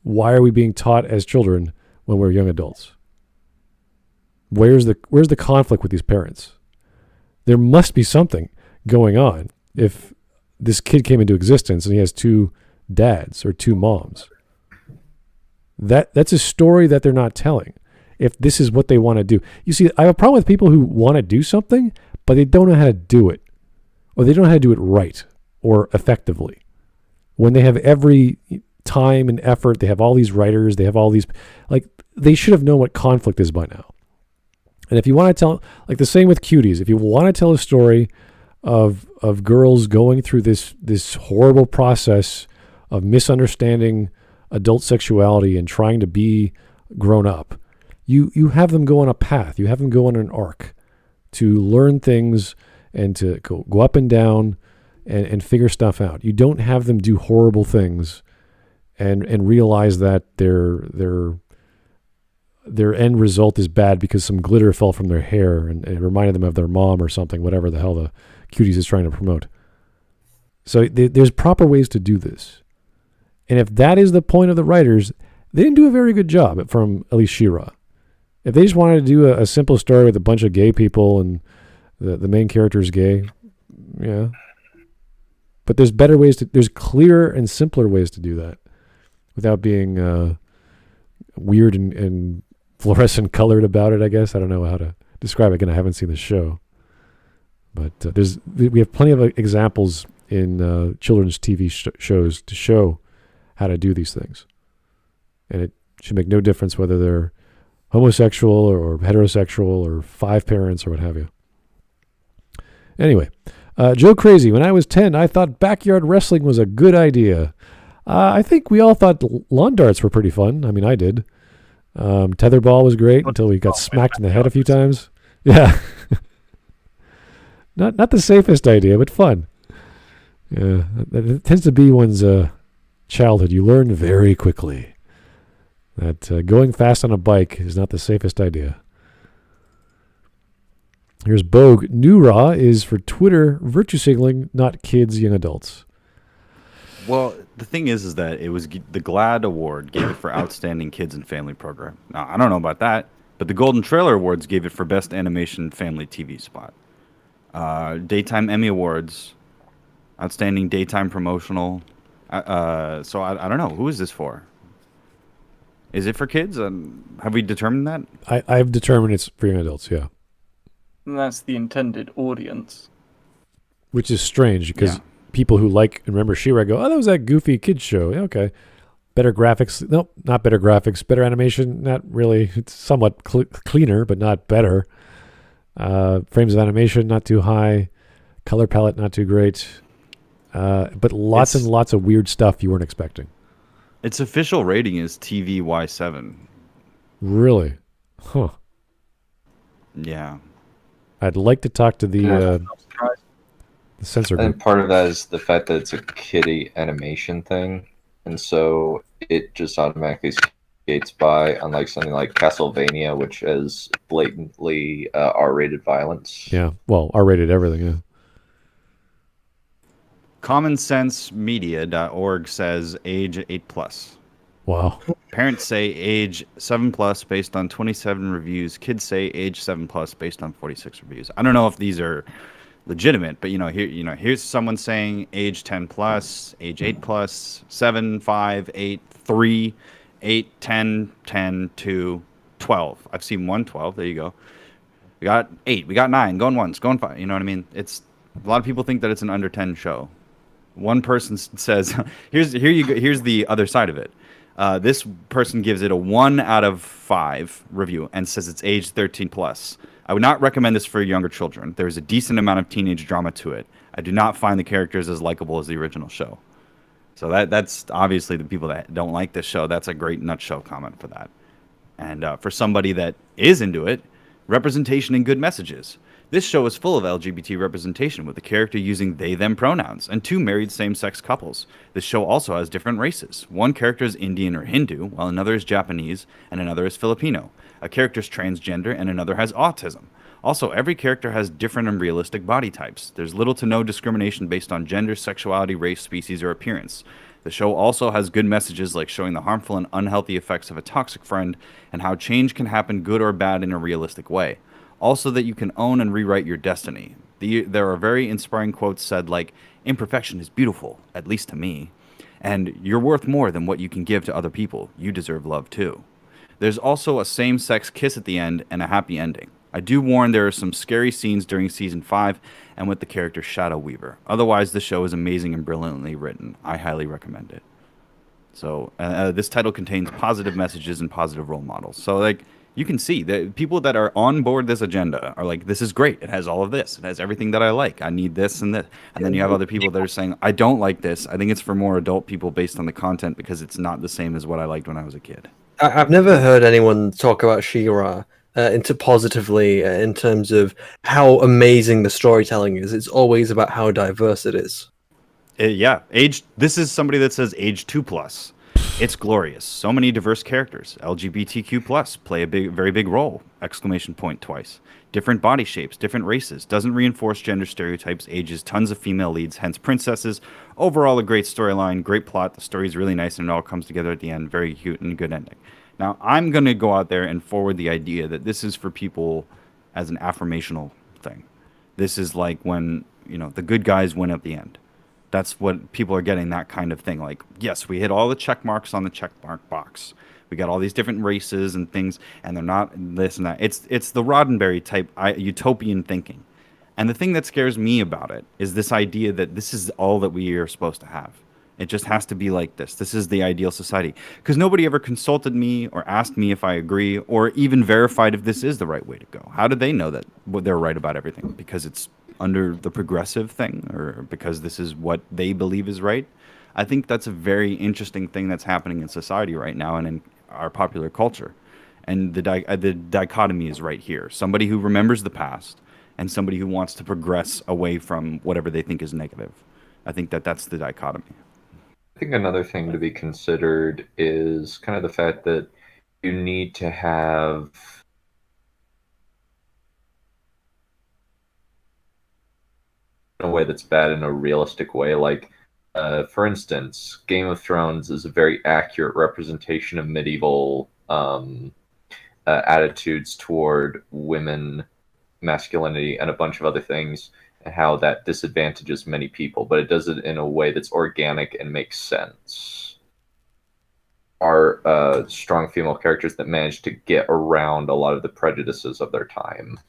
Speaker 1: why are we being taught as children when we're young adults? Where's the conflict with these parents? There must be something going on if this kid came into existence and he has 2 dads or 2 moms. That's a story that they're not telling. If this is what they want to do. You see, I have a problem with people who want to do something, but they don't know how to do it. Or they don't know how to do it right or effectively. When they have every time and effort, they have all these writers, they have all these, like, they should have known what conflict is by now. And if you want to tell, like the same with Cuties, if you want to tell a story of girls going through this horrible process of misunderstanding adult sexuality and trying to be grown up, you have them go on a path. You have them go on an arc to learn things and to go up and down and figure stuff out. You don't have them do horrible things and realize that their end result is bad because some glitter fell from their hair and it reminded them of their mom or something, whatever the hell the Cuties is trying to promote. So there's proper ways to do this. And if that is the point of the writers, they didn't do a very good job from at least She-Ra. If they just wanted to do a simple story with a bunch of gay people and the main character is gay, yeah. But there's better ways there's clearer and simpler ways to do that without being weird and fluorescent colored about it, I guess. I don't know how to describe it. Again, I haven't seen the show. But we have plenty of examples in children's TV shows to show how to do these things. And it should make no difference whether they're homosexual or heterosexual or 5 parents or what have you. Anyway, Joe Crazy, when I was 10, I thought backyard wrestling was a good idea. I think we all thought lawn darts were pretty fun. I mean, I did. Tetherball was great until we got smacked in the head a few times. Yeah. Not the safest idea, but fun. Yeah, it tends to be one's childhood. You learn very quickly that going fast on a bike is not the safest idea. Here's Bogue. New Raw is for Twitter virtue signaling, not kids, young adults.
Speaker 6: Well, the thing is that it was the GLAAD Award gave it for Outstanding Kids and Family Program. Now, I don't know about that, but the Golden Trailer Awards gave it for Best Animation Family TV Spot. Daytime Emmy Awards, Outstanding Daytime Promotional. So I don't know. Who is this for? Is it for kids? Have we determined that?
Speaker 1: I've determined it's for young adults, yeah.
Speaker 2: And that's the intended audience.
Speaker 1: Which is strange because people who like and remember She-Ra go, oh, that was that goofy kids show. Yeah, okay. Better graphics. Nope, not better graphics. Better animation. Not really. It's somewhat cleaner, but not better. Frames of animation, not too high. Color palette, not too great. But lots and lots of weird stuff you weren't expecting.
Speaker 6: Its official rating is TVY7.
Speaker 1: Really? Huh.
Speaker 6: Yeah.
Speaker 1: I'd like to talk to the censor group.
Speaker 5: And part of that is the fact that it's a kiddie animation thing, and so it just automatically skates by, unlike something like Castlevania, which is blatantly R-rated violence.
Speaker 1: Yeah, well, R-rated everything, yeah.
Speaker 6: CommonSenseMedia.org says age 8+.
Speaker 1: Wow.
Speaker 6: Parents say age 7+ based on 27 reviews. Kids say age 7+ based on 46 reviews. I don't know if these are legitimate, but here's someone saying age 10+, age 8+, 7, 5, 8, 3, 8, 10, 10, 2, 12. I've seen 1 12. There you go. We got 8. We got 9. Going once. Going 5. You know what I mean? It's a lot of people think that it's an under 10 show. One person says, here's the other side of it. This person gives it a 1 out of 5 review and says it's age 13+. I would not recommend this for younger children. There is a decent amount of teenage drama to it. I do not find the characters as likable as the original show. So that's obviously the people that don't like this show. That's a great nutshell comment for that. And for somebody that is into it, representation and good messages. This show is full of LGBT representation with the character using they-them pronouns and 2 married same-sex couples. This show also has different races. One character is Indian or Hindu, while another is Japanese and another is Filipino. A character is transgender and another has autism. Also, every character has different and realistic body types. There's little to no discrimination based on gender, sexuality, race, species, or appearance. The show also has good messages like showing the harmful and unhealthy effects of a toxic friend and how change can happen good or bad in a realistic way. Also that you can own and rewrite your destiny. There are very inspiring quotes said like, "Imperfection is beautiful, at least to me," and "You're worth more than what you can give to other people. You deserve love too." There's also a same-sex kiss at the end and a happy ending. I do warn there are some scary scenes during season 5 and with the character Shadow Weaver. Otherwise, the show is amazing and brilliantly written. I highly recommend it. So this title contains positive messages and positive role models. So like you can see that people that are on board this agenda are like, this is great. It has all of this. It has everything that I like. I need this and this. And then you have other people that are saying, I don't like this. I think it's for more adult people based on the content because it's not the same as what I liked when I was a kid.
Speaker 3: I've never heard anyone talk about She-Ra into positively in terms of how amazing the storytelling is. It's always about how diverse it is.
Speaker 6: Yeah, this is somebody that says age 2+. It's glorious. So many diverse characters. LGBTQ+ play a very big role. ! Twice. Different body shapes, different races. Doesn't reinforce gender stereotypes. Ages tons of female leads, hence princesses. Overall, a great storyline, great plot. The story's really nice and it all comes together at the end. Very cute and good ending. Now, I'm going to go out there and forward the idea that this is for people as an affirmational thing. This is like when, the good guys win at the end. That's what people are getting, that kind of thing. Like, yes, we hit all the check marks on the check mark box. We got all these different races and things, and they're not this and that. It's the Roddenberry type utopian thinking. And the thing that scares me about it is this idea that this is all that we are supposed to have. It just has to be like this. This is the ideal society. Because nobody ever consulted me or asked me if I agree or even verified if this is the right way to go. How do they know that they're right about everything? Because it's under the progressive thing or because this is what they believe is right? I think that's a very interesting thing that's happening in society right now and in our popular culture. And the dichotomy is right here. Somebody who remembers the past and somebody who wants to progress away from whatever they think is negative. I think that's the dichotomy.
Speaker 5: I think another thing to be considered is kind of the fact that you need to have in a way that's bad in a realistic way. Like, for instance, Game of Thrones is a very accurate representation of medieval attitudes toward women, masculinity, and a bunch of other things, and how that disadvantages many people, but it does it in a way that's organic and makes sense. Are strong female characters that manage to get around a lot of the prejudices of their time.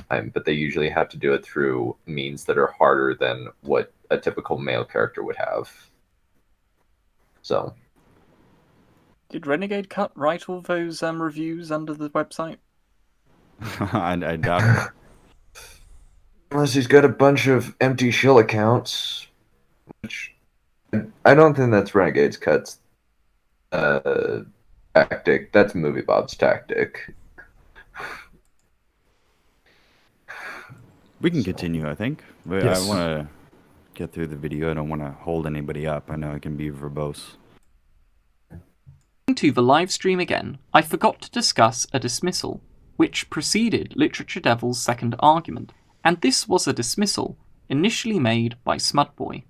Speaker 5: But they usually have to do it through means that are harder than what a typical male character would have. So.
Speaker 2: Did Renegade Cut write all those reviews under the website?
Speaker 6: I doubt it.
Speaker 5: Unless he's got a bunch of empty shill accounts, which I don't think that's Renegade's Cut's tactic. That's Movie Bob's tactic.
Speaker 6: We can continue, I think.
Speaker 1: Yes.
Speaker 6: I want to get through the video. I don't want to hold anybody up. I know it can be verbose.
Speaker 4: To the live stream again, I forgot to discuss a dismissal, which preceded LiteratureDevil's second argument, and this was a dismissal initially made by Smudboy.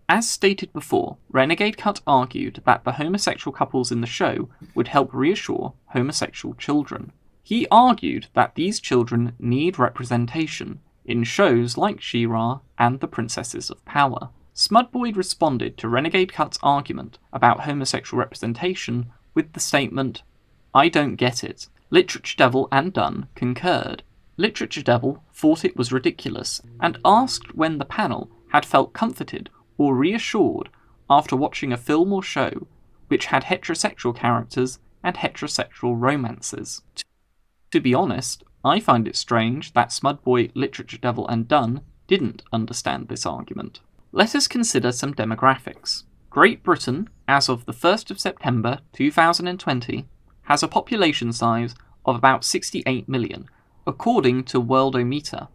Speaker 4: As stated before, Renegade Cut argued that the homosexual couples in the show would help reassure homosexual children. He argued that these children need representation in shows like She-Ra and The Princesses of Power. Smudboy responded to Renegade Cut's argument about homosexual representation with the statement, "I don't get it." LiteratureDevil and Dunn concurred. LiteratureDevil thought it was ridiculous and asked when the panel had felt comforted or reassured after watching a film or show which had heterosexual characters and heterosexual romances. To be honest, I find it strange that Smudboy, LiteratureDevil and Dunn didn't understand this argument. Let us consider some demographics. Great Britain, as of the 1st of September 2020, has a population size of about 68 million, according to Worldometer.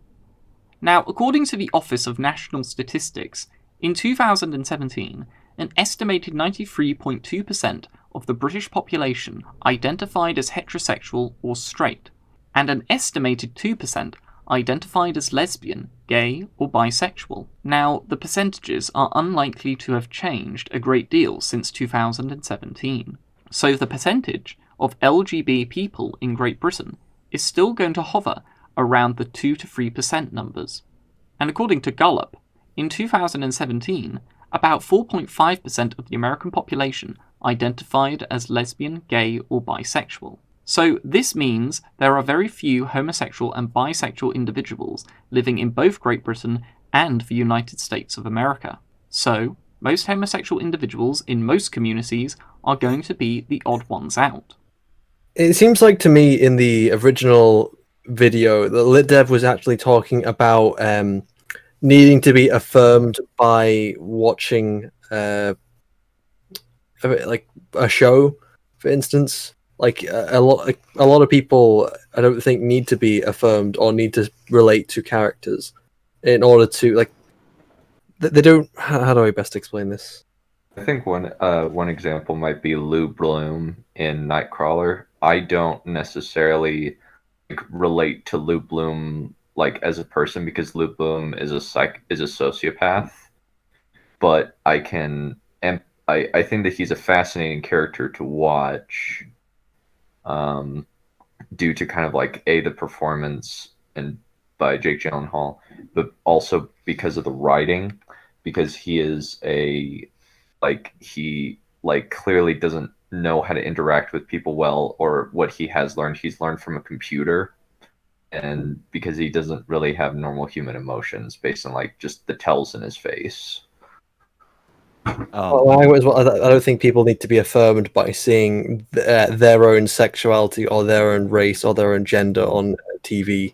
Speaker 4: Now, according to the Office of National Statistics, in 2017, an estimated 93.2% of the British population identified as heterosexual or straight, and an estimated 2% identified as lesbian, gay, or bisexual. Now, the percentages are unlikely to have changed a great deal since 2017, so the percentage of LGB people in Great Britain is still going to hover around the 2 to 3% numbers. And according to Gallup, in 2017, about 4.5% of the American population identified as lesbian, gay, or bisexual. So this means there are very few homosexual and bisexual individuals living in both Great Britain and the United States of America. So, most homosexual individuals in most communities are going to be the odd ones out.
Speaker 3: It seems like to me in the original video that LitDev was actually talking about needing to be affirmed by watching like a show, for instance. Like a lot of people, I don't think need to be affirmed or need to relate to characters in order to like. They don't. How do I best explain this?
Speaker 5: I think one example might be Lou Bloom in Nightcrawler. I don't necessarily relate to Lou Bloom like as a person because Lou Bloom is a sociopath, but I can and I think that he's a fascinating character to watch, due to kind of like the performance and by Jake Gyllenhaal, but also because of the writing, because he is he clearly doesn't know how to interact with people well, or what he's learned from a computer, and because he doesn't really have normal human emotions based on like just the tells in his face.
Speaker 3: I don't think people need to be affirmed by seeing their own sexuality or their own race or their own gender on TV.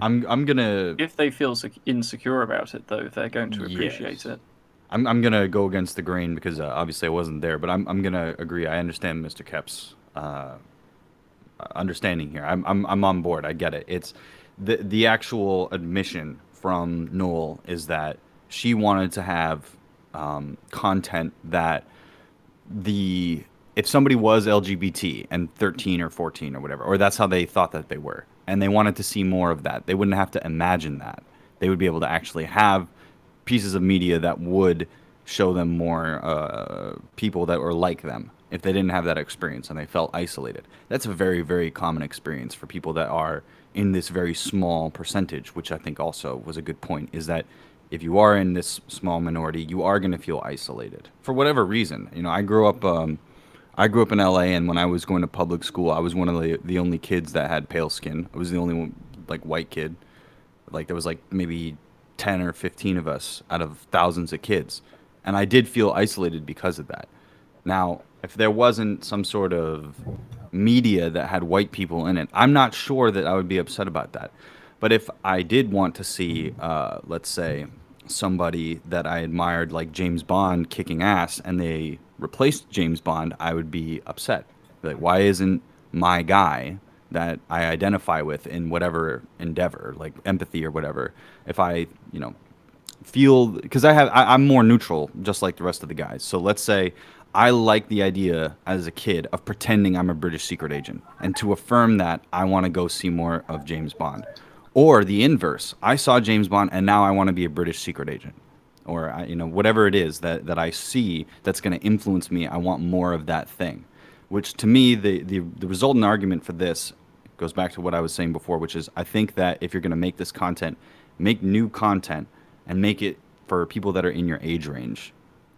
Speaker 6: I'm gonna.
Speaker 2: If they feel insecure about it, though, they're going to appreciate it.
Speaker 6: I'm gonna go against the grain because obviously I wasn't there, but I'm gonna agree. I understand Mr. Kep's understanding here. I'm on board. I get it. It's the actual admission from Noel is that she wanted to have content that if somebody was LGBT and 13 or 14 or whatever, or that's how they thought that they were, and they wanted to see more of that, they wouldn't have to imagine that. They would be able to actually have pieces of media that would show them more people that were like them if they didn't have that experience and they felt isolated. That's a very, very common experience for people that are in this very small percentage, which I think also was a good point, is that if you are in this small minority, you are going to feel isolated for whatever reason. You know, I grew up in LA, and when I was going to public school, I was one of the only kids that had pale skin. I was the only one, like, white kid. Like, there was like maybe 10 or 15 of us out of thousands of kids. And I did feel isolated because of that. Now, if there wasn't some sort of media that had white people in it, I'm not sure that I would be upset about that. But if I did want to see, let's say, somebody that I admired like James Bond kicking ass and they replaced James Bond, I would be upset. Like, why isn't my guy that I identify with in whatever endeavor, like empathy or whatever, if I, feel, because I'm more neutral, just like the rest of the guys. So let's say I like the idea as a kid of pretending I'm a British secret agent, and to affirm that, I want to go see more of James Bond. Or the inverse, I saw James Bond and now I want to be a British secret agent. Or whatever it is that I see that's going to influence me, I want more of that thing. Which to me, the resultant argument for this goes back to what I was saying before, which is I think that if you're going to make this content, make new content and make it for people that are in your age range.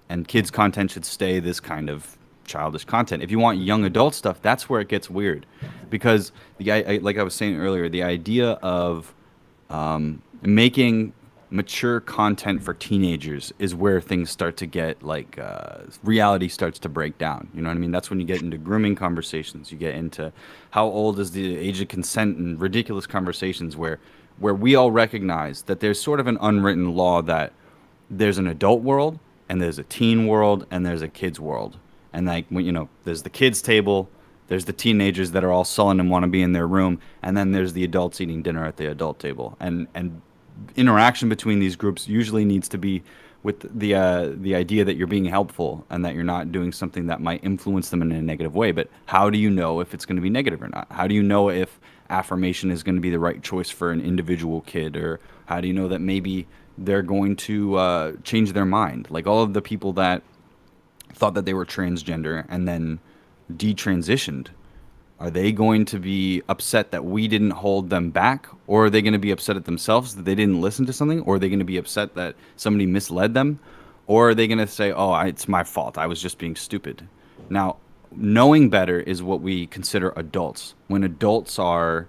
Speaker 6: And kids' content should stay this kind of childish content. If you want young adult stuff, that's where it gets weird. Because, like I was saying earlier, the idea of making mature content for teenagers is where things start to get, like, reality starts to break down. You know what I mean? That's when you get into grooming conversations. You get into how old is the age of consent and ridiculous conversations where we all recognize that there's sort of an unwritten law that there's an adult world and there's a teen world and there's a kids world. And like, there's the kids table, there's the teenagers that are all sullen and want to be in their room, and then there's the adults eating dinner at the adult table. And interaction between these groups usually needs to be with the idea that you're being helpful and that you're not doing something that might influence them in a negative way. But how do you know if it's going to be negative or not? How do you know if affirmation is going to be the right choice for an individual kid? Or how do you know that maybe they're going to change their mind? Like all of the people that thought that they were transgender and then detransitioned, Are they going to be upset that we didn't hold them back? Or are they going to be upset at themselves that they didn't listen to something? Or are they going to be upset that somebody misled them? Or are they going to say, oh, it's my fault, I was just being stupid? Now, knowing better is what we consider adults. When adults are,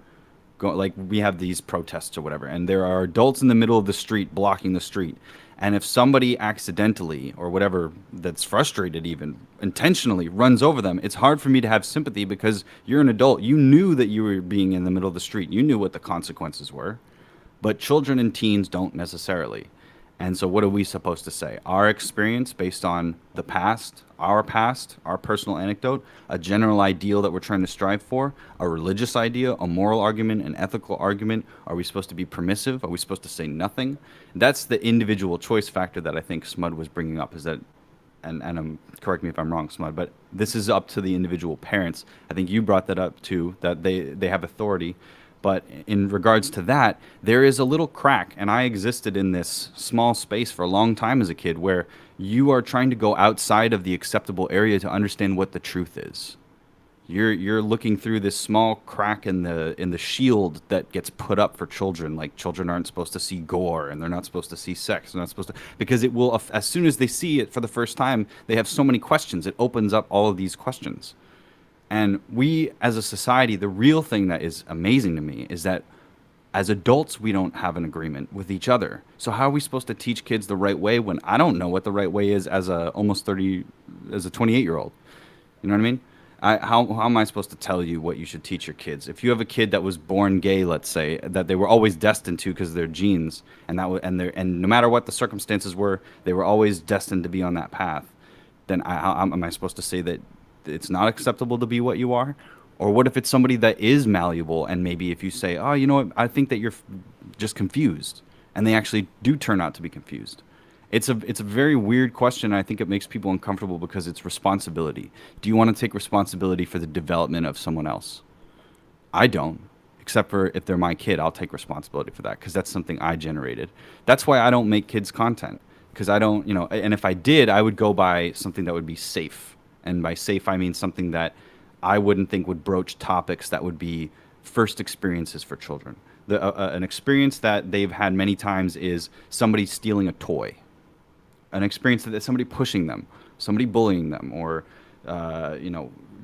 Speaker 6: like we have these protests or whatever, and there are adults in the middle of the street blocking the street. And if somebody accidentally or whatever that's frustrated even intentionally runs over them, it's hard for me to have sympathy because you're an adult. You knew that you were being in the middle of the street. You knew what the consequences were. But children and teens don't necessarily. And so what are we supposed to say? Our experience based on the past, our personal anecdote, a general ideal that we're trying to strive for, a religious idea, a moral argument, an ethical argument. Are we supposed to be permissive? Are we supposed to say nothing? That's the individual choice factor that I think Smud was bringing up, is that, and correct me if I'm wrong, Smud, but this is up to the individual parents. I think you brought that up too, that they have authority. But in regards to that, there is a little crack, and I existed in this small space for a long time as a kid, where you are trying to go outside of the acceptable area to understand what the truth is. You're looking through this small crack in the shield that gets put up for children. Like, children aren't supposed to see gore, and they're not supposed to see sex. They're not supposed to, because it will, as soon as they see it for the first time, they have so many questions. It opens up all of these questions. And we, as a society, the real thing that is amazing to me is that as adults, we don't have an agreement with each other. So how are we supposed to teach kids the right way when I don't know what the right way is as a 28-year-old? You know what I mean? How am I supposed to tell you what you should teach your kids? If you have a kid that was born gay, let's say, that they were always destined to because of their genes, and no matter what the circumstances were, they were always destined to be on that path, then how am I supposed to say that it's not acceptable to be what you are? Or what if it's somebody that is malleable, and maybe if you say, oh, you know what, I think that you're just confused, and they actually do turn out to be confused. It's a very weird question, and I think it makes people uncomfortable because it's responsibility. Do you want to take responsibility for the development of someone else? I don't, except for if they're my kid, I'll take responsibility for that because that's something I generated. That's why I don't make kids content, because I don't, and if I did, I would go by something that would be safe. And by safe, I mean something that I wouldn't think would broach topics that would be first experiences for children. An experience that they've had many times is somebody stealing a toy. An experience that somebody pushing them, somebody bullying them, or,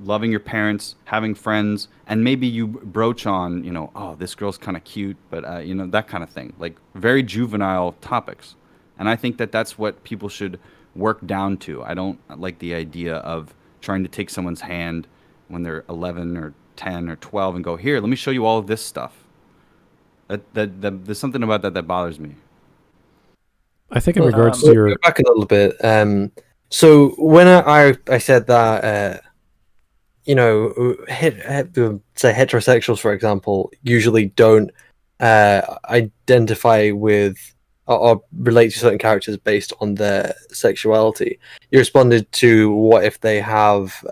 Speaker 6: loving your parents, having friends, and maybe you broach on, oh, this girl's kind of cute, but, that kind of thing. Like, very juvenile topics. And I think that that's what people should work down to. I don't like the idea of trying to take someone's hand when they're 11 or 10 or 12 and go, here, let me show you all of this stuff. There's something about that bothers me.
Speaker 1: I think in regards to your...
Speaker 3: Go back a little bit. So when I said that, say heterosexuals, for example, usually don't identify with or relate to certain characters based on their sexuality. You responded to what if they have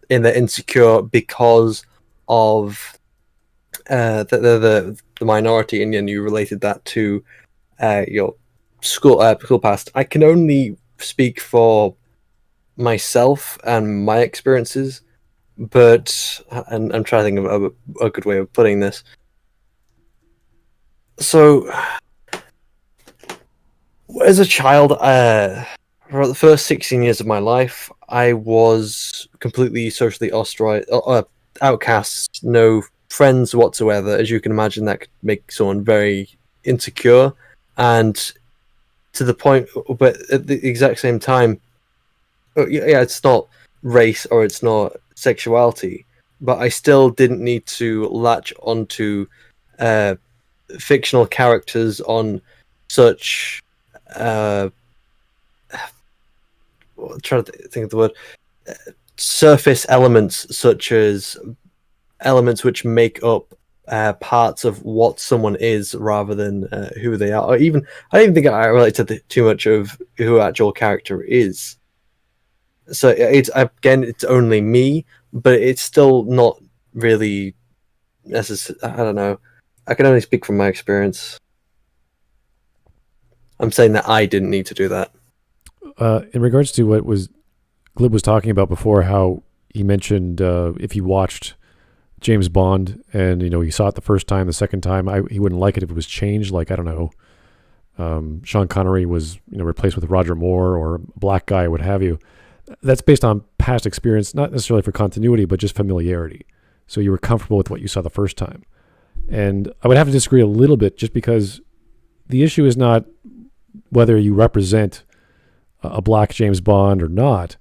Speaker 3: in their insecure because of the minority, and then you related that to your school past. I can only speak for myself and my experiences, but and I'm trying to think of a good way of putting this. So, as a child, for the first 16 years of my life, I was completely socially outcast, no friends whatsoever. As you can imagine, that could make someone very insecure, and to the point, but at the exact same time, it's not race or it's not sexuality, but I still didn't need to latch onto fictional characters on such trying to think of the word, surface elements, such as elements which make up parts of what someone is rather than who they are. Or even, I don't even think I relate to too much of who actual character is. So it's only me, but it's still not really necessary. I don't know. I can only speak from my experience. I'm saying that I didn't need to do that.
Speaker 1: In regards to what Glib was talking about before, how he mentioned if he watched James Bond, and he saw it the first time, the second time, he wouldn't like it if it was changed. Like, I don't know, Sean Connery was replaced with Roger Moore, or a black guy, what have you. That's based on past experience, not necessarily for continuity, but just familiarity. So you were comfortable with what you saw the first time. And I would have to disagree a little bit, just because the issue is not whether you represent a black James Bond or not.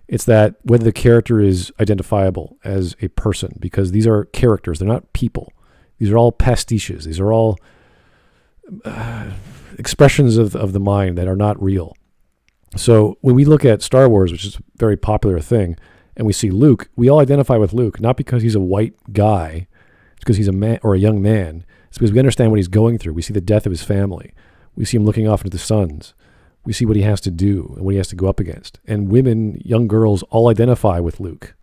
Speaker 1: It's that whether the character is identifiable as a person, because these are characters. They're not people. These are all pastiches. These are all expressions of the mind that are not real. So when we look at Star Wars, which is a very popular thing, and we see Luke, we all identify with Luke, not because he's a white guy, it's because he's a man or a young man. It's because we understand what he's going through. We see the death of his family. We see him looking off into the suns. We see what he has to do and what he has to go up against. And women, young girls, all identify with Luke.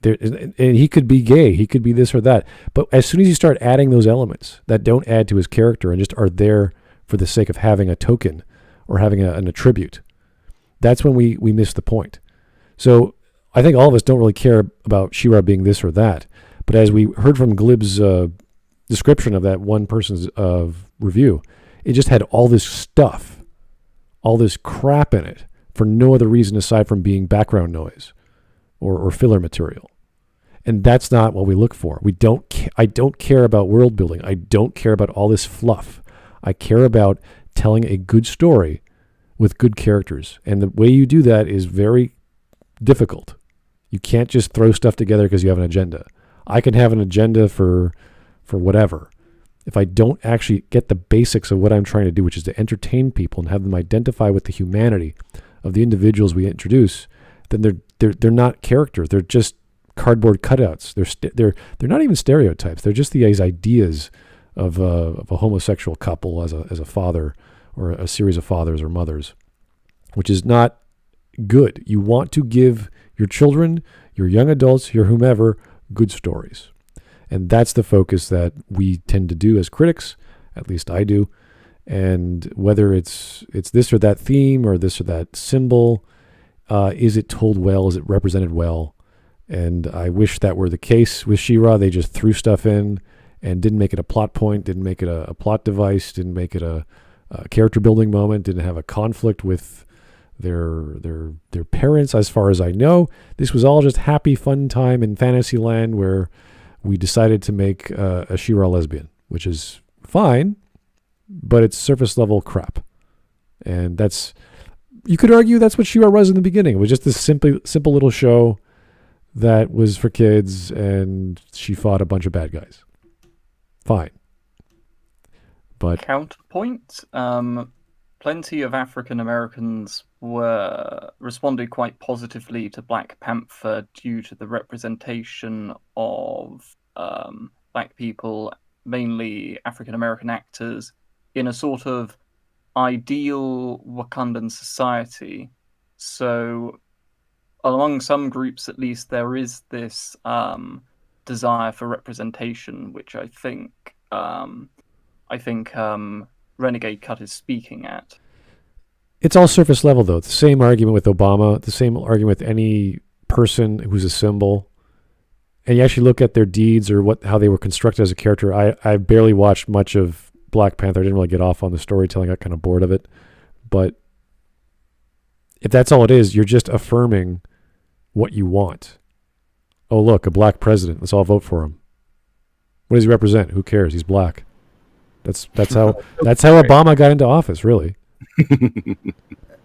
Speaker 1: And he could be gay. He could be this or that. But as soon as you start adding those elements that don't add to his character and just are there for the sake of having a token or having an attribute, that's when we miss the point. So I think all of us don't really care about She-Ra being this or that. But as we heard from Glib's description of that one person's review, it just had all this stuff, all this crap in it for no other reason aside from being background noise or filler material. And that's not what we look for. I don't care about world building. I don't care about all this fluff. I care about telling a good story with good characters. And the way you do that is very difficult. You can't just throw stuff together because you have an agenda. I can have an agenda for whatever. If I don't actually get the basics of what I'm trying to do, which is to entertain people and have them identify with the humanity of the individuals we introduce, then they're not characters. They're just cardboard cutouts. They're not even stereotypes. They're just these ideas of a homosexual couple as a father or a series of fathers or mothers, which is not good. You want to give your children, your young adults, your whomever, good stories. And that's the focus that we tend to do as critics, at least I do. And whether it's this or that theme or this or that symbol, is it told well? Is it represented well? And I wish that were the case with She-Ra. They just threw stuff in and didn't make it a plot point, didn't make it a plot device, didn't make it a character building moment, didn't have a conflict with their parents, as far as I know. This was all just happy, fun time in Fantasyland where we decided to make a She-Ra lesbian, which is fine, but it's surface level crap. And you could argue that's what She-Ra was in the beginning. It was just this simple little show that was for kids, and she fought a bunch of bad guys. Fine. But
Speaker 2: counterpoint, plenty of African Americans responded quite positively to Black Panther due to the representation of black people, mainly African American actors, in a sort of ideal Wakandan society. So among some groups, at least, there is this desire for representation, which I think Renegade Cut is speaking at.
Speaker 1: It's all surface level, though. It's the same argument with Obama, the same argument with any person who's a symbol. And you actually look at their deeds or how they were constructed as a character. I barely watched much of Black Panther. I didn't really get off on the storytelling. I got kind of bored of it. But if that's all it is, you're just affirming what you want. Oh, look, a black president. Let's all vote for him. What does he represent? Who cares? He's black. That's how Obama got into office, really.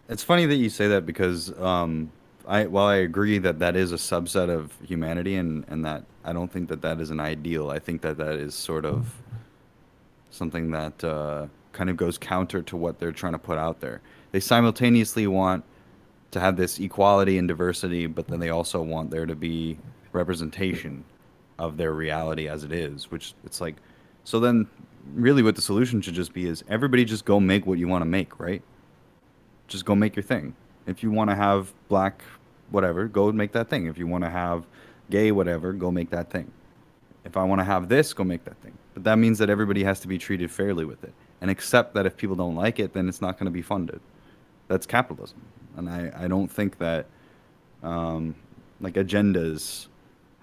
Speaker 6: It's funny that you say that because while I agree that is a subset of humanity and that I don't think that is an ideal. I think that is sort of something that kind of goes counter to what they're trying to put out there. They simultaneously want to have this equality and diversity, but then they also want there to be representation of their reality as it is, which it's like, so then really what the solution should just be is everybody just go make what you want to make, right? Just go make your thing. If you want to have black whatever, go make that thing. If you want to have gay whatever, go make that thing. If I want to have this, go make that thing. But that means that everybody has to be treated fairly with it and accept that if people don't like it, then it's not going to be funded. That's capitalism. And I don't think that like agendas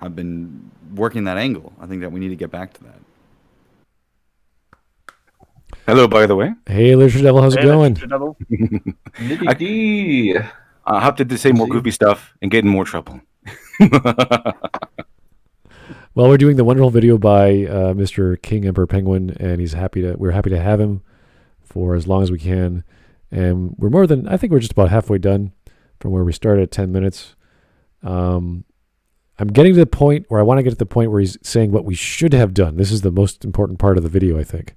Speaker 6: have been working that angle. I think that we need to get back to that.
Speaker 7: Hello, by the way.
Speaker 1: Hey, LiteratureDevil, how's it going?
Speaker 2: LiteratureDevil.
Speaker 5: Nitty-D.
Speaker 7: I hopped in to say more goofy stuff and get in more trouble.
Speaker 1: Well, we're doing the wonderful video by Mr. KingEmperorPenguin, and we're happy to have him for as long as we can. And I think we're just about halfway done from where we started at 10 minutes. I'm getting to the point where I want to get to the point where he's saying what we should have done. This is the most important part of the video, I think.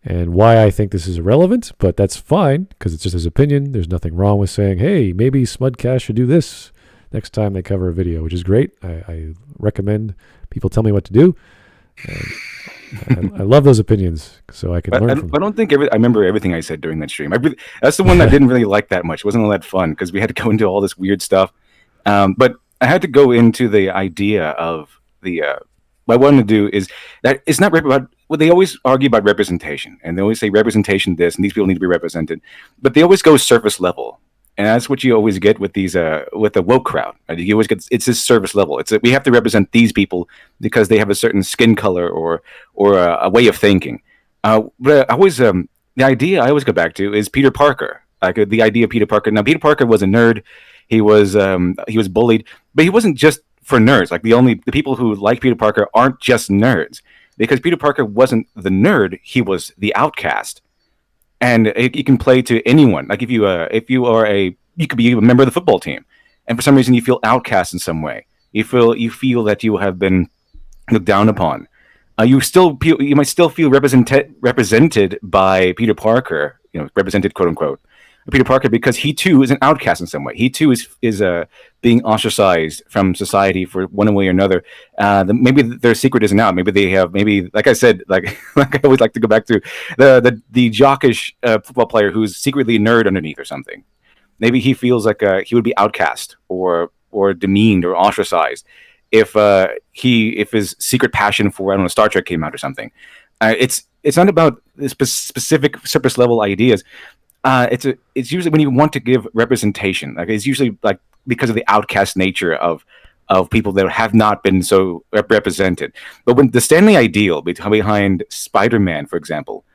Speaker 1: And why I think this is irrelevant, but that's fine, because it's just his opinion. There's nothing wrong with saying, hey, maybe Smudcast should do this next time they cover a video, which is great. I recommend people tell me what to do. And I love those opinions, so I can learn from them.
Speaker 7: I don't think I remember everything I said during that stream. That's the one that I didn't really like that much. It wasn't all that fun, because we had to go into all this weird stuff. But I had to go into the idea of what I wanted to do is that it's not about. Well, they always argue about representation, and they always say representation this, and these people need to be represented. But they always go surface level, and that's what you always get with these with the woke crowd. Right? You always get it's this surface level. We have to represent these people because they have a certain skin color or a way of thinking. But the idea I always go back to is Peter Parker. Like the idea of Peter Parker. Now, Peter Parker was a nerd. He was bullied, but he wasn't just for nerds. Like the people who like Peter Parker aren't just nerds. Because Peter Parker wasn't the nerd, he was the outcast, and you can play to anyone. Like if you could be a member of the football team, and for some reason you feel outcast in some way. You feel that you have been looked down upon. You might still feel represented by Peter Parker, represented quote unquote. Peter Parker, because he too is an outcast in some way. He too is being ostracized from society for one way or another. Maybe their secret isn't out. Maybe like I said, like I always like to go back to the jockish football player who's secretly a nerd underneath or something. Maybe he feels like he would be outcast or demeaned or ostracized if his secret passion for Star Trek came out or something. It's not about specific surface level ideas. It's usually when you want to give representation, like it's usually like because of the outcast nature of people that have not been so represented. But when the Stanley ideal behind Spider-Man, for example,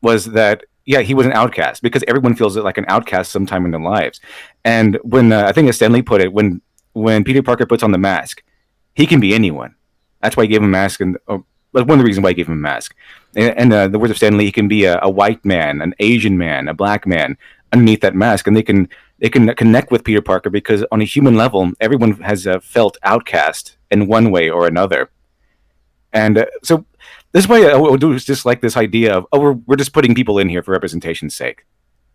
Speaker 7: was that he was an outcast because everyone feels like an outcast sometime in their lives. And when I think as Stanley put it, when Peter Parker puts on the mask, he can be anyone. That's why he gave him a mask, and one of the reasons why he gave him a mask. And the words of Stanley, he can be a white man, an Asian man, a black man underneath that mask, and they can connect with Peter Parker because on a human level, everyone has felt outcast in one way or another. And so this is why I would do is just like this idea of we're just putting people in here for representation's sake,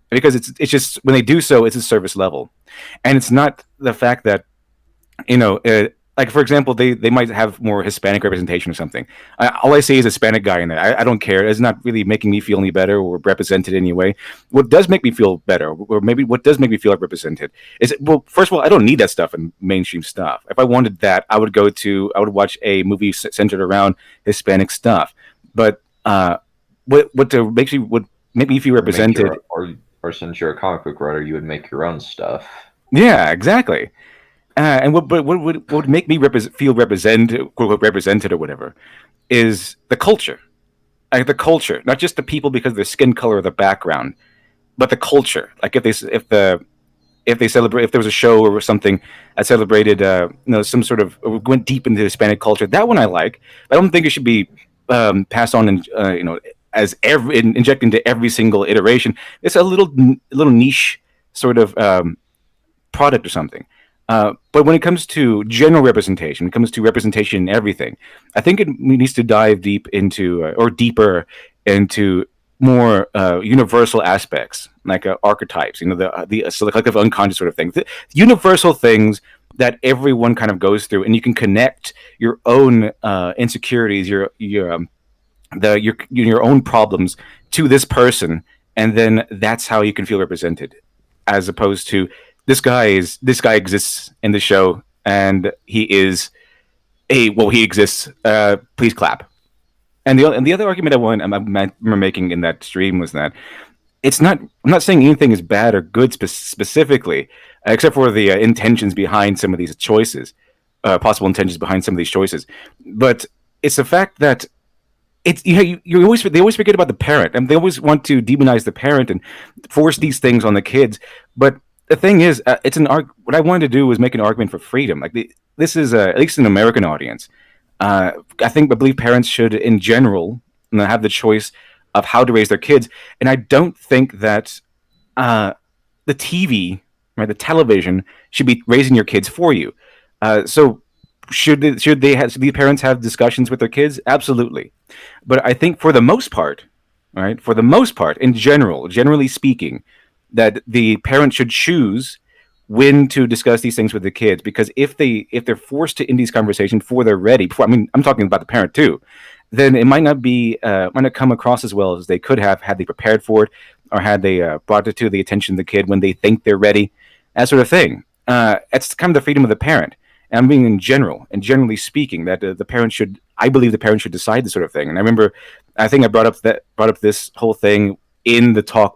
Speaker 7: because it's just when they do so, it's a service level, and it's not the fact that like, for example, they might have more Hispanic representation or something. All I see is a Hispanic guy in there. I don't care. It's not really making me feel any better or represented anyway. What does make me feel better, or maybe what does make me feel like represented, is, well, first of all, I don't need that stuff in mainstream stuff. If I wanted that, I would watch a movie centered around Hispanic stuff. But what would make me feel represented,
Speaker 5: or since you're a comic book writer, you would make your own stuff.
Speaker 7: Yeah, exactly. And what would make me feel represented, quote, represented or whatever, is the culture. Like the culture, not just the people because of their skin color or their background, but the culture. Like if they celebrate, if there was a show or something that celebrated, some sort of went deep into Hispanic culture, that one I like. But I don't think it should be passed on and as injected into every single iteration. It's a little niche sort of product or something. But when it comes to general representation, when it comes to representation in everything, I think it needs to dive deep into, or deeper into more universal aspects, like archetypes, the collective unconscious sort of thing. The universal things that everyone kind of goes through, and you can connect your own insecurities, your own problems to this person, and then that's how you can feel represented, as opposed to this guy exists in the show, and he exists. Please clap. And the other argument I remember making in that stream was that I'm not saying anything is bad or good specifically, except for the intentions behind some of these choices. possible intentions behind some of these choices, but it's the fact that it's you always they always forget about the parent, and they always want to demonize the parent and force these things on the kids. But the thing is, it's what I wanted to do was make an argument for freedom. Like this is at least an American audience. I believe parents should, in general, have the choice of how to raise their kids, and I don't think that the TV, right, the television, should be raising your kids for you. So should the parents have discussions with their kids? Absolutely. But I think for the most part, right, in general, generally speaking, that the parent should choose when to discuss these things with the kids, because if they're forced to in these conversations before they're ready, I'm talking about the parent too, then it might not come across as well as they could have had they prepared for it, or had they brought it to the attention of the kid when they think they're ready, that sort of thing. It's kind of the freedom of the parent. And I'm being in general, and generally speaking, that I believe the parent should decide this sort of thing. And I think I brought up this whole thing in the talk,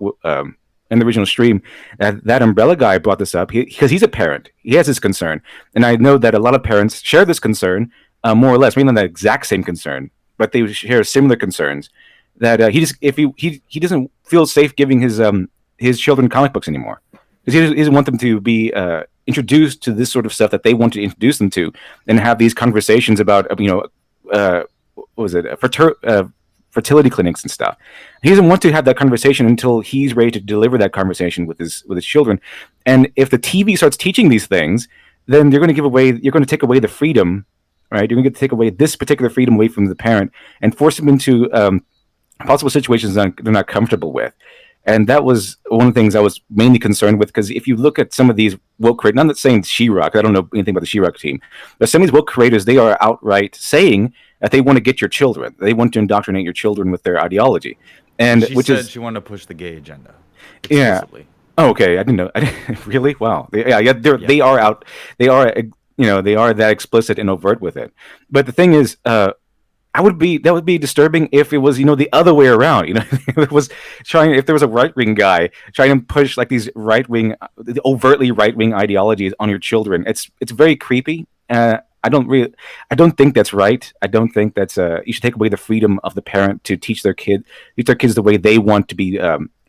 Speaker 7: in the original stream. That umbrella guy brought this up because he's a parent. He has this concern. And I know that a lot of parents share this concern, more or less, maybe not the exact same concern, but they share similar concerns. That he doesn't feel safe giving his children comic books anymore, because he doesn't want them to be introduced to this sort of stuff that they want to introduce them to, and have these conversations about fertility clinics and stuff. He doesn't want to have that conversation until he's ready to deliver that conversation with his children. And if the TV starts teaching these things, then you're going to take away the freedom, right? You're going to take away this particular freedom away from the parent and force them into possible situations that they're not comfortable with. And that was one of the things I was mainly concerned with, because if you look at some of these woke creators, I'm not saying She-Ra, I don't know anything about the She-Ra team, but some of these woke creators, they are outright saying that they want to get your children. They want to indoctrinate your children with their ideology. And
Speaker 6: she said she wanted to push the gay agenda.
Speaker 7: Explicitly. Yeah. Oh, okay. I didn't know. Really? Wow. They are out. They are, they are that explicit and overt with it. But the thing is, that would be disturbing if it was, the other way around. If there was a right-wing guy trying to push like these overtly right-wing ideologies on your children. It's very creepy. I don't think that's right. I don't think that's you should take away the freedom of the parent to teach their kids the way they want to be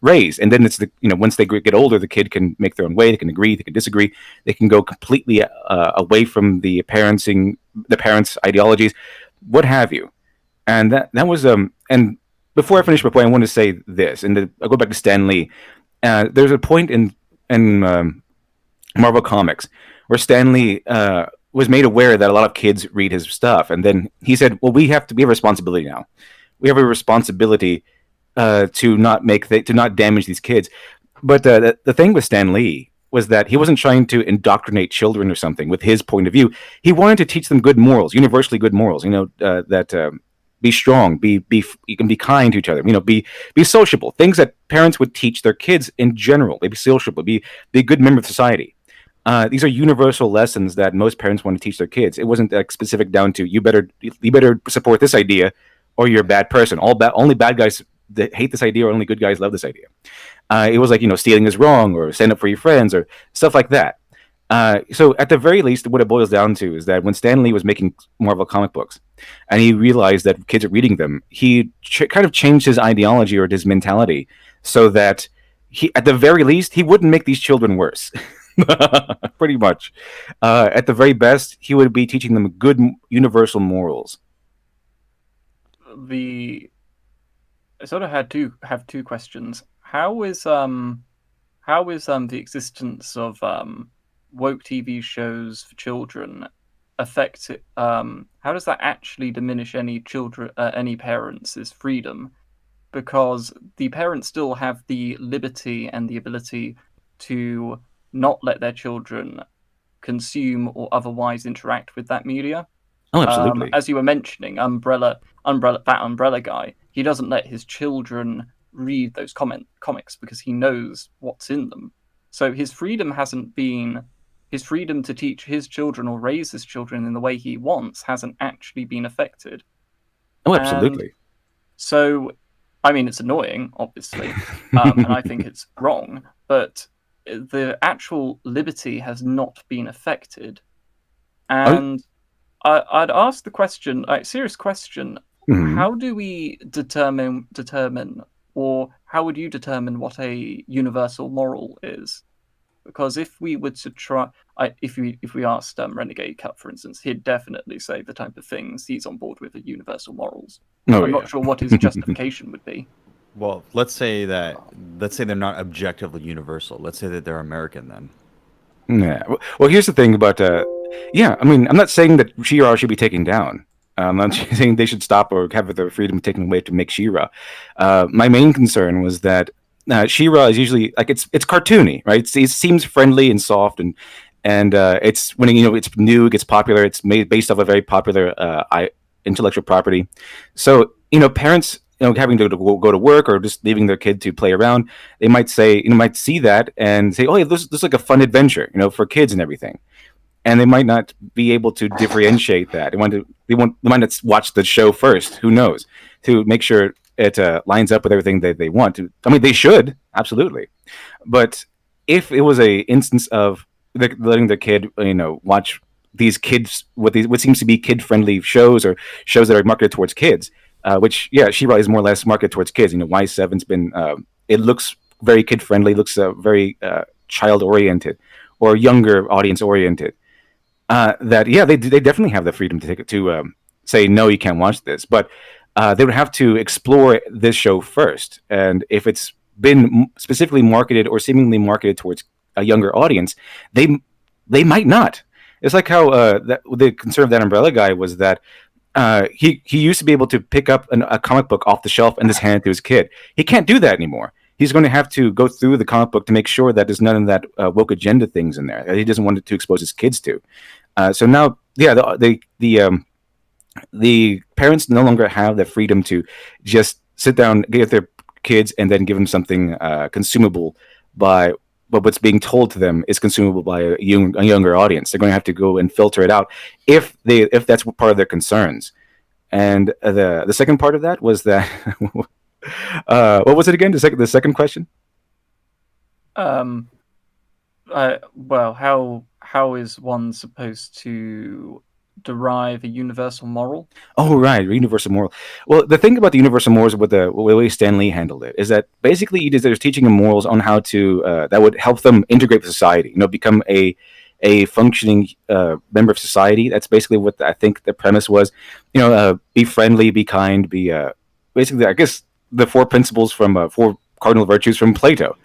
Speaker 7: raised. And then it's once they get older, the kid can make their own way. They can agree, they can disagree, they can go completely away from the parents' ideologies, what have you. And that was and before I finish my point, I want to say this, and I'll go back to Stan Lee. There's a point in Marvel Comics where Stan Lee was made aware that a lot of kids read his stuff, and then he said, "Well, we have a responsibility now. We have a responsibility to not damage these kids." But the thing with Stan Lee was that he wasn't trying to indoctrinate children or something with his point of view. He wanted to teach them good morals, universally good morals. Be strong, you can be kind to each other, be sociable, things that parents would teach their kids in general. Be sociable, be a good member of society. These are universal lessons that most parents want to teach their kids. It wasn't specific down to you better support this idea or you're a bad person. Only bad guys that hate this idea, or only good guys love this idea. It was like, stealing is wrong, or stand up for your friends, or stuff like that. So at the very least, what it boils down to is that when Stan Lee was making Marvel comic books and he realized that kids are reading them, he kind of changed his ideology or his mentality so that at the very least, he wouldn't make these children worse. Pretty much. At the very best, he would be teaching them good universal morals.
Speaker 2: I sort of have two questions. How is the existence of woke TV shows for children affect it? How does that actually diminish any parents' freedom? Because the parents still have the liberty and the ability to not let their children consume or otherwise interact with that media.
Speaker 7: Oh, absolutely.
Speaker 2: As you were mentioning, Umbrella guy, he doesn't let his children read those comics because he knows what's in them. So his freedom to teach his children or raise his children in the way he wants hasn't actually been affected.
Speaker 7: Oh, absolutely.
Speaker 2: And so, it's annoying, obviously, and I think it's wrong, but the actual liberty has not been affected. And I'd ask the question, serious question,
Speaker 7: Mhm.
Speaker 2: how do we determine, or how would you determine what a universal moral is? Because if we were to try, if we asked Renegade Cut, for instance, he'd definitely say the type of things he's on board with are universal morals.
Speaker 7: Oh,
Speaker 2: I'm
Speaker 7: yeah.
Speaker 2: not sure what his justification would be.
Speaker 6: Well, let's say they're not objectively universal. Let's say that they're American then.
Speaker 7: Yeah. Well, here's the thing about. Yeah, I mean, I'm not saying that She-Ra should be taken down. I'm not saying they should stop or have their freedom taken away to make She-Ra. My main concern was that She-Ra is usually like it's cartoony, right? It seems friendly and soft, and it's when it's new, it gets popular. It's made based off a very popular intellectual property. So parents having to go to work or just leaving their kid to play around, they might say might see that and say, oh, yeah, this is like a fun adventure for kids and everything. And they might not be able to differentiate that. They might not watch the show first. Who knows? To make sure it lines up with everything that they want to. I mean, they should absolutely. But if it was a instance of letting the kid, watch these kids, what seems to be kid-friendly shows or shows that are marketed towards kids, which She-Ra is more or less marketed towards kids. Y7's been. It looks very kid-friendly. Looks very child-oriented or younger audience-oriented. They definitely have the freedom to take it to say no, you can't watch this, but they would have to explore this show first. And if it's been specifically marketed or seemingly marketed towards a younger audience, they might not. It's like how the concern of that umbrella guy was that he used to be able to pick up a comic book off the shelf and just hand it to his kid. He can't do that anymore. He's going to have to go through the comic book to make sure that there's none of that woke agenda things in there that he doesn't want to expose his kids to. So now, the parents no longer have the freedom to just sit down, get their kids, and then give them something consumable but what's being told to them is consumable by a younger audience. They're going to have to go and filter it out if that's part of their concerns. And the second part of that was that what was it again? The second question?
Speaker 2: Well, how is one supposed to derive a universal moral?
Speaker 7: Oh, right, universal moral. Well, the thing about the universal morals with the way Stan Lee handled it is that basically there's teaching them morals on how to that would help them integrate with society. Become a functioning member of society. That's basically what I think the premise was. Be friendly, be kind, be basically, I guess, the four principles from four cardinal virtues from Plato.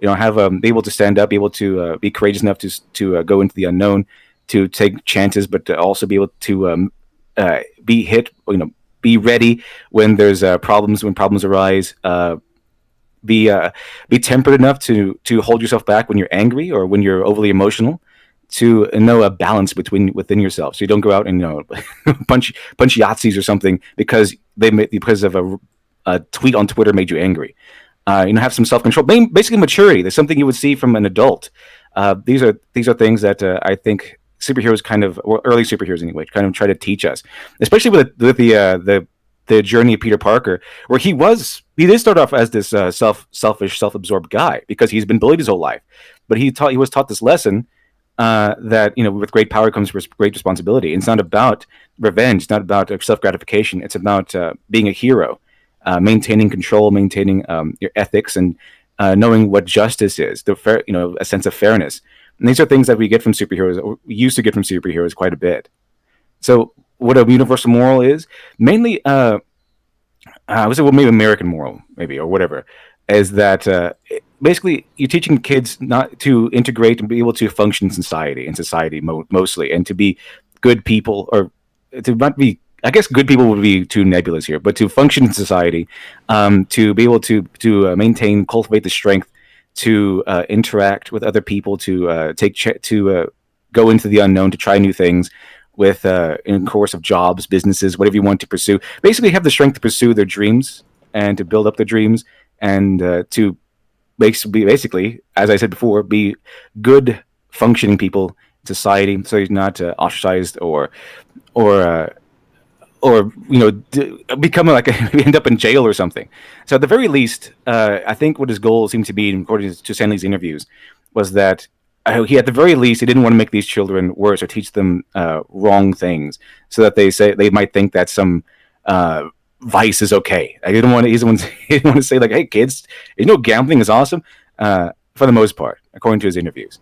Speaker 7: Have be able to stand up, be able to be courageous enough to go into the unknown, to take chances, but to also be able to be hit. Be ready when there's problems. When problems arise, be tempered enough to hold yourself back when you're angry or when you're overly emotional. To know a balance within yourself, so you don't go out and punch Yahtzees or something because of a tweet on Twitter made you angry. Have some self-control, basically maturity. There's something you would see from an adult. These are things that I think superheroes or early superheroes anyway, kind of try to teach us, especially with the journey of Peter Parker, where he did start off as this selfish, self-absorbed guy because he's been bullied his whole life, but he was taught this lesson. That with great power comes great responsibility. It's not about revenge. It's not about self-gratification. It's about being a hero, maintaining control, maintaining your ethics, and knowing what justice is. A sense of fairness. And these are things that we get from superheroes. Or we used to get from superheroes quite a bit. So, what a universal moral is, mainly, I would say, maybe American moral, maybe or whatever, is that. Basically, you're teaching kids not to integrate and be able to function in society mostly, and to be good people, or to not be. I guess good people would be too nebulous here, but to function in society, to be able to cultivate the strength to interact with other people, to go into the unknown, to try new things with in the course of jobs, businesses, whatever you want to pursue. Basically, have the strength to pursue their dreams and to build up their dreams and to. Basically, as I said before, be good functioning people in society, so you're not ostracized or become maybe end up in jail or something. So at the very least, I think what his goal seemed to be, according to Stan Lee's interviews, was that he at the very least he didn't want to make these children worse or teach them wrong things, so that they might think that some vice is okay. I didn't want to. He didn't want to say like, "Hey kids, gambling is awesome." For the most part, according to his interviews.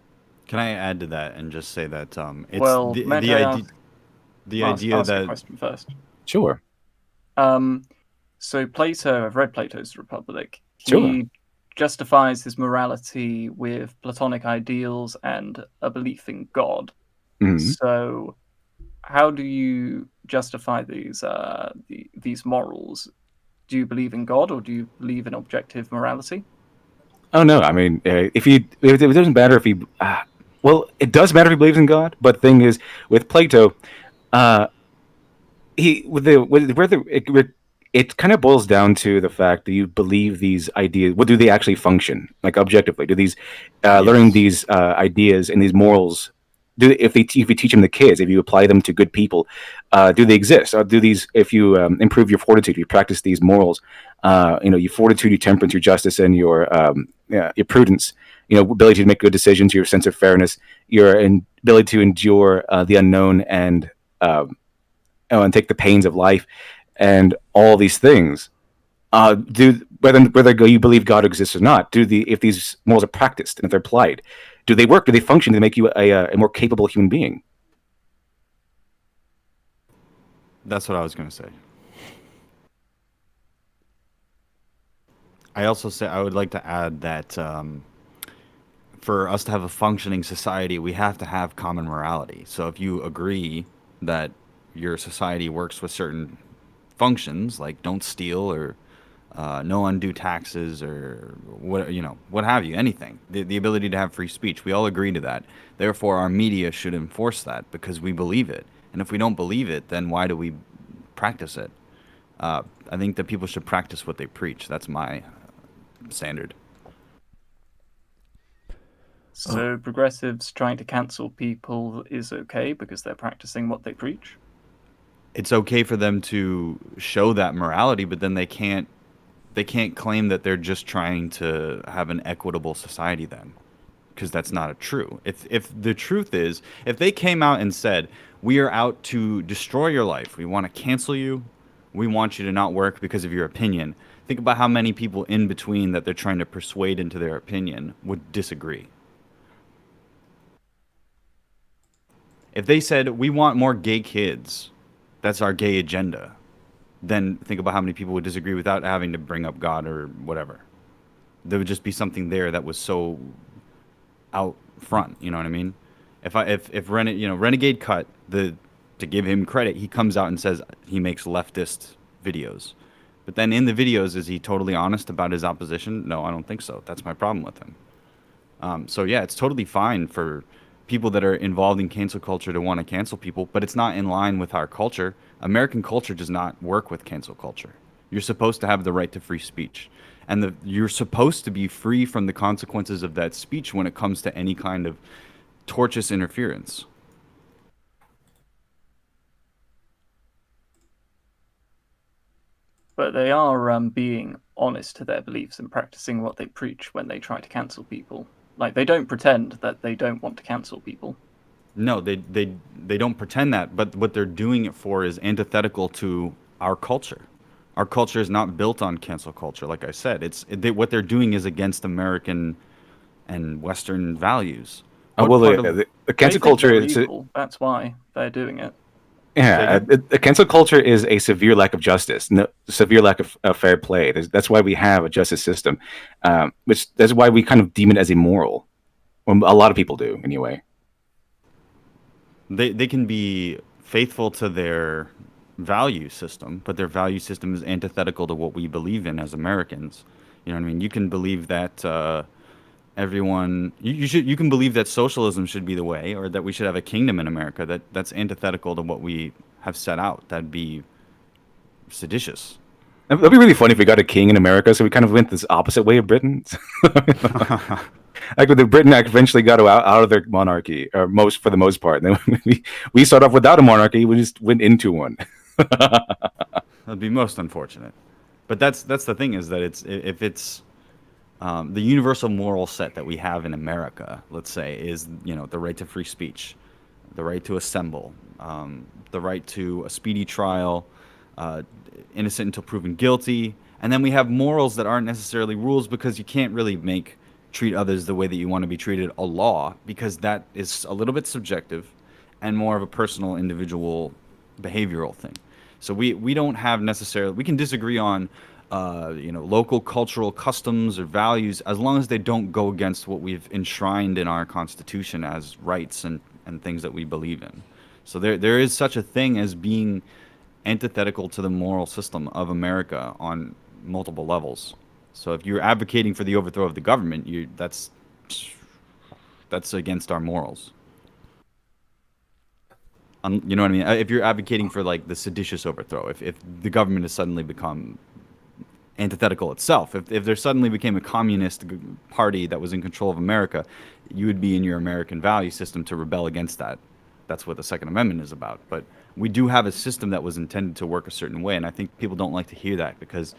Speaker 6: Can I add to that and just say that it's
Speaker 2: Well,
Speaker 6: the
Speaker 2: may I
Speaker 6: idea, the
Speaker 2: ask
Speaker 6: idea
Speaker 2: a
Speaker 6: that
Speaker 2: question first.
Speaker 7: Sure.
Speaker 2: So Plato, I've read Plato's Republic.
Speaker 7: Sure.
Speaker 2: He justifies his morality with Platonic ideals and a belief in God.
Speaker 7: Mhm.
Speaker 2: So, how do you justify these morals? Do you believe in God, or do you believe in objective morality?
Speaker 7: Oh no, I mean, if it doesn't matter if he, well, it does matter if he believes in God. But the thing is, with Plato, it kind of boils down to the fact that you believe these ideas. What do they actually function like objectively? Do these learning these ideas and these morals? If you teach them to kids, if you apply them to good people, do they exist? Or do these? If you improve your fortitude, you practice these morals. Your fortitude, your temperance, your justice, and your prudence. Ability to make good decisions, your sense of fairness, your ability to endure the unknown, and take the pains of life, and all these things. Whether you believe God exists or not, if these morals are practiced and if they're applied, do they work? Do they function to make you a more capable human being?
Speaker 6: That's what I was going to say. I would like to add that for us to have a functioning society, we have to have common morality. So if you agree that your society works with certain functions, like don't steal or no undue taxes or what have you, anything, the ability to have free speech, we all agree to that. Therefore, our media should enforce that because we believe it. And if we don't believe it, then why do we practice it? I think that people should practice what they preach. That's my standard.
Speaker 2: So progressives trying to cancel people is okay because they're practicing what they preach?
Speaker 6: It's okay for them to show that morality, but then they can't claim that they're just trying to have an equitable society then, because that's not true. If the truth is, if they came out and said, we are out to destroy your life, we want to cancel you, we want you to not work because of your opinion, think about how many people in between that they're trying to persuade into their opinion would disagree. If they said, we want more gay kids, that's our gay agenda, then think about how many people would disagree without having to bring up God or whatever. There would just be something there that was so out front, you know what I mean? If Renegade Cut, to give him credit, he comes out and says he makes leftist videos. But then in the videos, is he totally honest about his opposition? No, I don't think so. That's my problem with him. So yeah, it's totally fine for people that are involved in cancel culture to want to cancel people, but it's not in line with our culture. American culture does not work with cancel culture. You're supposed to have the right to free speech. And you're supposed to be free from the consequences of that speech when it comes to any kind of tortious interference.
Speaker 2: But they are being honest to their beliefs and practicing what they preach when they try to cancel people. Like, they don't pretend that they don't want to cancel people.
Speaker 6: No, they don't pretend that, but what they're doing it for is antithetical to our culture. Our culture is not built on cancel culture, like I said. What they're doing is against American and Western values.
Speaker 7: The cancel culture is
Speaker 2: evil. That's why they're doing it.
Speaker 7: Yeah, the cancel culture is a severe lack of justice, severe lack of fair play. That's why we have a justice system, that's why we kind of deem it as immoral. Well, a lot of people do, anyway.
Speaker 6: They can be faithful to their value system, but their value system is antithetical to what we believe in as Americans. You know what I mean? You can believe that everyone you can believe that socialism should be the way, or that we should have a kingdom in America. That's antithetical to what we have set out. That'd be seditious.
Speaker 7: That'd be really funny if we got a king in America, so we kind of went this opposite way of Britain. Like, the Britain eventually got out of their monarchy, or for the most part. And then we started off without a monarchy. We just went into one.
Speaker 6: That'd be most unfortunate. But that's the thing, is that the universal moral set that we have in America, let's say, is the right to free speech, the right to assemble, the right to a speedy trial, innocent until proven guilty, and then we have morals that aren't necessarily rules, because you can't really treat others the way that you want to be treated a law, because that is a little bit subjective and more of a personal, individual, behavioral thing. So we don't have necessarily, we can disagree on local cultural customs or values, as long as they don't go against what we've enshrined in our Constitution as rights and things that we believe in. So there is such a thing as being antithetical to the moral system of America on multiple levels. So if you're advocating for the overthrow of the government, that's against our morals. You know what I mean? If you're advocating for like the seditious overthrow, if the government has suddenly become antithetical itself, if there suddenly became a communist party that was in control of America, you would be in your American value system to rebel against that. That's what the Second Amendment is about. But we do have a system that was intended to work a certain way, and I think people don't like to hear that, because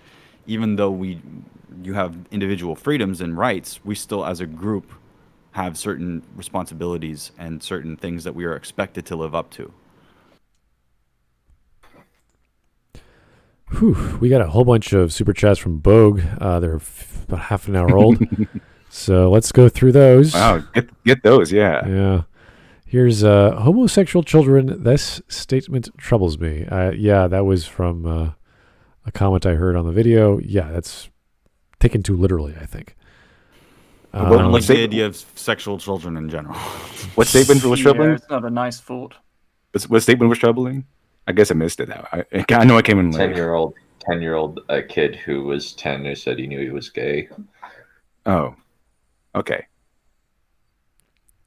Speaker 6: even though you have individual freedoms and rights, we still as a group have certain responsibilities and certain things that we are expected to live up to.
Speaker 1: Whew, we got a whole bunch of super chats from Bogue. They're about half an hour old. So let's go through those.
Speaker 7: Wow, get those, yeah.
Speaker 1: Yeah. Here's homosexual children. This statement troubles me. Yeah, that was from a comment I heard on the video. Yeah, that's taken too literally, I think.
Speaker 6: I don't like the idea of sexual children in general.
Speaker 7: What statement was troubling?
Speaker 2: Yeah, it's not a nice thought.
Speaker 7: What statement was troubling? I guess I missed it. I know I came in late.
Speaker 5: 10-year-old kid who was 10 who said he knew he was gay.
Speaker 7: Oh, okay.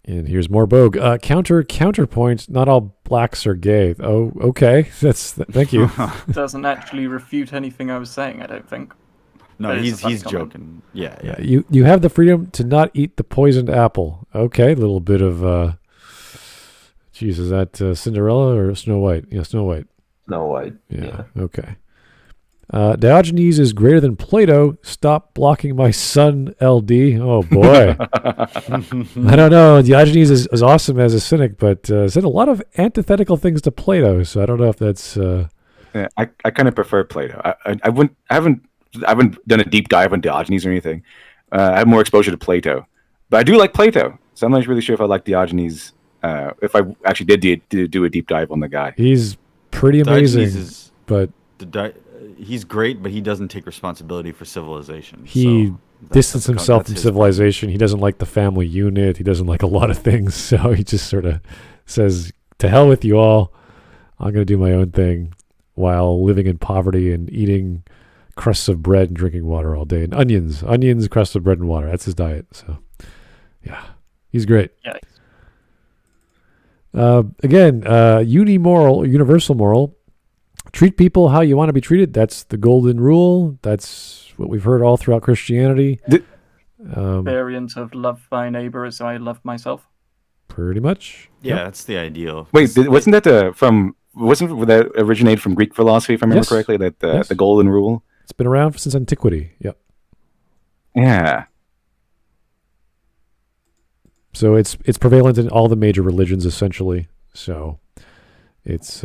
Speaker 1: And here's more Bogue. Counterpoint. Not all blacks are gay. Oh, okay. Thank you.
Speaker 2: Doesn't actually refute anything I was saying, I don't think.
Speaker 6: No, he's joking. Yeah.
Speaker 1: You have the freedom to not eat the poisoned apple. Okay, a little bit of geez, is that Cinderella or Snow White? Yeah, Snow White.
Speaker 5: Snow White.
Speaker 1: Yeah. Okay. Diogenes is greater than Plato. Stop blocking my son, LD. Oh boy. I don't know. Diogenes is awesome as a cynic, but said a lot of antithetical things to Plato. So I don't know if that's.
Speaker 7: Yeah, I kind of prefer Plato. I haven't done a deep dive on Diogenes or anything. I have more exposure to Plato, but I do like Plato. So I'm not really sure if I like Diogenes. If I actually did do a deep dive on the guy,
Speaker 1: he's pretty amazing. But
Speaker 6: he's great, but he doesn't take responsibility for civilization.
Speaker 1: He distanced himself from civilization. He doesn't like the family unit. He doesn't like a lot of things. So he just sort of says, "To hell with you all. I'm going to do my own thing," while living in poverty and eating crusts of bread and drinking water all day, and onions, crusts of bread and water. That's his diet. So, yeah, he's great.
Speaker 2: Yeah.
Speaker 1: Again, universal moral. Treat people how you want to be treated. That's the golden rule. That's what we've heard all throughout Christianity.
Speaker 2: Variant of love thy neighbor as I love myself.
Speaker 1: Pretty much.
Speaker 6: Yeah,
Speaker 1: Yep.
Speaker 6: that's the ideal.
Speaker 7: Wait, wasn't that originate from Greek philosophy, if I remember correctly? That the golden rule.
Speaker 1: It's been around since antiquity. Yep.
Speaker 7: Yeah.
Speaker 1: So it's prevalent in all the major religions, essentially. So it's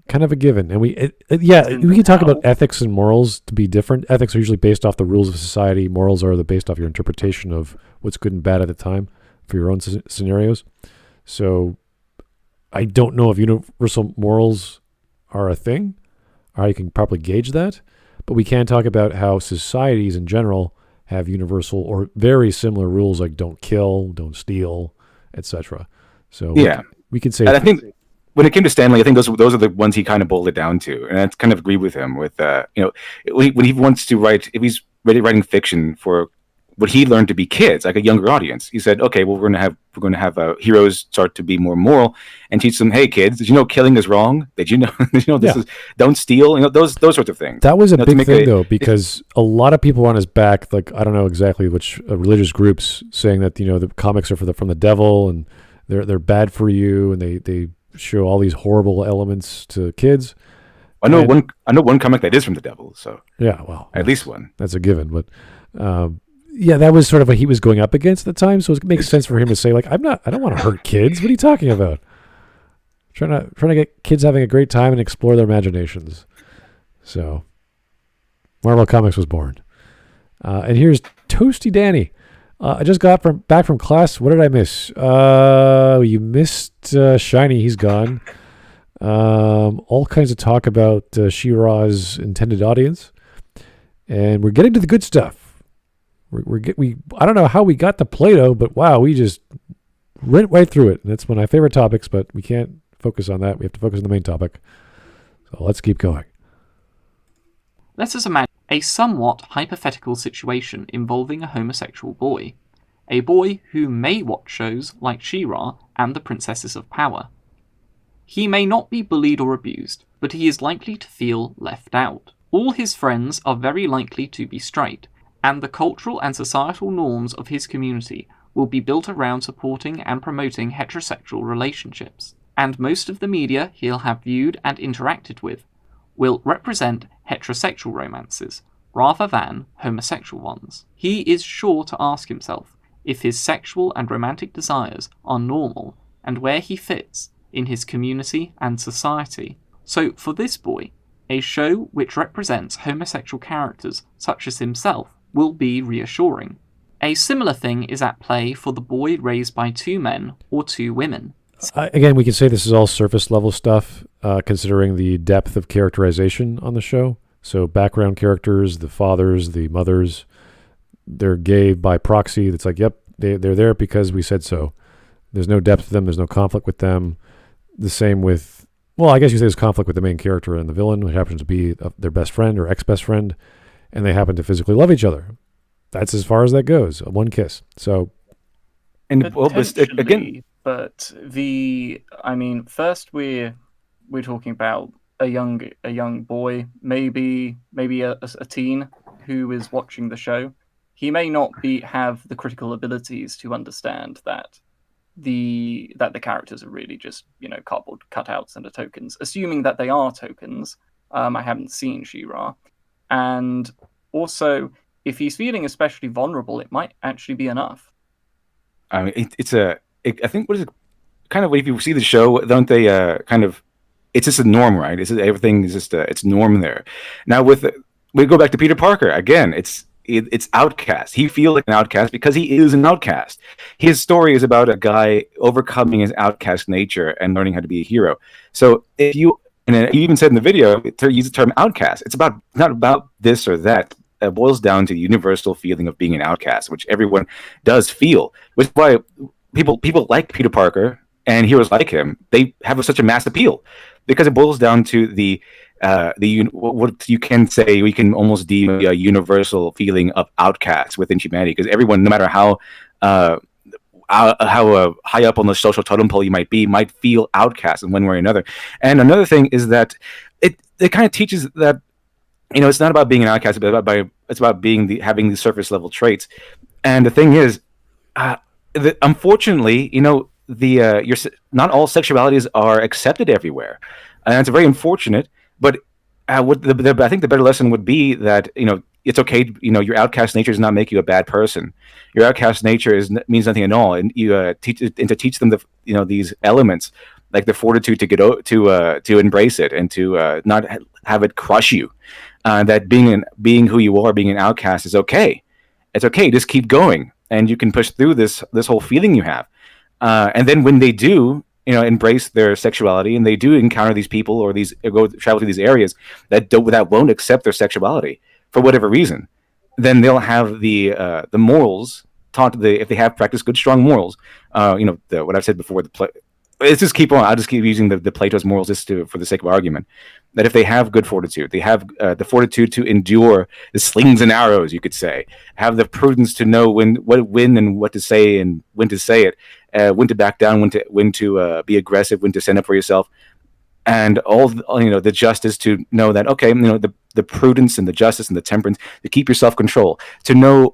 Speaker 1: kind of a given. And we can talk about ethics and morals to be different. Ethics are usually based off the rules of society. Morals are based off your interpretation of what's good and bad at the time for your own scenarios. So I don't know if universal morals are a thing, or how you can properly gauge that. But we can talk about how societies in general have universal or very similar rules, like don't kill, don't steal, etc. So
Speaker 7: yeah,
Speaker 1: we can say.
Speaker 7: And I think when it came to Stanley, I think those are the ones he kind of boiled it down to, and I kind of agree with him. With when he wants to write, if he's writing fiction for what he learned to be kids, like a younger audience, he said, okay, well, we're going to have heroes start to be more moral and teach them, hey kids, did you know killing is wrong? Did you know this is, don't steal? Those sorts of things.
Speaker 1: That was a big thing though, because a lot of people were on his back. Like I don't know exactly which religious groups saying that the comics are from the devil and they're bad for you, and they show all these horrible elements to kids.
Speaker 7: I know one comic that is from the devil. So
Speaker 1: yeah, well,
Speaker 7: at least one.
Speaker 1: That's a given, but. yeah, that was sort of what he was going up against at the time. So it makes sense for him to say, like, I don't want to hurt kids. What are you talking about? Trying to get kids having a great time and explore their imaginations. So Marvel Comics was born. And here's Toasty Danny. I just got back from class. What did I miss? You missed Shiny. He's gone. All kinds of talk about She-Ra's intended audience. And we're getting to the good stuff. We I don't know how we got to Plato, but wow, we just went right through it. And that's one of my favorite topics, but we can't focus on that. We have to focus on the main topic. So let's keep going.
Speaker 4: Let us imagine a somewhat hypothetical situation involving a homosexual boy. A boy who may watch shows like She-Ra and the Princesses of Power. He may not be bullied or abused, but he is likely to feel left out. All his friends are very likely to be straight, and the cultural and societal norms of his community will be built around supporting and promoting heterosexual relationships. And most of the media he'll have viewed and interacted with will represent heterosexual romances, rather than homosexual ones. He is sure to ask himself if his sexual and romantic desires are normal, and where he fits in his community and society. So for this boy, a show which represents homosexual characters such as himself will be reassuring. A similar thing is at play for the boy raised by two men or two women.
Speaker 1: Again, we can say this is all surface level stuff, considering the depth of characterization on the show. So background characters, the fathers, the mothers, they're gay by proxy. It's like, yep, they're there because we said so. There's no depth to them. There's no conflict with them. The same with, well, I guess you say there's conflict with the main character and the villain, which happens to be their best friend or ex-best friend, and they happen to physically love each other. That's as far as that goes. One kiss. So,
Speaker 7: and well, again,
Speaker 2: but first we're talking about a young boy, maybe a teen who is watching the show. He may not have the critical abilities to understand that the characters are really just, cardboard cutouts and are tokens, assuming that they are tokens. I haven't seen She-Ra, and also if he's feeling especially vulnerable, it might actually be enough.
Speaker 7: I mean, I think what is it? Kind of, if you see the show, don't they it's just a norm, right? Everything is just it's norm there. Now we go back to Peter Parker again. It's outcast. He feels like an outcast because he is an outcast. His story is about a guy overcoming his outcast nature and learning how to be a hero. So if you, and you even said in the video, to use the term outcast, it's not about this or that. It boils down to the universal feeling of being an outcast, which everyone does feel. Which is why people like Peter Parker and heroes like him. They have such a mass appeal because it boils down to what you can say we can almost deem a universal feeling of outcast within humanity. Because everyone, no matter how high up on the social totem pole you might be, might feel outcast in one way or another. And another thing is that it kind of teaches that, it's not about being an outcast, but it's about having these surface level traits. And the thing is, unfortunately, not all sexualities are accepted everywhere, and it's very unfortunate. But I think the better lesson would be that it's okay. Your outcast nature does not make you a bad person. Your outcast nature means nothing at all, and you teach them these elements like the fortitude to embrace it and to not have it crush you. That being who you are, being an outcast is okay. It's okay. Just keep going, and you can push through this whole feeling you have. And then when they do, embrace their sexuality, and they do encounter these people or travel to these areas that won't accept their sexuality for whatever reason, then they'll have the morals taught if they have practiced good, strong morals. What I've said before. Let's just keep on. I'll just keep using the Plato's morals just for the sake of argument. That if they have good fortitude, they have the fortitude to endure the slings and arrows, you could say, have the prudence to know when and what to say and when to say it, when to back down, when to be aggressive, when to stand up for yourself, and all the justice to know that the prudence and the justice and the temperance to keep your self-control, to know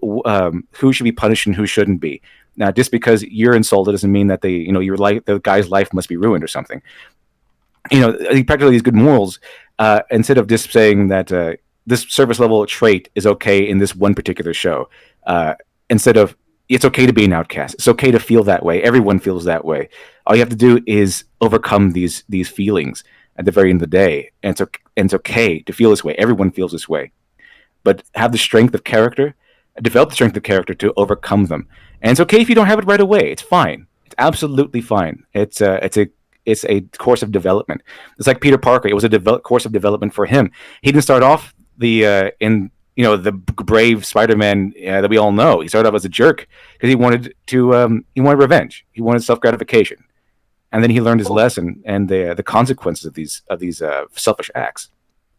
Speaker 7: who should be punished and who shouldn't be. Now, just because you're insulted doesn't mean that the guy's life must be ruined or something. Practically these good morals, instead of just saying that this surface level trait is okay in this one particular show, instead of it's okay to be an outcast. It's okay to feel that way. Everyone feels that way. All you have to do is overcome these feelings at the very end of the day. And it's okay to feel this way. Everyone feels this way. But have the strength of character, develop the strength of character to overcome them. And it's okay if you don't have it right away. It's fine. It's absolutely fine. It's a course of development. It's like Peter Parker. It was a course of development for him. He didn't start off the brave Spider-Man that we all know. He started off as a jerk because he wanted revenge. He wanted self-gratification, and then he learned his lesson and the consequences of these selfish acts.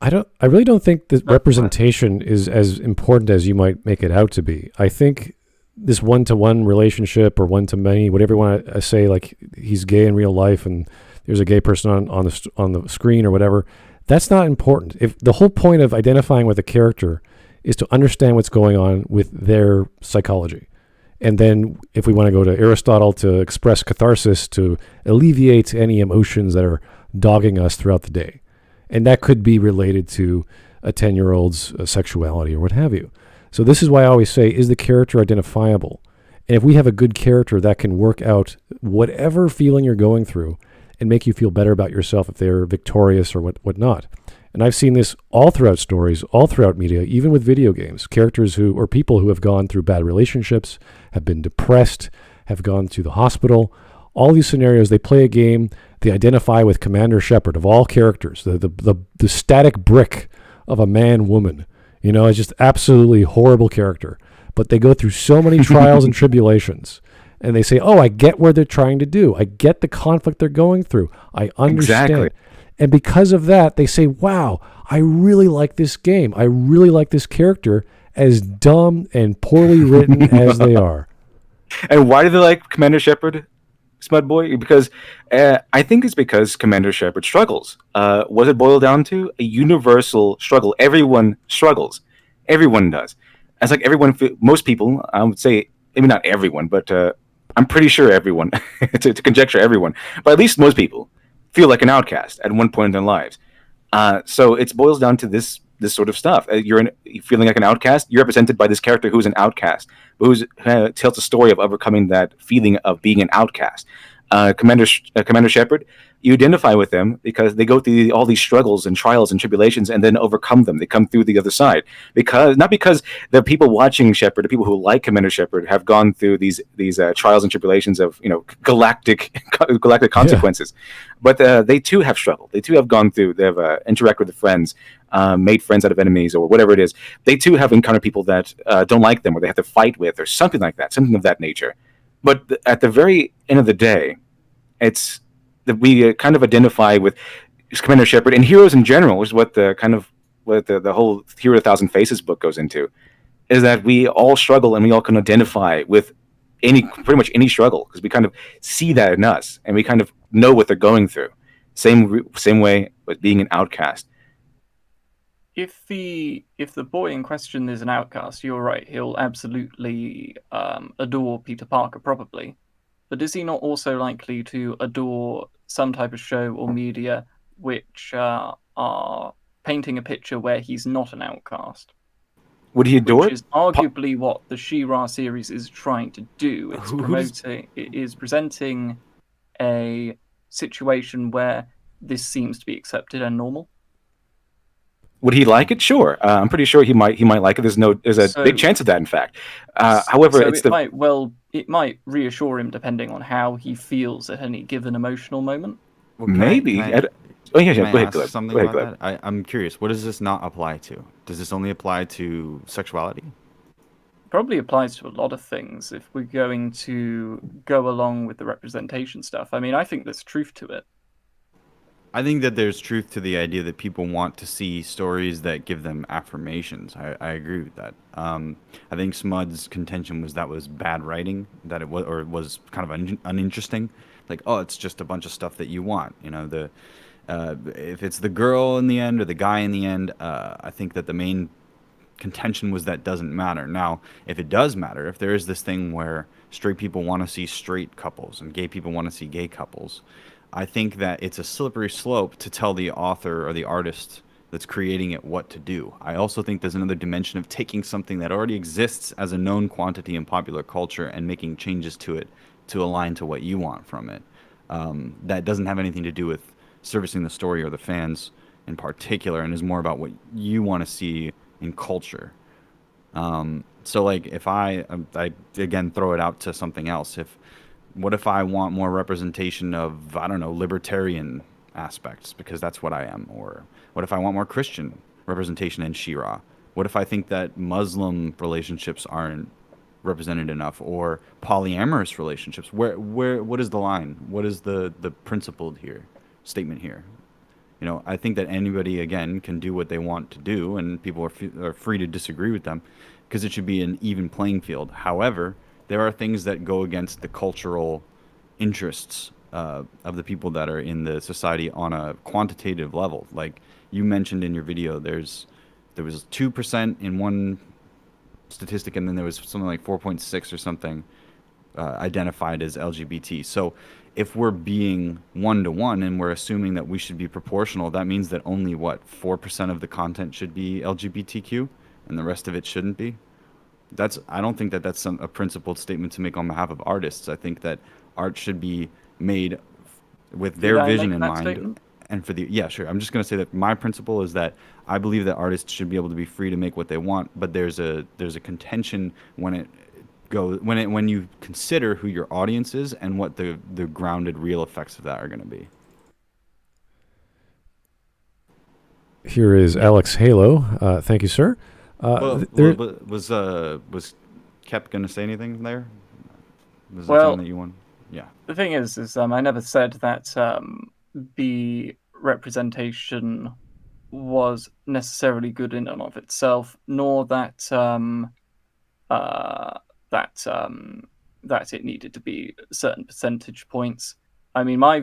Speaker 1: I really don't think that representation is as important as you might make it out to be. I think this one-to-one relationship or one-to-many, whatever you want to say, like he's gay in real life and there's a gay person on the screen or whatever, that's not important. If the whole point of identifying with a character is to understand what's going on with their psychology. And then if we want to go to Aristotle, to express catharsis, to alleviate any emotions that are dogging us throughout the day. And that could be related to a 10-year-old's sexuality or what have you. So this is why I always say, is the character identifiable? And if we have a good character that can work out whatever feeling you're going through and make you feel better about yourself if they're victorious or whatnot. And I've seen this all throughout stories, all throughout media, even with video games. Characters or people who have gone through bad relationships, have been depressed, have gone to the hospital. All these scenarios, they play a game, they identify with Commander Shepard of all characters, the static brick of a man-woman. It's just absolutely horrible character. But they go through so many trials and tribulations. And they say, oh, I get what they're trying to do. I get the conflict they're going through. I understand.
Speaker 7: Exactly.
Speaker 1: And because of that, they say, wow, I really like this game. I really like this character, as dumb and poorly written as they are.
Speaker 7: And why do they like Commander Shepard, Smudboy? Because I think it's because Commander Shepard struggles. What it boiled down to? A universal struggle. Everyone struggles. Everyone does. It's like most people, I would say, maybe not everyone, but I'm pretty sure everyone, to conjecture everyone, but at least most people feel like an outcast at one point in their lives. So it boils down to this sort of stuff. You're feeling like an outcast. You're represented by this character who's an outcast, who tells a story of overcoming that feeling of being an outcast. Commander Shepard, you identify with them because they go through all these struggles and trials and tribulations and then overcome them. They come through the other side not because the people watching Shepard, the people who like Commander Shepard, have gone through these trials and tribulations of galactic consequences, but they too have struggled. They too have gone through. They have interacted with friends, made friends out of enemies, or whatever it is. They too have encountered people that don't like them, or they have to fight with, or something like that, something of that nature. But at the very end of the day, it's that we kind of identify with Commander Shepard and heroes in general, which is what the whole Hero of 1,000 Faces book goes into, is that we all struggle and we all can identify with pretty much any struggle because we kind of see that in us and we kind of know what they're going through. Same way with being an outcast.
Speaker 2: If the boy in question is an outcast, you're right. He'll absolutely adore Peter Parker, probably. But is he not also likely to adore some type of show or media which are painting a picture where he's not an outcast?
Speaker 7: Would he adore
Speaker 2: Which is arguably what the She-Ra series is trying to do. It is presenting a situation where this seems to be accepted and normal.
Speaker 7: Would he like it? Sure. I'm pretty sure he might like it. There's a big chance of that, in fact. However,
Speaker 2: it might reassure him depending on how he feels at any given emotional moment.
Speaker 6: Well,
Speaker 7: maybe.
Speaker 6: Can I
Speaker 7: Go ahead,
Speaker 6: ask something about that? I'm curious. What does this not apply to? Does this only apply to sexuality?
Speaker 2: Probably applies to a lot of things if we're going to go along with the representation stuff. I mean, I think there's truth to it.
Speaker 6: I think that there's truth to the idea that people want to see stories that give them affirmations. I agree with that. I think Smud's contention was bad writing, that it was kind of uninteresting. Like, oh, it's just a bunch of stuff that you want. If it's the girl in the end or the guy in the end, I think that the main contention was that doesn't matter. Now, if it does matter, if there is this thing where straight people want to see straight couples and gay people want to see gay couples, I think that it's a slippery slope to tell the author or the artist that's creating it what to do. I also think there's another dimension of taking something that already exists as a known quantity in popular culture and making changes to it to align to what you want from it. That doesn't have anything to do with servicing the story or the fans in particular, and is more about what you want to see in culture. So like if I again throw it out to something else, what if I want more representation of, I don't know, libertarian aspects, because that's what I am? Or what if I want more Christian representation in She-Ra? What if I think that Muslim relationships aren't represented enough, or polyamorous relationships? What is the line? What is the principled statement here? You know, I think that anybody, again, can do what they want to do, and people are free to disagree with them, because it should be an even playing field. However, there are things that go against the cultural interests of the people that are in the society on a quantitative level. Like you mentioned in your video, there was 2% in one statistic, and then there was something like 4.6 or something identified as LGBT. So if we're being 1-to-1 and we're assuming that we should be proportional, that means that only 4% of the content should be LGBTQ and the rest of it shouldn't be. I don't think that that's a principled statement to make on behalf of artists. I think that art should be made with their vision in mind. Statement? And yeah, sure. I'm just going to say that my principle is that I believe that artists should be able to be free to make what they want, but there's a contention when you consider who your audience is and what the grounded real effects of that are going to be.
Speaker 1: Here is Alex Halo. Thank you, sir.
Speaker 6: Was Kep going to say anything there? Was there something that you want? Yeah.
Speaker 2: The thing is I never said that the representation was necessarily good in and of itself, nor that that it needed to be certain percentage points. I mean, my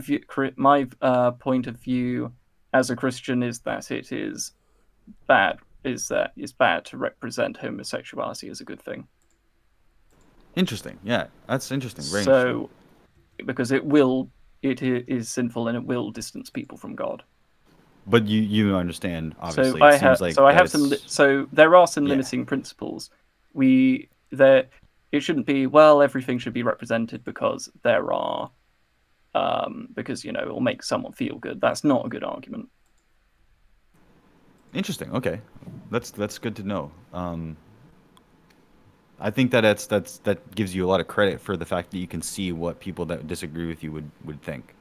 Speaker 2: point of view as a Christian is that it is bad. Is bad to represent homosexuality as a good thing.
Speaker 6: Interesting. Yeah, that's interesting. Very
Speaker 2: interesting. Because it is sinful and it will distance people from God.
Speaker 6: But you understand, obviously.
Speaker 2: So there are some limiting principles. It shouldn't be, well, everything should be represented because there are because it'll make someone feel good. That's not a good argument.
Speaker 6: Interesting. Okay, that's good to know. I think that gives you a lot of credit for the fact that you can see what people that disagree with you would think.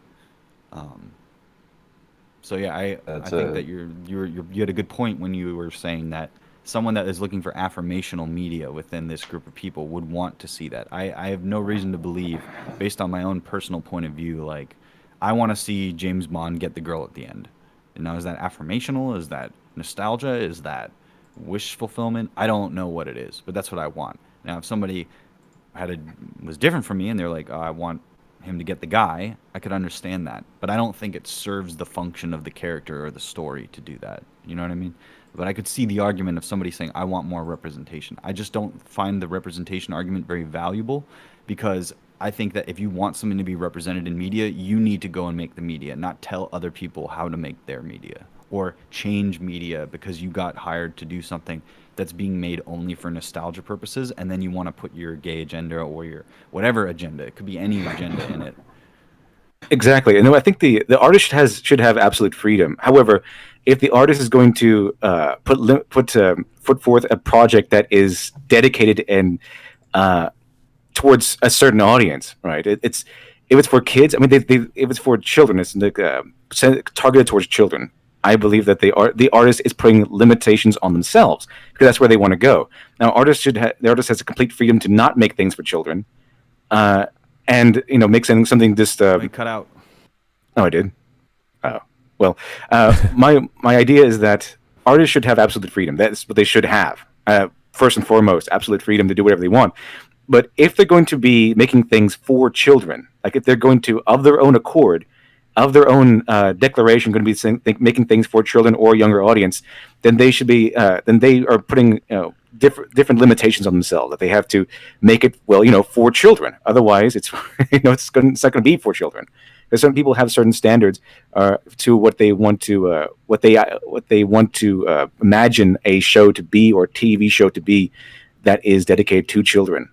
Speaker 6: So yeah, I think that you had a good point when you were saying that someone that is looking for affirmational media within this group of people would want to see that. I have no reason to believe, based on my own personal point of view, like I want to see James Bond get the girl at the end. And now, is that affirmational? Is that nostalgia? Is that wish fulfillment? I don't know what it is, but that's what I want. Now, if somebody was different from me and they're like, oh, I want him to get the guy, I could understand that. But I don't think it serves the function of the character or the story to do that. You know what I mean? But I could see the argument of somebody saying, I want more representation. I just don't find the representation argument very valuable, because I think that if you want something to be represented in media, you need to go and make the media, not tell other people how to make their media or change media because you got hired to do something that's being made only for nostalgia purposes, and then you want to put your gay agenda or your whatever agenda, it could be any agenda in it.
Speaker 7: Exactly. And I think the artist should have absolute freedom. However, if the artist is going to put forth a project that is dedicated and towards a certain audience, right? If it's for kids, I mean, if it's for children, it's targeted towards children. I believe that the artist is putting limitations on themselves because that's where they want to go. Now, the artist has a complete freedom to not make things for children, and make something just.
Speaker 6: You cut out.
Speaker 7: Oh, I did. Oh, well, my idea is that artists should have absolute freedom. That's what they should have. First and foremost, absolute freedom to do whatever they want. But if they're going to be making things for children, like if they're going to, of their own accord, of their own declaration, going to be making things for children or a younger audience, then they should be. Then they are putting different limitations on themselves. That they have to make it for children. Otherwise, it's not going to be for children. Because some people have certain standards to what they want to imagine a show to be or TV show to be that is dedicated to children.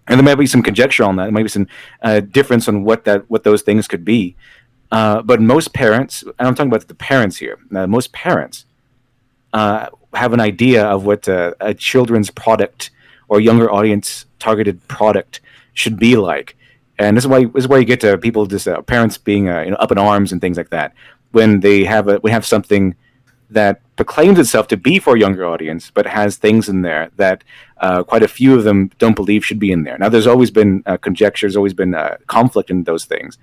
Speaker 7: And there might be some conjecture on that. There might be some difference on what those things could be. But most parents, and I'm talking about the parents here, most parents have an idea of what a children's product or younger audience targeted product should be like. And this is why you get to people just parents being up in arms and things like that when we have something that proclaims itself to be for a younger audience, but has things in there that quite a few of them don't believe should be in there. Now, there's always been conjecture, there's always been conflict in those things.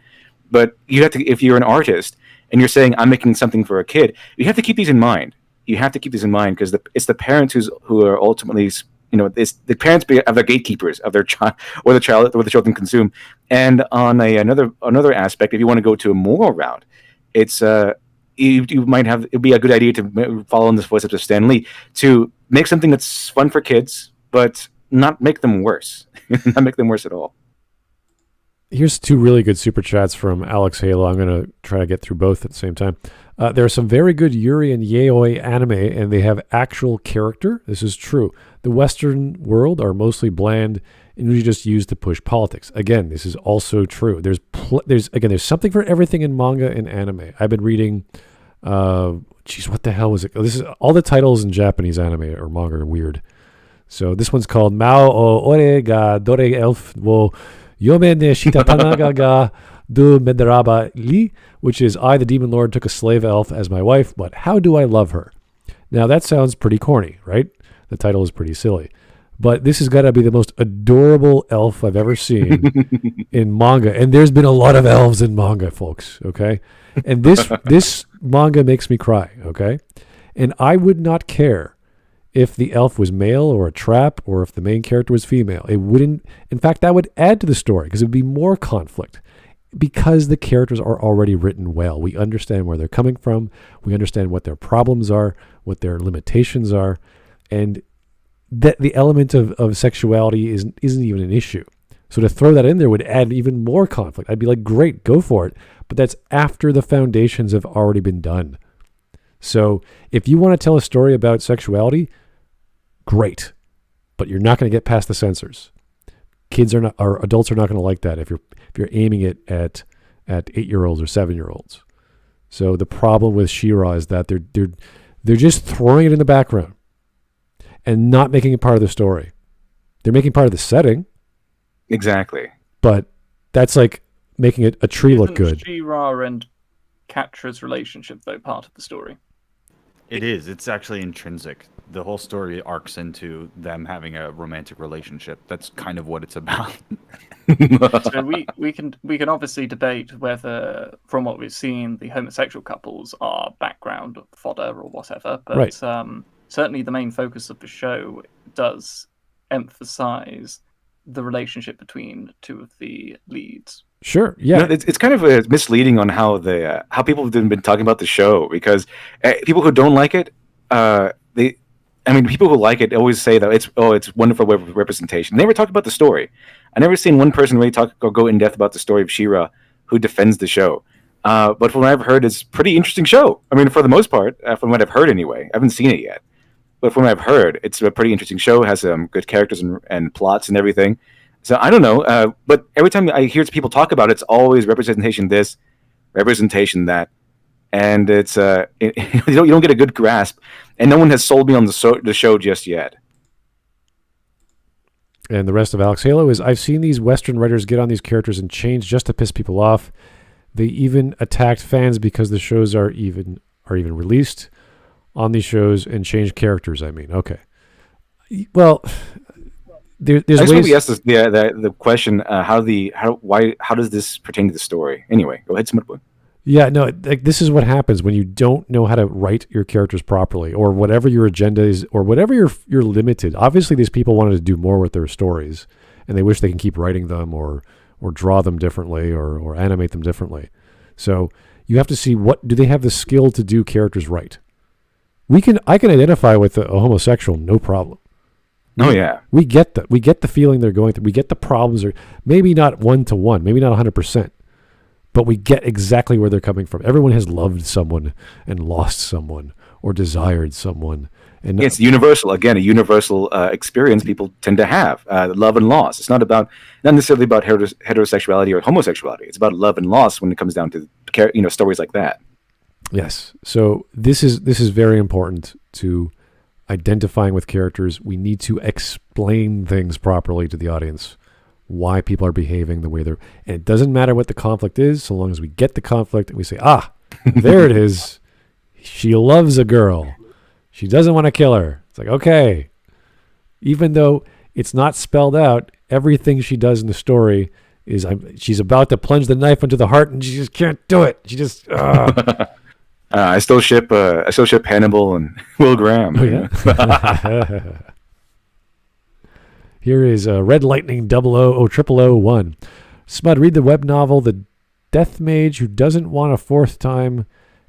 Speaker 7: But you have to, if you're an artist and you're saying, I'm making something for a kid, you have to keep these in mind. You have to keep these in mind because it's the parents who are ultimately, it's the parents are the gatekeepers of their child or the children consume. And on another aspect, if you want to go to a moral route, it's it'd be a good idea to follow in the footsteps of Stan Lee to make something that's fun for kids, but not make them worse, not make them worse at all.
Speaker 1: Here's 2 really good super chats from Alex Halo. I'm going to try to get through both at the same time. There are some very good Yuri and Yaoi anime, and they have actual character. This is true. The Western world are mostly bland and usually just used to push politics. Again, this is also true. There's something for everything in manga and anime. I've been reading, what the hell was it? This is all the titles in Japanese anime or manga are weird. So this one's called Mao o Ore ga Dore Elf wo Yome ne Shitatanaga ga du Medaraba li, which is I, the Demon Lord, took a slave elf as my wife, but how do I love her? Now that sounds pretty corny, right? The title is pretty silly. But this has got to be the most adorable elf I've ever seen in manga. And there's been a lot of elves in manga, folks, okay? And this manga makes me cry, okay? And I would not care if the elf was male or a trap or if the main character was female. It wouldn't, in fact, that would add to the story because it would be more conflict because the characters are already written well. We understand where they're coming from. We understand what their problems are, what their limitations are, and that the element of sexuality isn't even an issue. So to throw that in there would add even more conflict. I'd be like, great, go for it. But that's after the foundations have already been done. So if you want to tell a story about sexuality, great, but you're not going to get past the censors. Kids are not, or adults are not going to like that if you're aiming it at 8-year-olds or 7-year-olds. So the problem with She-Ra is that they're just throwing it in the background and not making it part of the story. They're making part of the setting.
Speaker 7: Exactly.
Speaker 1: But that's like making a tree look good.
Speaker 2: She-Ra and Catra's relationship, though, part of the story?
Speaker 6: It is. It's actually intrinsic. The whole story arcs into them having a romantic relationship. That's kind of what it's about.
Speaker 2: So we can obviously debate whether, from what we've seen, the homosexual couples are background fodder or whatever. But
Speaker 1: right.
Speaker 2: Certainly the main focus of the show does emphasize the relationship between 2 of the leads.
Speaker 1: Sure. Yeah.
Speaker 7: It's kind of misleading on how people have been talking about the show because people who don't like it, people who like it always say that it's wonderful representation. They never talk about the story. I never seen one person really talk or go in depth about the story of She-Ra who defends the show. But from what I've heard, it's a pretty interesting show. I mean, for the most part, from what I've heard anyway. I haven't seen it yet. But from what I've heard, it's a pretty interesting show. It has good characters and plots and everything. So I don't know. But every time I hear people talk about it, it's always representation this, representation that. And it's you don't get a good grasp. And no one has sold me on the show just yet.
Speaker 1: And the rest of Alex Halo is, I've seen these Western writers get on these characters and change just to piss people off. They even attacked fans because the shows are even released on these shows and change characters. I mean, okay. Well, there's ways.
Speaker 7: We asked the question: how does this pertain to the story? Anyway, go ahead, Smudcast.
Speaker 1: Yeah, no, like this is what happens when you don't know how to write your characters properly, or whatever your agenda is, or whatever you're limited. Obviously, these people wanted to do more with their stories, and they wish they can keep writing them, or draw them differently, or animate them differently. So you have to see what do they have the skill to do characters right. I can identify with a homosexual, no problem.
Speaker 7: Oh yeah,
Speaker 1: we get the feeling they're going through. We get the problems, or maybe not 1-to-1, maybe not 100%. but we get exactly where they're coming from. Everyone has loved someone and lost someone or desired someone. And
Speaker 7: it's universal. Again, a universal experience people tend to have, love and loss. It's not necessarily about heterosexuality or homosexuality. It's about love and loss when it comes down to stories like that.
Speaker 1: Yes. So this is very important to identifying with characters. We need to explain things properly to the audience, why people are behaving the way they're. And it doesn't matter what the conflict is, so long as we get the conflict and we say, there it is. She loves a girl. She doesn't want to kill her. It's like, okay. Even though it's not spelled out, everything she does in the story is she's about to plunge the knife into the heart and she just can't do it. She just...
Speaker 7: I still ship Hannibal and Will Graham.
Speaker 1: Oh, yeah? Here is Red Lightning 0001. Smud, read the web novel The Death Mage Who Doesn't Want a Fourth Time.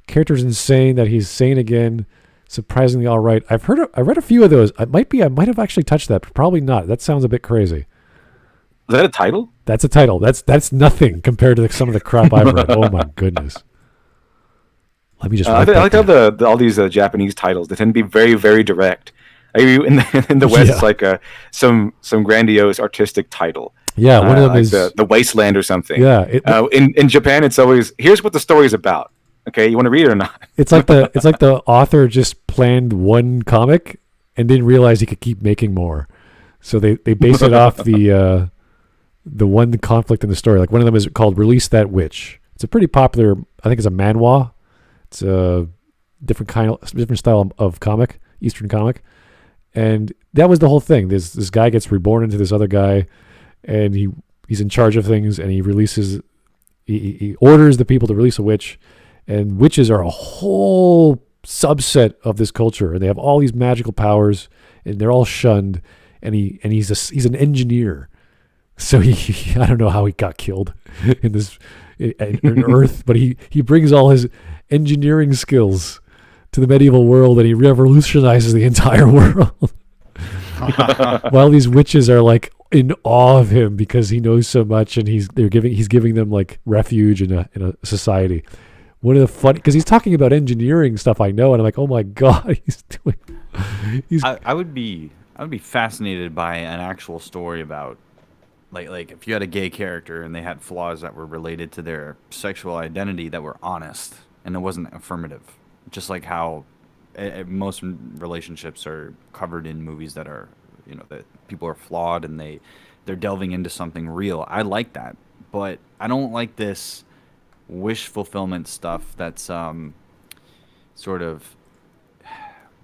Speaker 1: Character's insane that he's sane again. Surprisingly all right. I read a few of those. I might have actually touched that, but probably not. That sounds a bit crazy.
Speaker 7: Is that a title?
Speaker 1: That's a title. That's nothing compared to some of the crap I've read. Oh my goodness. Let me just.
Speaker 7: I like how all these Japanese titles, they tend to be very, very direct. In the West, it's like some grandiose artistic title.
Speaker 1: Yeah, one of them
Speaker 7: like
Speaker 1: is
Speaker 7: the Wasteland or something.
Speaker 1: Yeah.
Speaker 7: In Japan, it's always, here's what the story's about. Okay, you want to read it or not?
Speaker 1: It's like the author just planned one comic and didn't realize he could keep making more. So they base it off the one conflict in the story. Like one of them is called Release That Witch. It's a pretty popular, I think it's a manhwa. It's a different style of comic, Eastern comic. And that was the whole thing. This guy gets reborn into this other guy and he's in charge of things and he orders the people to release a witch. And witches are a whole subset of this culture, and they have all these magical powers, and they're all shunned. And he's an engineer, so he I don't know how he got killed in Earth, but he brings all his engineering skills to the medieval world, and he revolutionizes the entire world. While these witches are like in awe of him because he knows so much, and he's giving them like refuge in a society. One of the fun, because he's talking about engineering stuff I know, and I'm like, oh my god,
Speaker 6: I would be fascinated by an actual story about, like if you had a gay character and they had flaws that were related to their sexual identity that were honest and it wasn't affirmative, just like how most relationships are covered in movies that are, that people are flawed and they're delving into something real. I like that, but I don't like this wish fulfillment stuff that's sort of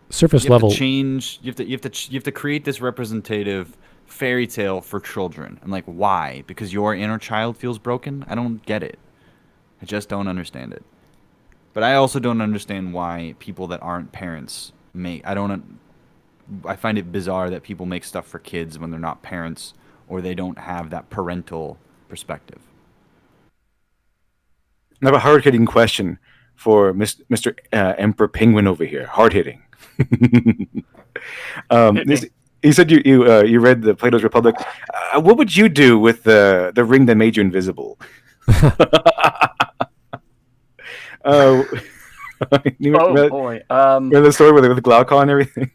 Speaker 1: surface level.
Speaker 6: You have to create this representative fairy tale for children. And like, why? Because your inner child feels broken? I don't get it. I just don't understand it. But I also don't understand why people that aren't parents I find it bizarre that people make stuff for kids when they're not parents or they don't have that parental perspective.
Speaker 7: I have a hard-hitting question for Mr. Emperor Penguin over here. Hard-hitting. He said you read the Plato's Republic. What would you do with the ring that made you invisible?
Speaker 2: Boy.
Speaker 7: Remember the story with Glaucon and everything?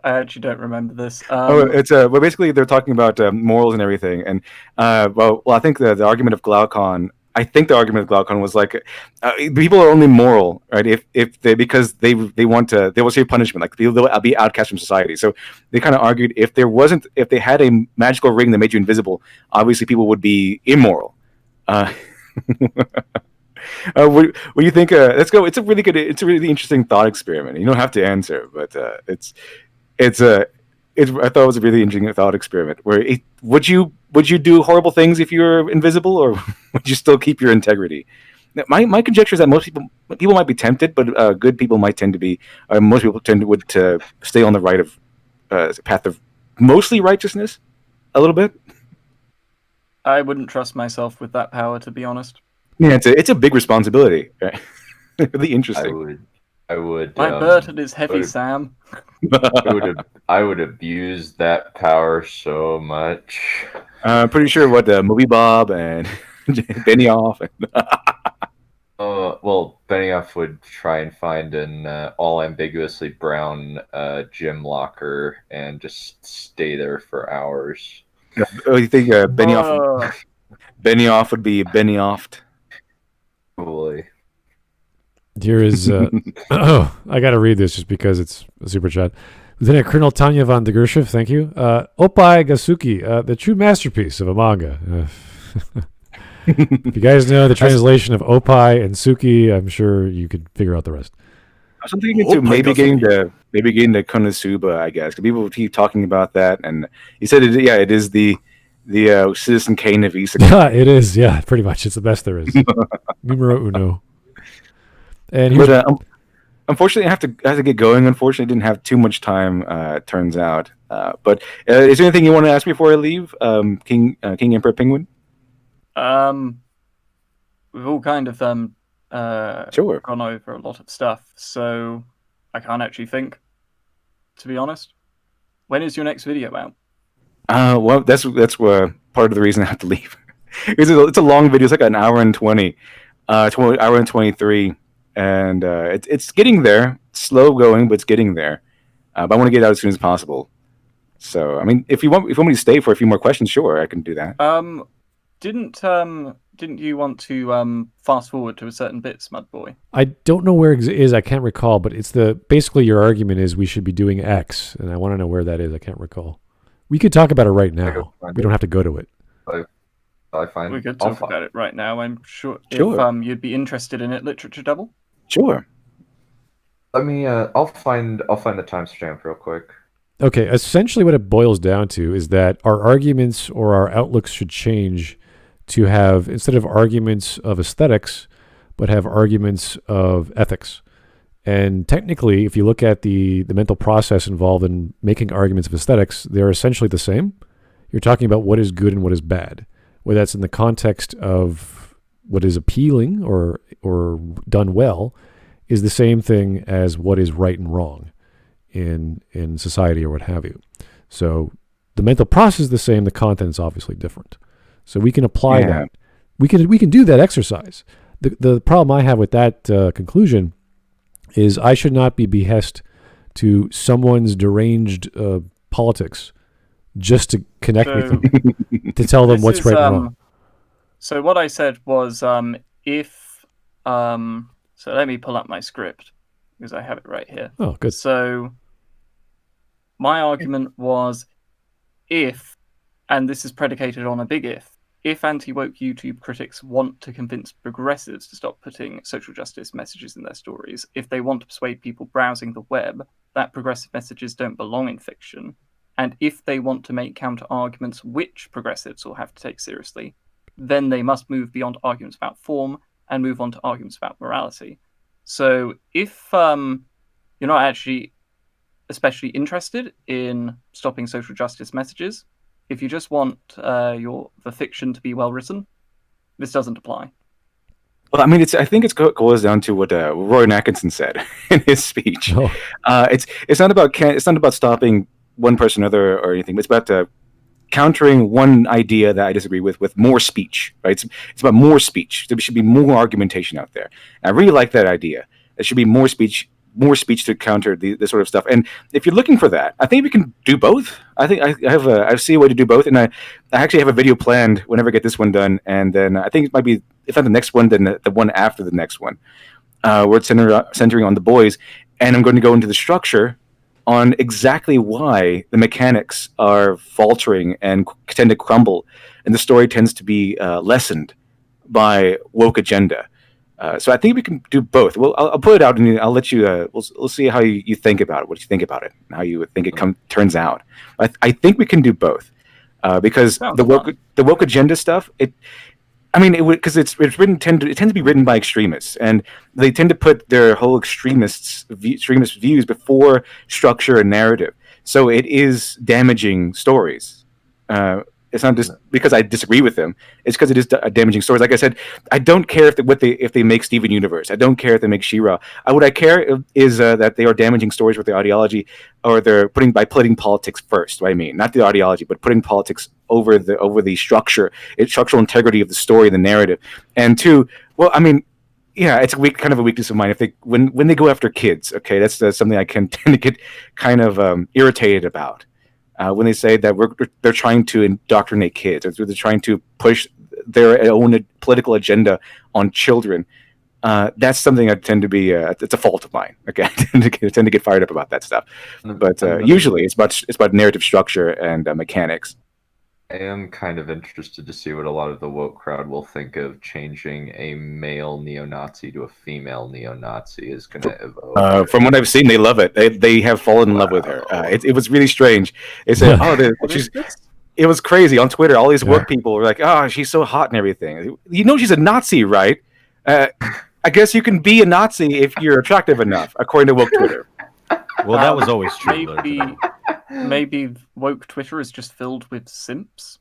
Speaker 2: I actually don't remember this.
Speaker 7: It's well, basically they're talking about morals and everything, and I think the argument of Glaucon. I think the argument of Glaucon was like, people are only moral, right? Because they will receive punishment, like they'll be outcast from society. So they kind of argued if they had a magical ring that made you invisible, obviously people would be immoral. What do you think? Let's go. It's a really interesting thought experiment. You don't have to answer, but I thought it was a really interesting thought experiment. Would you do horrible things if you were invisible, or would you still keep your integrity? My conjecture is that most people might be tempted, but good people might tend to be. Most people would stay on the right of path of mostly righteousness, a little bit.
Speaker 2: I wouldn't trust myself with that power, to be honest.
Speaker 7: Yeah, it's a big responsibility. Right? Really interesting.
Speaker 5: I would.
Speaker 2: My burden is heavy, Sam.
Speaker 5: I would abuse that power so much.
Speaker 7: I'm pretty sure what the movie Bob and Benioff.
Speaker 5: Well, Benioff would try and find an all ambiguously brown gym locker and just stay there for hours.
Speaker 7: Oh, you think Benioff would be Benioffed?
Speaker 5: Probably.
Speaker 1: Here is oh, I got to read this just because it's a super chat. Lieutenant Colonel Tanya von de Gershoff, thank you. Oppai Gasuki, the true masterpiece of a manga. If you guys know the translation of Oppai and Suki, I'm sure you could figure out the rest.
Speaker 7: I was thinking into maybe getting the Konosuba, I guess. 'Cause people keep talking about that, and he said, it is the Citizen Kane of Isekai.
Speaker 1: It is, yeah, pretty much. It's the best there is. Numero uno. And
Speaker 7: but unfortunately, I have to get going. Unfortunately, I didn't have too much time. Turns out. But is there anything you want to ask me before I leave, King Emperor Penguin?
Speaker 2: We've all kind of
Speaker 7: Sure.
Speaker 2: gone over a lot of stuff, so I can't actually think, to be honest. When is your next video out?
Speaker 7: Well, that's part of the reason I have to leave. It's a long video. It's like an hour and 20, hour and 23, and it's getting there. It's slow going, but it's getting there. But I want to get it out as soon as possible. So, I mean, if you want me to stay for a few more questions, sure, I can do that.
Speaker 2: Didn't you want to fast forward to a certain bit, Smudboy?
Speaker 1: I don't know where it is. I can't recall, but it's basically your argument is we should be doing X, and I want to know where that is. I can't recall. We could talk about it right now. We don't have to go to it.
Speaker 5: I find
Speaker 2: We could talk about it right now. I'm sure.
Speaker 7: Sure.
Speaker 2: If you'd be interested in it, LiteratureDevil.
Speaker 7: Sure.
Speaker 5: Let me. I'll find the timestamp real quick.
Speaker 1: Okay, essentially what it boils down to is that our arguments or our outlooks should change to have, instead of arguments of aesthetics, but have arguments of ethics. And technically, if you look at the mental process involved in making arguments of aesthetics, they're essentially the same. You're talking about what is good and what is bad, whether that's in the context of what is appealing or done well, is the same thing as what is right and wrong in society or what have you. So the mental process is the same, the content is obviously different. So we can apply that. We can do that exercise. The problem I have with that conclusion is I should not be behest to someone's deranged politics just to connect with them, to tell them what's right and wrong.
Speaker 2: So what I said was so let me pull up my script because I have it right here.
Speaker 1: Oh, good.
Speaker 2: So my argument was if, and this is predicated on a big if anti-woke YouTube critics want to convince progressives to stop putting social justice messages in their stories, if they want to persuade people browsing the web that progressive messages don't belong in fiction, and if they want to make counter-arguments which progressives will have to take seriously, then they must move beyond arguments about form and move on to arguments about morality. So if you're not actually especially interested in stopping social justice messages, if you just want the fiction to be well written, this doesn't apply.
Speaker 7: Well, I mean, I think it goes down to what Roy Atkinson said in his speech.
Speaker 1: Oh.
Speaker 7: It's not about stopping one person or another or anything. It's about countering one idea that I disagree with more speech. Right? It's about more speech. There should be more argumentation out there. And I really like that idea. There should be more speech to counter this sort of stuff. And if you're looking for that, I think we can do both. I think I see a way to do both, and I actually have a video planned whenever I get this one done, and then I think it might be, if not the next one, then the one after the next one, where it's centering on the boys, and I'm going to go into the structure on exactly why the mechanics are faltering and tend to crumble, and the story tends to be lessened by woke agenda. So I think we can do both. Well, I'll put it out, and I'll let you. We'll see how you think about it. What you think about it, and how you think it turns out. I think we can do both, because the woke agenda stuff. Because it tends to be written by extremists, and they tend to put their whole extremist views before structure and narrative. So it is damaging stories. It's not just because I disagree with them. It's because it is damaging stories. Like I said, I don't care if they make Steven Universe. I don't care if they make She-Ra. What I care is that they are damaging stories with their ideology, or they're putting politics first. What I mean, not the ideology, but putting politics over the structural integrity of the story, the narrative. And two, well, I mean, yeah, it's kind of a weakness of mine. If they when they go after kids, okay, that's something I can tend to get kind of irritated about. When they say that they're trying to indoctrinate kids, or they're trying to push their own political agenda on children. That's something I tend to be. It's a fault of mine. Okay, I tend to get fired up about that stuff. But usually, it's about narrative structure and mechanics.
Speaker 5: I am kind of interested to see what a lot of the woke crowd will think of changing a male neo-Nazi to a female neo-Nazi is going to evoke.
Speaker 7: From what I've seen, they love it. They have fallen in love with her. It was really strange. They said, it was crazy on Twitter. All these woke people were like, "Oh, she's so hot and everything." You know, she's a Nazi, right? I guess you can be a Nazi if you're attractive enough, according to woke Twitter.
Speaker 6: Well, that was always true.
Speaker 2: Maybe woke Twitter is just filled with simps.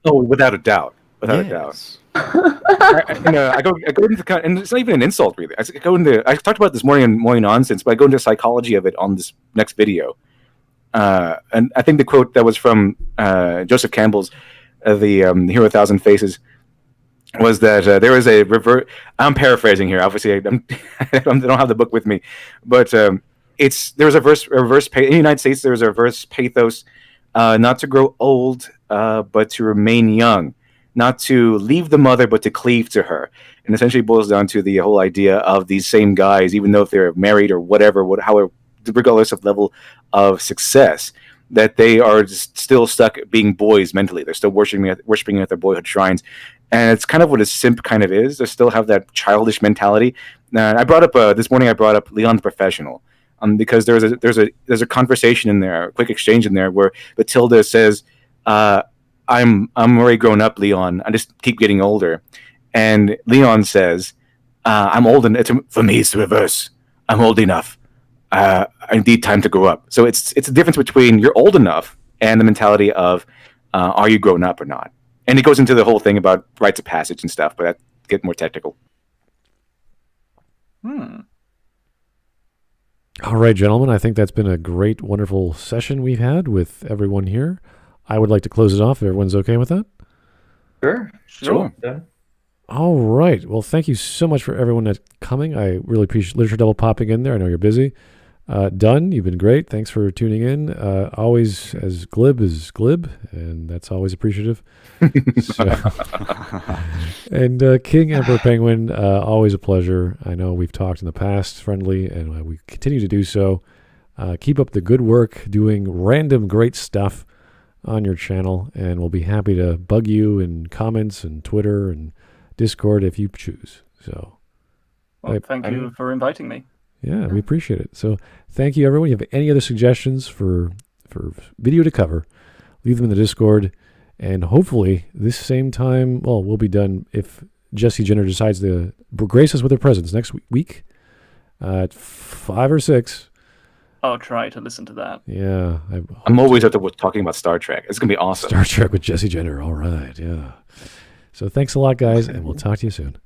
Speaker 7: Oh, without a doubt. Without a doubt. I go into and it's not even an insult, really. I talked about this morning in Morning Nonsense, but I go into psychology of it on this next video. And I think the quote that was from Joseph Campbell's The Hero of 1,000 Faces was that there was a revert. I'm paraphrasing here. Obviously, I don't have the book with me, but there was a reverse in the United States. There was a reverse pathos, not to grow old, but to remain young, not to leave the mother, but to cleave to her. And essentially boils down to the whole idea of these same guys, even though if they're married or whatever, however, regardless of level of success, that they are just still stuck being boys mentally. They're still worshiping at their boyhood shrines. And it's kind of what a simp kind of is. They still have that childish mentality. I brought up this morning. I brought up Leon the Professional, because there's a conversation in there, a quick exchange in there, where Matilda says, "I'm already grown up, Leon. I just keep getting older," and Leon says, "I'm old enough." For me, it's the reverse. I'm old enough. I need time to grow up. So it's a difference between you're old enough and the mentality of are you grown up or not. And it goes into the whole thing about rites of passage and stuff, but that get more technical.
Speaker 1: All right, gentlemen, I think that's been a great, wonderful session we've had with everyone here. I would like to close it off if everyone's okay with that.
Speaker 5: Sure. Yeah.
Speaker 1: All right. Well, thank you so much for everyone that's coming. I really appreciate LiteratureDevil popping in there. I know you're busy. Dunn, you've been great. Thanks for tuning in. Always as glib as glib, and that's always appreciative. And KingEmperorPenguin, always a pleasure. I know we've talked in the past, friendly, and we continue to do so. Keep up the good work, doing random great stuff on your channel, and we'll be happy to bug you in comments and Twitter and Discord if you choose. So,
Speaker 2: thank you for inviting me.
Speaker 1: Yeah, we appreciate it. So thank you, everyone. If you have any other suggestions for video to cover, leave them in the Discord. And hopefully this same time, we'll be done if Jessie Jenner decides to grace us with her presence next week at 5 or 6.
Speaker 2: I'll try to listen to that.
Speaker 1: Yeah.
Speaker 7: I'm always up to talking about Star Trek. It's going to be awesome.
Speaker 1: Star Trek with Jessie Jenner. All right. Yeah. So thanks a lot, guys, and we'll talk to you soon.